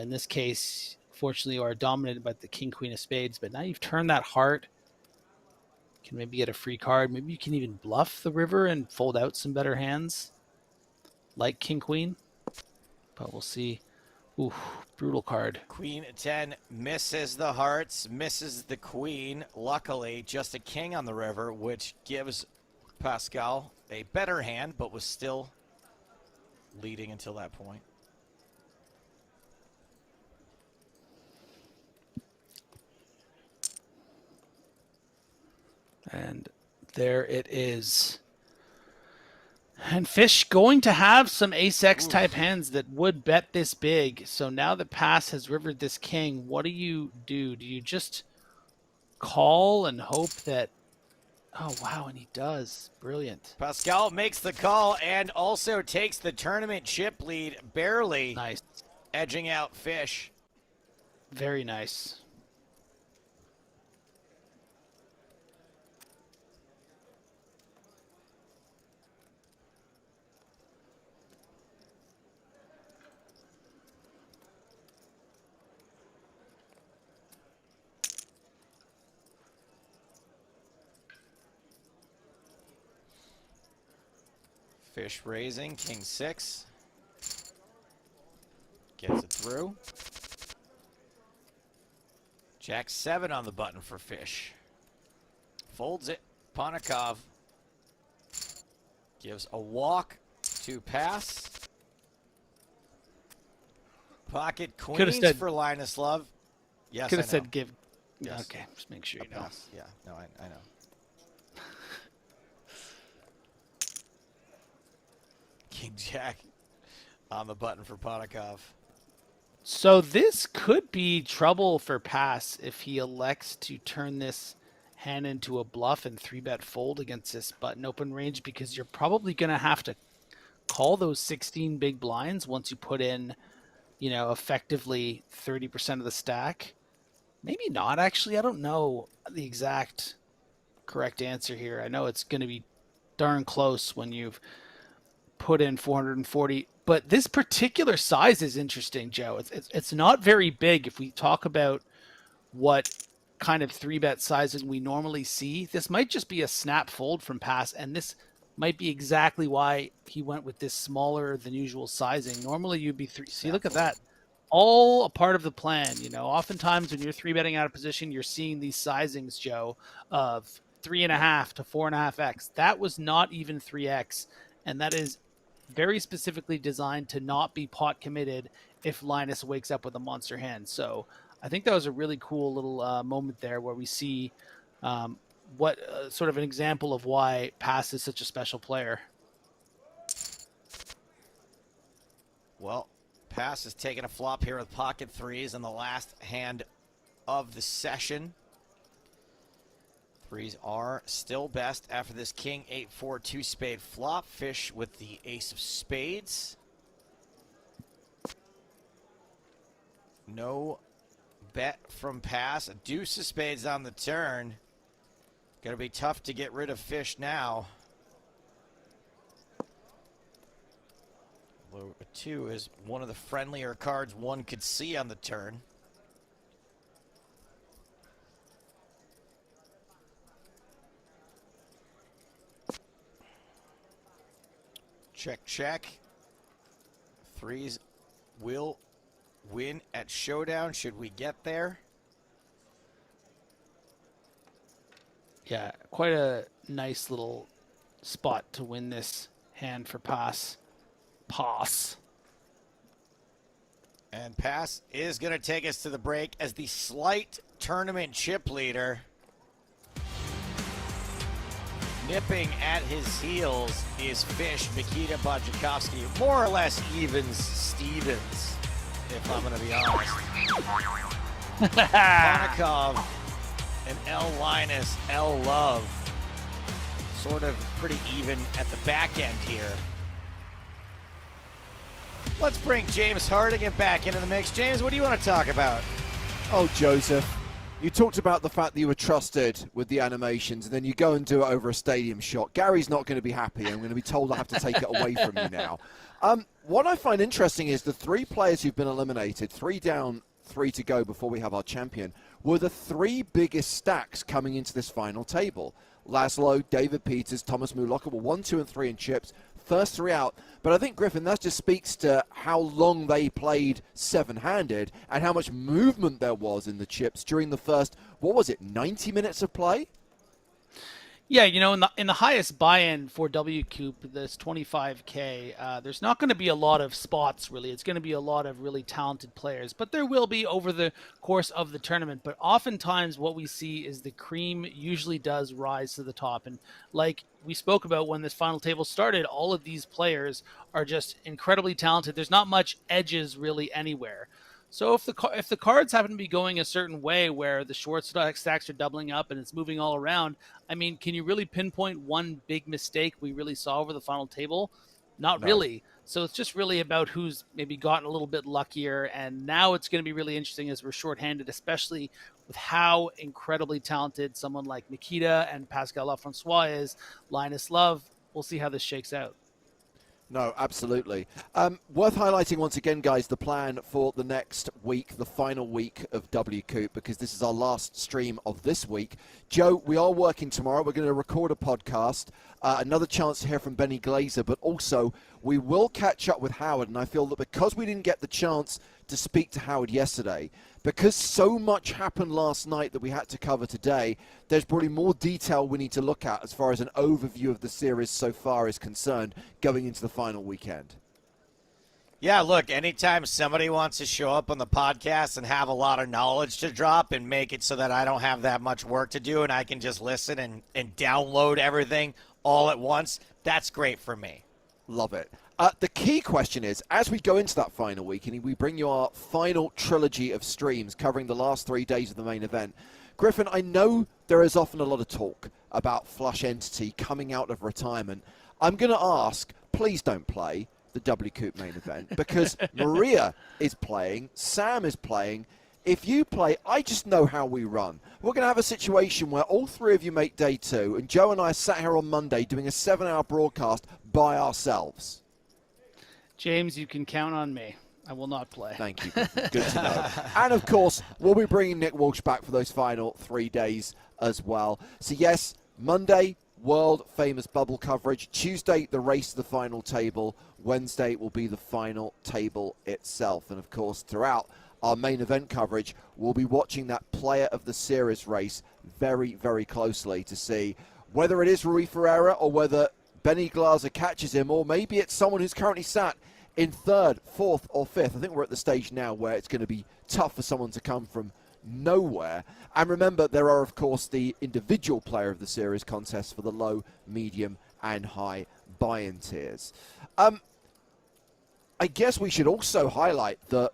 In this case, fortunately, you are dominated by the king, queen of spades, but now you've turned that heart. You can maybe get a free card. Maybe you can even bluff the river and fold out some better hands, like king, queen. But we'll see. Ooh, brutal card. Queen 10 misses the hearts, misses the queen. Luckily, just a king on the river, which gives Pascal a better hand, but was still leading until that point. And there it is. And Fish going to have some ace-x type hands that would bet this big. So now that Pass has rivered this king, what do you do? Do you just call and hope that... Oh, wow, and he does. Brilliant. Pascal makes the call and also takes the tournament chip lead, barely Nice. edging out Fish. Very nice. Fish raising, king 6. Gets it through. Jack 7 on the button for Fish. Folds it. Ponikov gives a walk to Pass. Pocket queens said- for Linus Love. Yes, Could I have know. said give... Yes. Okay, just make sure you know. Pass. Yeah, no, I know. King Jack on the button for Ponikov. So this could be trouble for Pass if he elects to turn this hand into a bluff and 3-bet fold against this button open range, because you're probably going to have to call those 16 big blinds once you put in, effectively 30% of the stack. Maybe not, actually. I don't know the exact correct answer here. I know it's going to be darn close when you've put in 440, but this particular size is interesting, Joe. It's not very big. If we talk about what kind of 3-bet sizing we normally see, this might just be a snap fold from Pass, and this might be exactly why he went with this smaller than usual sizing. Normally you'd be see, look at that, all a part of the plan. Oftentimes when you're 3-betting out of position, you're seeing these sizings, Joe, of 3.5 to 4.5x. That was not even 3x, and that is very specifically designed to not be pot committed if Linus wakes up with a monster hand. So I think that was a really cool little moment there where we see what sort of an example of why Pass is such a special player. Well, Pass has taken a flop here with pocket threes in the last hand of the session. Threes are still best after this king 8-4 2-spade flop. Fish with the ace of spades. No bet from Pass. A deuce of spades on the turn. Gonna be tough to get rid of Fish now. Although a 2 is one of the friendlier cards one could see on the turn. Check, check. Threes will win at showdown should we get there. Yeah, quite a nice little spot to win this hand for Pass. And Pass is going to take us to the break as the slight tournament chip leader. Nipping at his heels is Fish, Mikita, Bodjakovsky, more or less evens Stevens, if I'm going to be honest. Konikov and L. Linus, L. Love, sort of pretty even at the back end here. Let's bring James Hardigan back into the mix. James, what do you want to talk about? Oh, Joseph, you talked about the fact that you were trusted with the animations, and then you go and do it over a stadium shot. Gary's not going to be happy. I'm going to be told I have to take it away from you now. What I find interesting is the 3 players who've been eliminated, 3 down, 3 to go before we have our champion, were the 3 biggest stacks coming into this final table. Laszlo, David Peters, Thomas Mulocka were 1, 2, and 3 in chips. First 3 out. But I think, Griffin, that just speaks to how long they played 7-handed and how much movement there was in the chips during the first, 90 minutes of play? Yeah, in the highest buy-in for Wcoop, this 25K, there's not going to be a lot of spots, really. It's going to be a lot of really talented players, but there will be over the course of the tournament. But oftentimes what we see is the cream usually does rise to the top. And like we spoke about when this final table started, all of these players are just incredibly talented. There's not much edges really anywhere. So if the cards happen to be going a certain way where the short stacks are doubling up and it's moving all around, I mean, can you really pinpoint one big mistake we really saw over the final table? Not really. So it's just really about who's maybe gotten a little bit luckier. And now it's going to be really interesting as we're shorthanded, especially with how incredibly talented someone like Mikita and Pascal Lafrancois is. Linus Love, we'll see how this shakes out. No, absolutely. Worth highlighting once again, guys, the plan for the next week, the final week of Wcoop, because this is our last stream of this week. Joe, we are working tomorrow. We're going to record a podcast, another chance to hear from Benny Glazer, but also we will catch up with Howard, and I feel that because we didn't get the chance to speak to Howard yesterday, because so much happened last night that we had to cover today, there's probably more detail we need to look at as far as an overview of the series so far is concerned going into the final weekend. Yeah, look, anytime somebody wants to show up on the podcast and have a lot of knowledge to drop and make it so that I don't have that much work to do and I can just listen and download everything all at once, that's great for me. Love it. The key question is, as we go into that final week and we bring you our final trilogy of streams covering the last 3 days of the main event, Griffin, I know there is often a lot of talk about Flush Entity coming out of retirement. I'm going to ask, please don't play the Wcoop main event because Maria is playing, Sam is playing. If you play, I just know how we run. We're going to have a situation where all 3 of you make day 2, and Joe and I sat here on Monday doing a 7-hour broadcast by ourselves. James, you can count on me. I will not play. Thank you. Good to know. And, of course, we'll be bringing Nick Walsh back for those final 3 days as well. So, yes, Monday, world-famous bubble coverage. Tuesday, the race to the final table. Wednesday will be the final table itself. And, of course, throughout our main event coverage, we'll be watching that player of the series race very, very closely to see whether it is Rui Ferreira or whether Benny Glazer catches him, or maybe it's someone who's currently sat in 3rd, 4th, or 5th. I think we're at the stage now where it's going to be tough for someone to come from nowhere. And remember, there are, of course, the individual player of the series contests for the low, medium, and high buy-in tiers. I guess we should also highlight that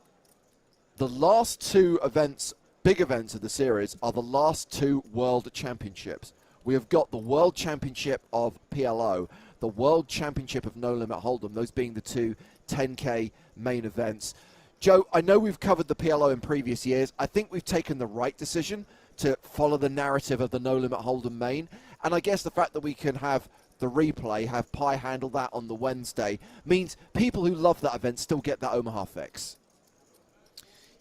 the last 2 events, big events of the series, are the last 2 World Championships. We have got the World Championship of PLO, the World Championship of No Limit Hold'em, those being the 2 10K main events. Joe, I know we've covered the PLO in previous years. I think we've taken the right decision to follow the narrative of the No Limit Hold'em main. And I guess the fact that we can have the replay, have Pi handle that on the Wednesday, means people who love that event still get that Omaha fix.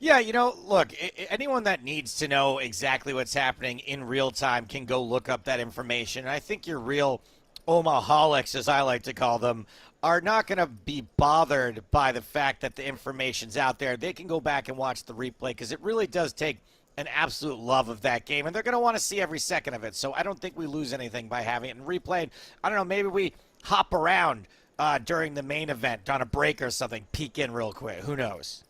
Yeah, look, anyone that needs to know exactly what's happening in real time can go look up that information. And I think your real Omaholics, as I like to call them, are not going to be bothered by the fact that the information's out there. They can go back and watch the replay because it really does take an absolute love of that game, and they're going to want to see every second of it. So I don't think we lose anything by having it in replay. I don't know, maybe we hop around during the main event on a break or something, peek in real quick. Who knows?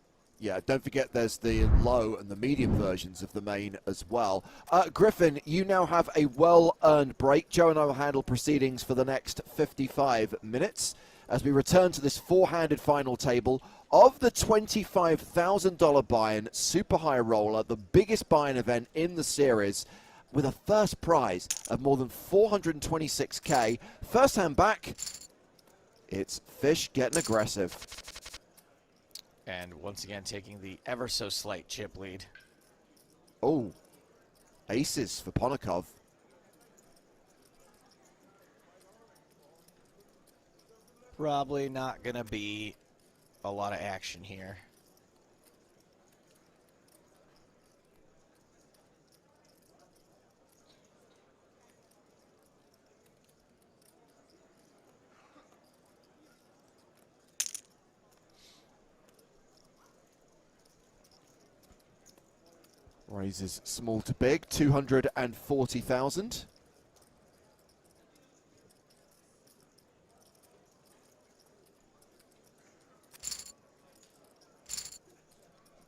Yeah, don't forget there's the low and the medium versions of the main as well. Griffin, you now have a well-earned break. Joe and I will handle proceedings for the next 55 minutes as we return to this four-handed final table of the $25,000 buy-in super high roller, the biggest buy-in event in the series, with a first prize of more than 426K. First hand back, it's Fish getting aggressive. And once again, taking the ever so slight chip lead. Oh, aces for Ponakov. Probably not going to be a lot of action here. Raises small to big, 240,000.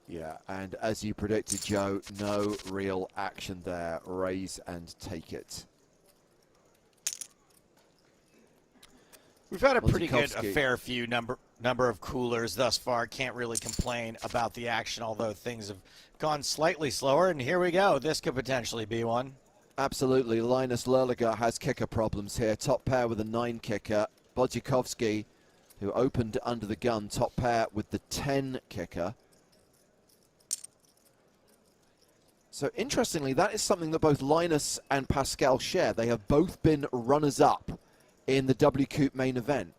Yeah, and as you predicted, Joe, no real action there. Raise and take it. We've had a pretty good, Wojciechowski. a fair few number of coolers thus far. Can't really complain about the action, although things have gone slightly slower. And here we go. This could potentially be one. Absolutely. Linus Lerliger has kicker problems here. Top pair with a 9 kicker. Wojciechowski, who opened under the gun, top pair with the 10 kicker. So interestingly, that is something that both Linus and Pascal share. They have both been runners-up in the Wcoop main event.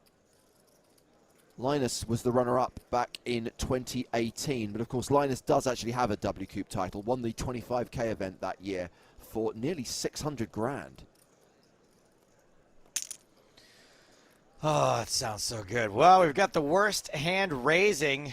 Linus was the runner-up back in 2018, but of course Linus does actually have a Wcoop title, won the 25K event that year for nearly 600 grand. Oh, that sounds so good. Well, we've got the worst hand raising.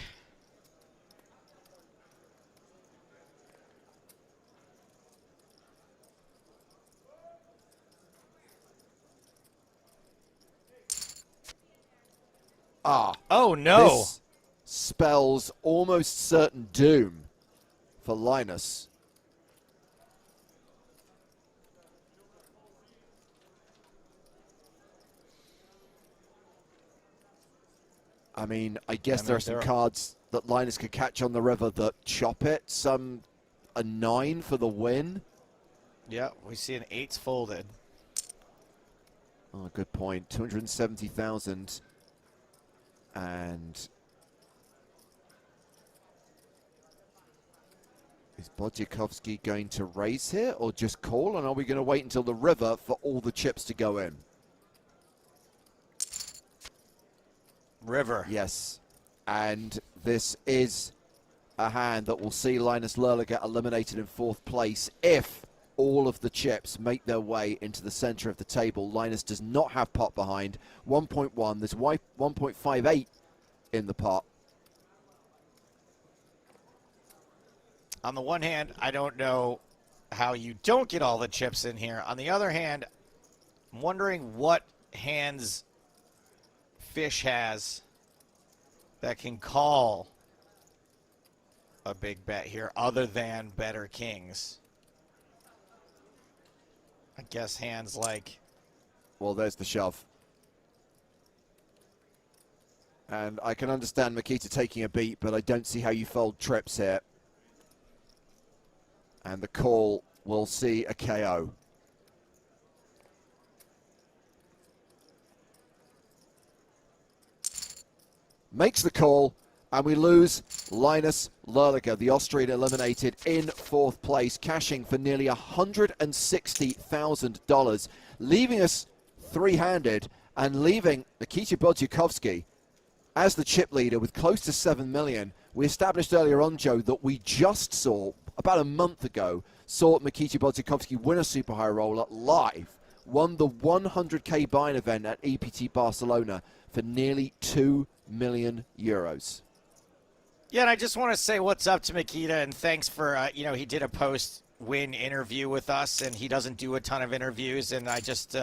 Oh, no. This spells almost certain doom for Linus. I mean, I guess there are some cards that Linus could catch on the river that chop it. A 9 for the win. Yeah, we see an 8's folded. Oh, good point. 270,000. And is Wojciechowski going to raise here or just call? And are we going to wait until the river for all the chips to go in? River. Yes. And this is a hand that will see Linus Lerler get eliminated in 4th place if all of the chips make their way into the center of the table. Linus does not have pot behind. 1.1. There's 1.58 in the pot. On the one hand, I don't know how you don't get all the chips in here. On the other hand, I'm wondering what hands Fish has that can call a big bet here other than better kings. I guess hands like... Well, there's the shove. And I can understand Makita taking a beat, but I don't see how you fold trips here. And the call will see a KO. Makes the call, and we lose Linus Lerliger, the Austrian, eliminated in 4th place, cashing for nearly $160,000, leaving us three-handed and leaving Nikita Wojciechowski as the chip leader with close to 7 million. We established earlier on, Joe, that we just saw, about a month ago, saw Nikita Wojciechowski win a super high roller live, won the 100K buy-in event at EPT Barcelona for nearly 2 million euros. Yeah, and I just want to say what's up to Makita, and thanks for, he did a post-win interview with us, and he doesn't do a ton of interviews, and I just,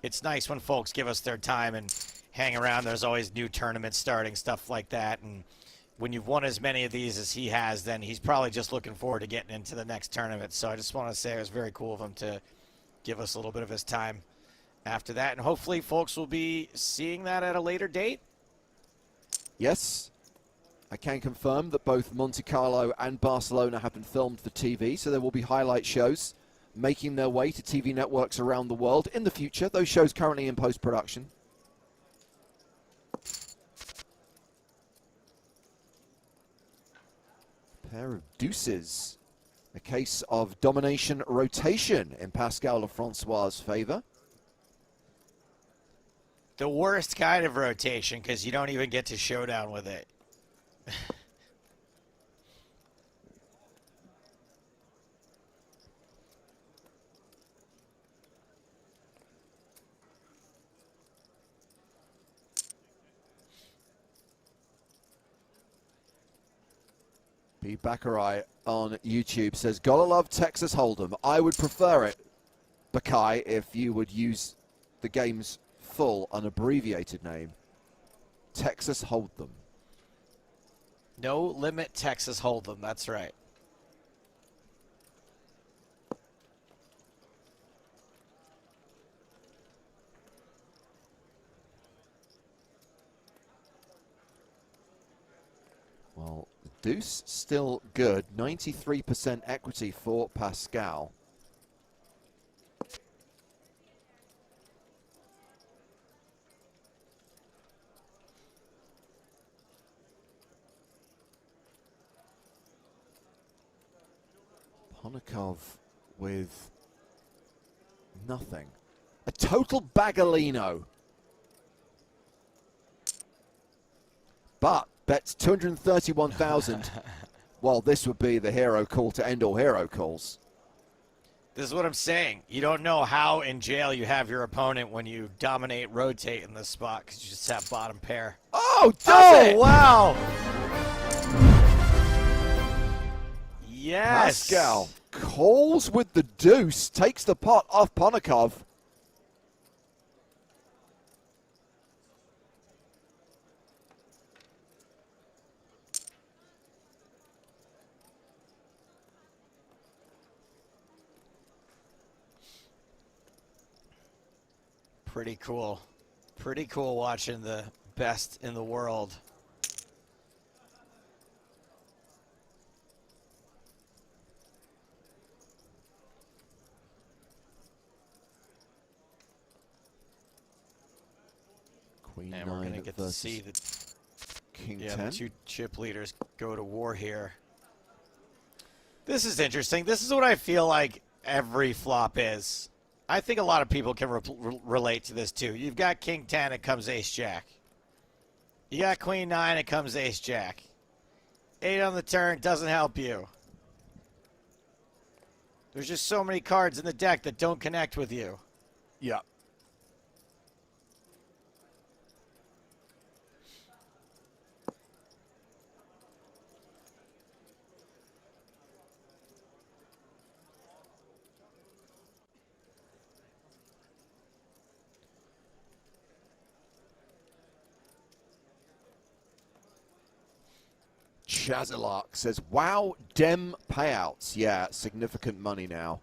it's nice when folks give us their time and hang around. There's always new tournaments starting, stuff like that, and, when you've won as many of these as he has, then he's probably just looking forward to getting into the next tournament. So I just want to say it was very cool of him to give us a little bit of his time after that. And hopefully folks will be seeing that at a later date. Yes, I can confirm that both Monte Carlo and Barcelona have been filmed for TV, so there will be highlight shows making their way to TV networks around the world in the future. Those shows currently in post-production. Pair of deuces. A case of domination rotation in Pascal Lefrancois' favor. The worst kind of rotation, because you don't even get to showdown with it. B. Baccarai on YouTube says, gotta love Texas Hold'em. I would prefer it, Bakai, if you would use the game's full unabbreviated name. Texas Hold'em. No limit Texas Hold'em, that's right. Well, deuce still good. 93% equity for Pascal. Ponikov with nothing. A total bagalino. But bets 231,000. Well, this would be the hero call to end all hero calls. This is what I'm saying. You don't know how in jail you have your opponent when you dominate rotate in this spot because you just have bottom pair. Oh, does it? Wow. Yes. Pascal calls with the deuce, takes the pot off Ponikov. Pretty cool. Pretty cool watching the best in the world. Queen And we're going to 9 get to versus see the, King the 10. two chip leaders go to war here. This is interesting. This is what I feel like every flop is. I think a lot of people can relate to this too. You've got King 10, it comes Ace Jack. You got Queen 9, it comes Ace Jack. 8 on the turn doesn't help you. There's just so many cards in the deck that don't connect with you. Yeah. Chazalark says, wow, dem payouts. Yeah, significant money now.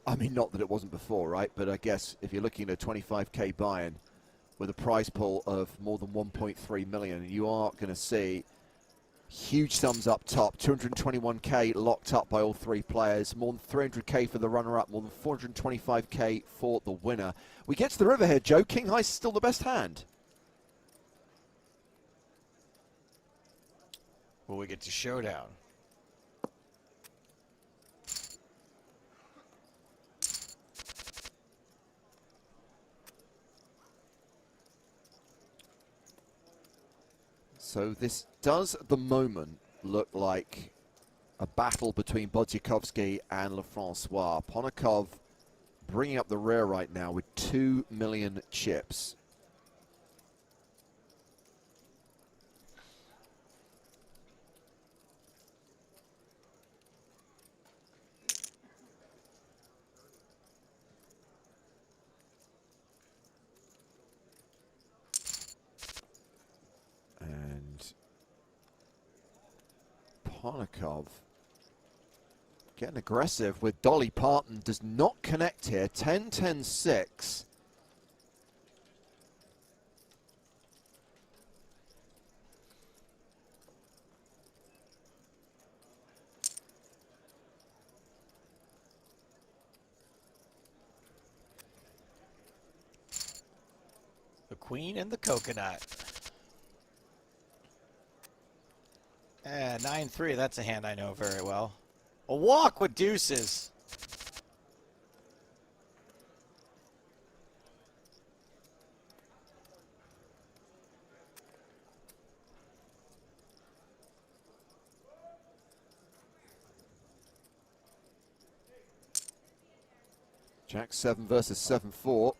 I mean, not that it wasn't before, right? But I guess if you're looking at a 25k buy-in with a prize pool of more than 1.3 million, you are going to see huge sums up top. 221k locked up by all three players. More than 300k for the runner-up. More than 425k for the winner. We get to the river here, Joe. King High is still the best hand. Will we get to showdown? So this does, at the moment, look like a battle between Bodziakowski and Lefrancois. Ponikov bringing up the rear right now with 2 million chips. And Ponikov getting aggressive with Dolly Parton. Does not connect here. 10-10-6. The queen and the coconut. 9-3, that's a hand I know very well. A walk with deuces. Jack 7 versus 7-4.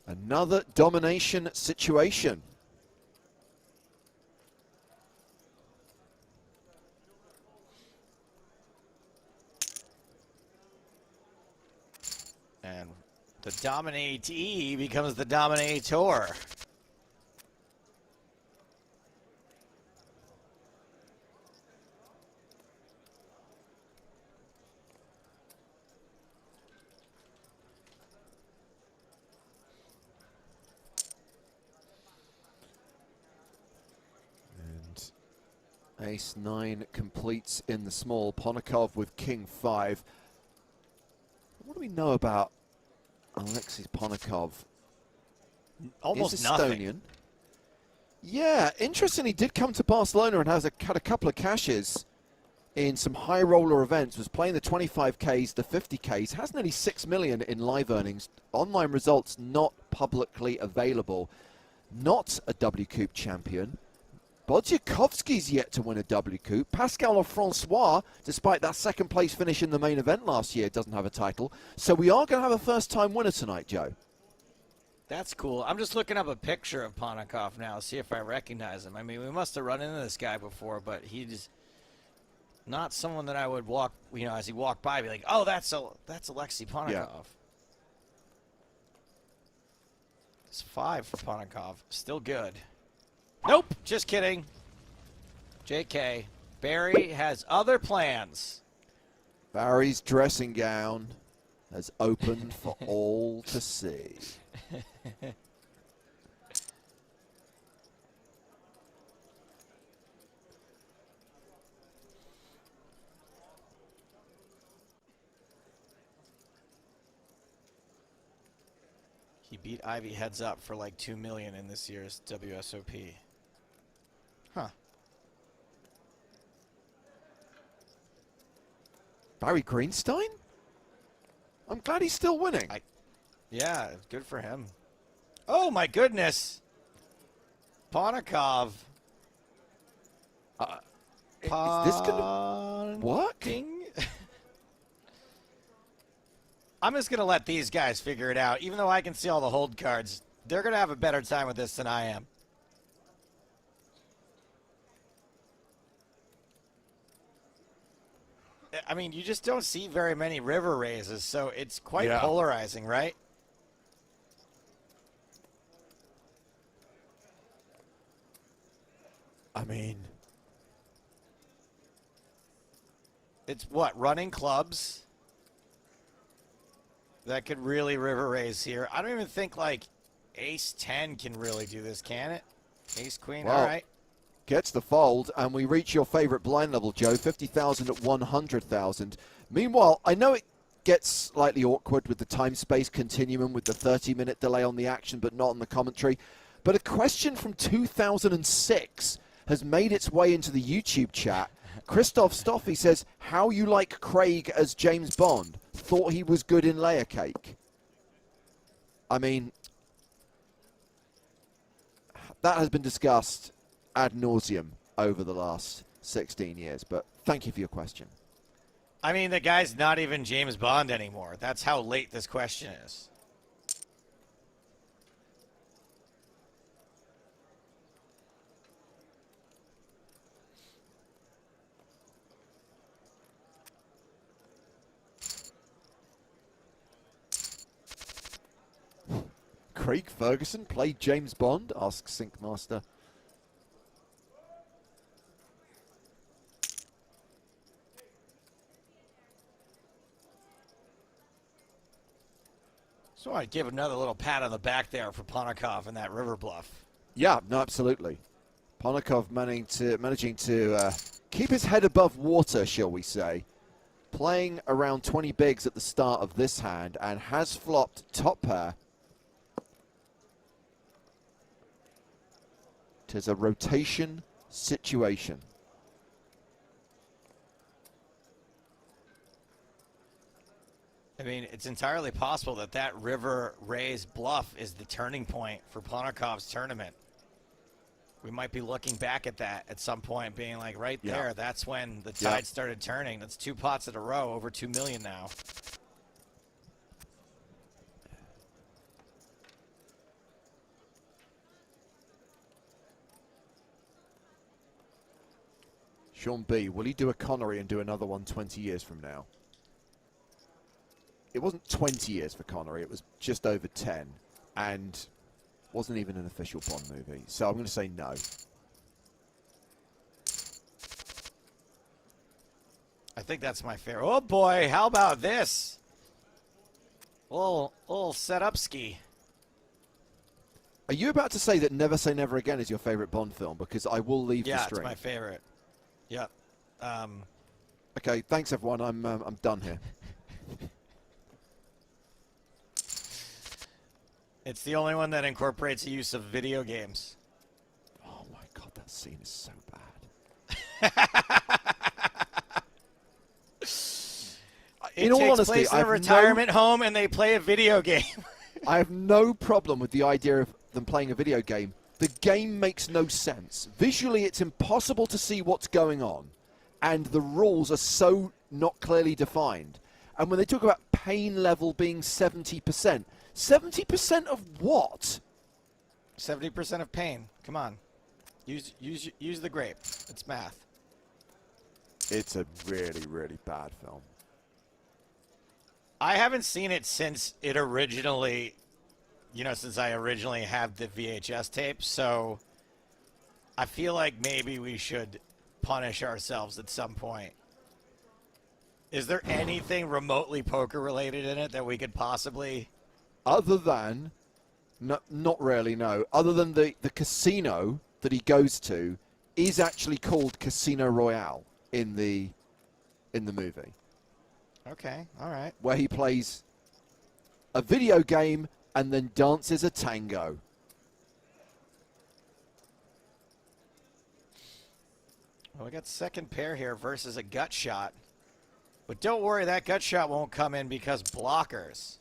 Another domination situation. And the dominatee becomes the dominator. And Ace-9 completes in the small. Ponikov with King-5. What do we know about Alexei Ponikov? Almost He's nothing. Estonian. Yeah, interesting. He did come to Barcelona and had a couple of cashes in some high roller events. Was playing the 25Ks, the 50Ks. Has nearly 6 million in live earnings. Online results not publicly available. Not a Wcoop champion. Bodziakovsky's yet to win a Wcoop. Pascal Lefrancois, despite that second place finish in the main event last year, doesn't have a title. So we are going to have a first time winner tonight, Joe. That's cool. I'm just looking up a picture of Ponikov now, see if I recognize him. I mean, we must have run into this guy before, but he's not someone that I would walk, you know, as he walked by, be like, oh, that's Alexei Ponikov. Yeah. It's 5 for Ponikov. Still good. Nope, just kidding. JK. Barry has other plans. Barry's dressing gown has opened for all to see. He beat Ivy heads up for like $2 million in this year's WSOP. Huh. Barry Greenstein? I'm glad he's still winning. Yeah, good for him. Oh my goodness. Ponikov. Is this gonna work? I'm just going to let these guys figure it out. Even though I can see all the hold cards, they're going to have a better time with this than I am. I mean, you just don't see very many river raises, so it's quite polarizing, right? I mean, it's what, running clubs that could really river raise here. I don't even think like ace 10 can really do this, can it? Ace queen, well, all right. gets the fold, and we reach your favorite blind level, Joe, 50,000 at 100,000. Meanwhile, I know it gets slightly awkward with the time-space continuum with the 30-minute delay on the action, but not on the commentary. But a question from 2006 has made its way into the YouTube chat. Christoph Stoffy says, how you like Craig as James Bond? Thought he was good in Layer Cake. I mean, that has been discussed ad nauseum over the last 16 years, but thank you for your question. I mean, the guy's not even James Bond anymore. That's how late this question is. Craig Ferguson played James Bond? Asks Syncmaster. So I want to give another little pat on the back there for Ponakov and that river bluff. Yeah, no, absolutely. Ponakov managing to keep his head above water, shall we say. Playing around 20 bigs at the start of this hand and has flopped top pair. It is a rotation situation. I mean, it's entirely possible that that river raise bluff is the turning point for Ponakov's tournament. We might be looking back at that at some point, being like, right there, that's when the tide started turning. That's 2 pots in a row, over 2 million now. Sean B, will he do a Connery and do another one 20 years from now? It wasn't 20 years for Connery, it was just over 10, and wasn't even an official Bond movie. So I'm going to say no. I think that's my favorite. Oh boy, how about this? Little setup ski. Are you about to say that Never Say Never Again is your favorite Bond film? Because I will leave the Yeah, stream. it's my favorite. Yep. Okay, thanks everyone. I'm done here. It's the only one that incorporates the use of video games. Oh my god, that scene is so bad. In all takes honesty, place in I a have retirement home and they play a video game. I have no problem with the idea of them playing a video game. The game makes no sense. Visually, it's impossible to see what's going on, and the rules are so not clearly defined. And when they talk about pain level being 70%, 70% of what? 70% of pain. Come on. Use the grape. It's math. It's a really, really bad film. I haven't seen it since it originally, since I originally had the VHS tape, so I feel like maybe we should punish ourselves at some point. Is there anything remotely poker related in it that we could possibly... Other than, not really, no. Other than the casino that he goes to is actually called Casino Royale in the movie. Okay, all right. Where he plays a video game and then dances a tango. Well, we got second pair here versus a gut shot. But don't worry, that gut shot won't come in because blockers.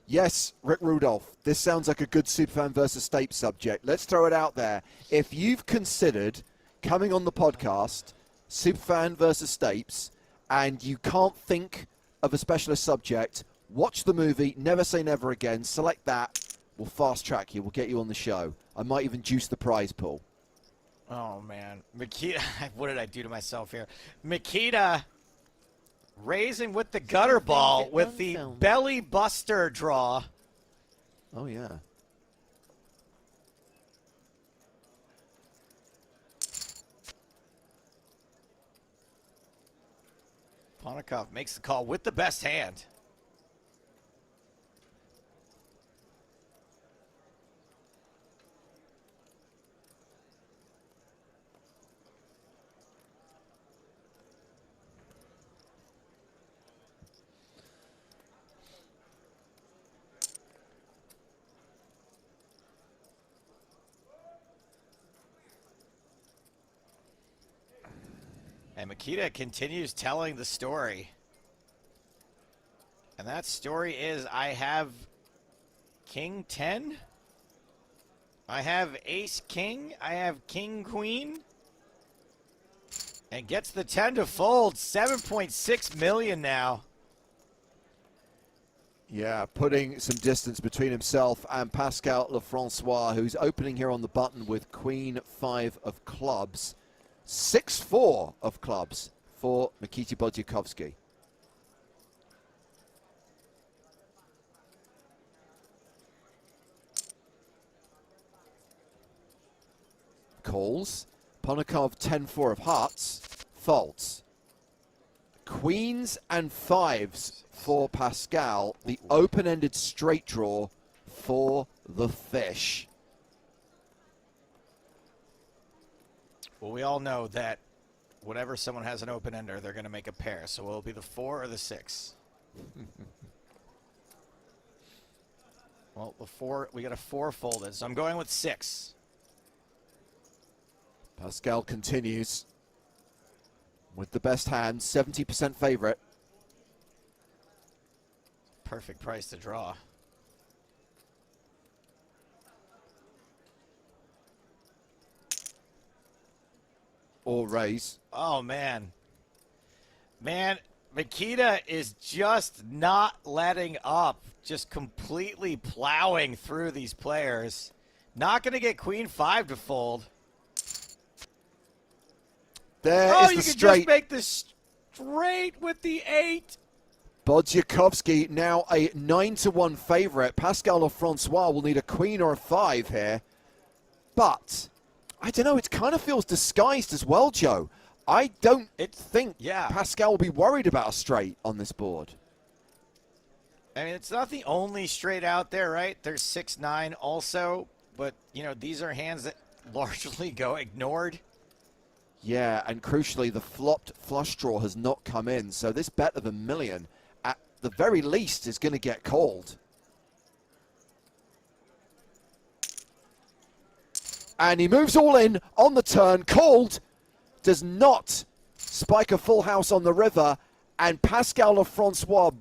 Yes, Rick Rudolph, this sounds like a good Superfan versus Stape subject. Let's throw it out there. If you've considered coming on the podcast, Superfan versus Stapes, and you can't think of a specialist subject, watch the movie, Never Say Never Again, select that, we'll fast track you, we'll get you on the show. I might even juice the prize pool. Oh, man. Makita, what did I do to myself here? Makita raising with the gutter ball with the belly buster draw. Oh, yeah. Ponakov makes the call with the best hand. And Makita continues telling the story. And that story is, I have King 10. I have Ace King. I have King Queen. And gets the 10 to fold. 7.6 million now. Yeah, putting some distance between himself and Pascal Lefrancois, who's opening here on the button with Queen 5 of clubs. 6-4 of clubs for Mikita Bodziakowski. Calls. Ponakov 10-4 of hearts. Folds. Queens and fives for Pascal. The open-ended straight draw for the fish. Well, we all know that whenever someone has an open ender, they're going to make a pair. So will it be the 4 or the 6? Well, the 4, we got a 4 folded, so I'm going with 6. Pascal continues with the best hand, 70% favorite. Perfect price to draw. Or raise. Oh, man. Man, Makita is just not letting up. Just completely plowing through these players. Not going to get Queen 5 to fold. There Oh, is you the can straight. just make the straight with the 8. Bodziakowski now a 9-1 favorite. Pascal Lefrancois will need a queen or a 5 here. But, I don't know, it kind of feels disguised as well, Joe. I don't think Pascal will be worried about a straight on this board. I mean, it's not the only straight out there, right? There's 6-9 also. But, you know, these are hands that largely go ignored. Yeah, and crucially, the flopped flush draw has not come in. So this bet of $1 million, at the very least, is going to get called. And he moves all in on the turn. Called. Does not spike a full house on the river. And Pascal Lefrancois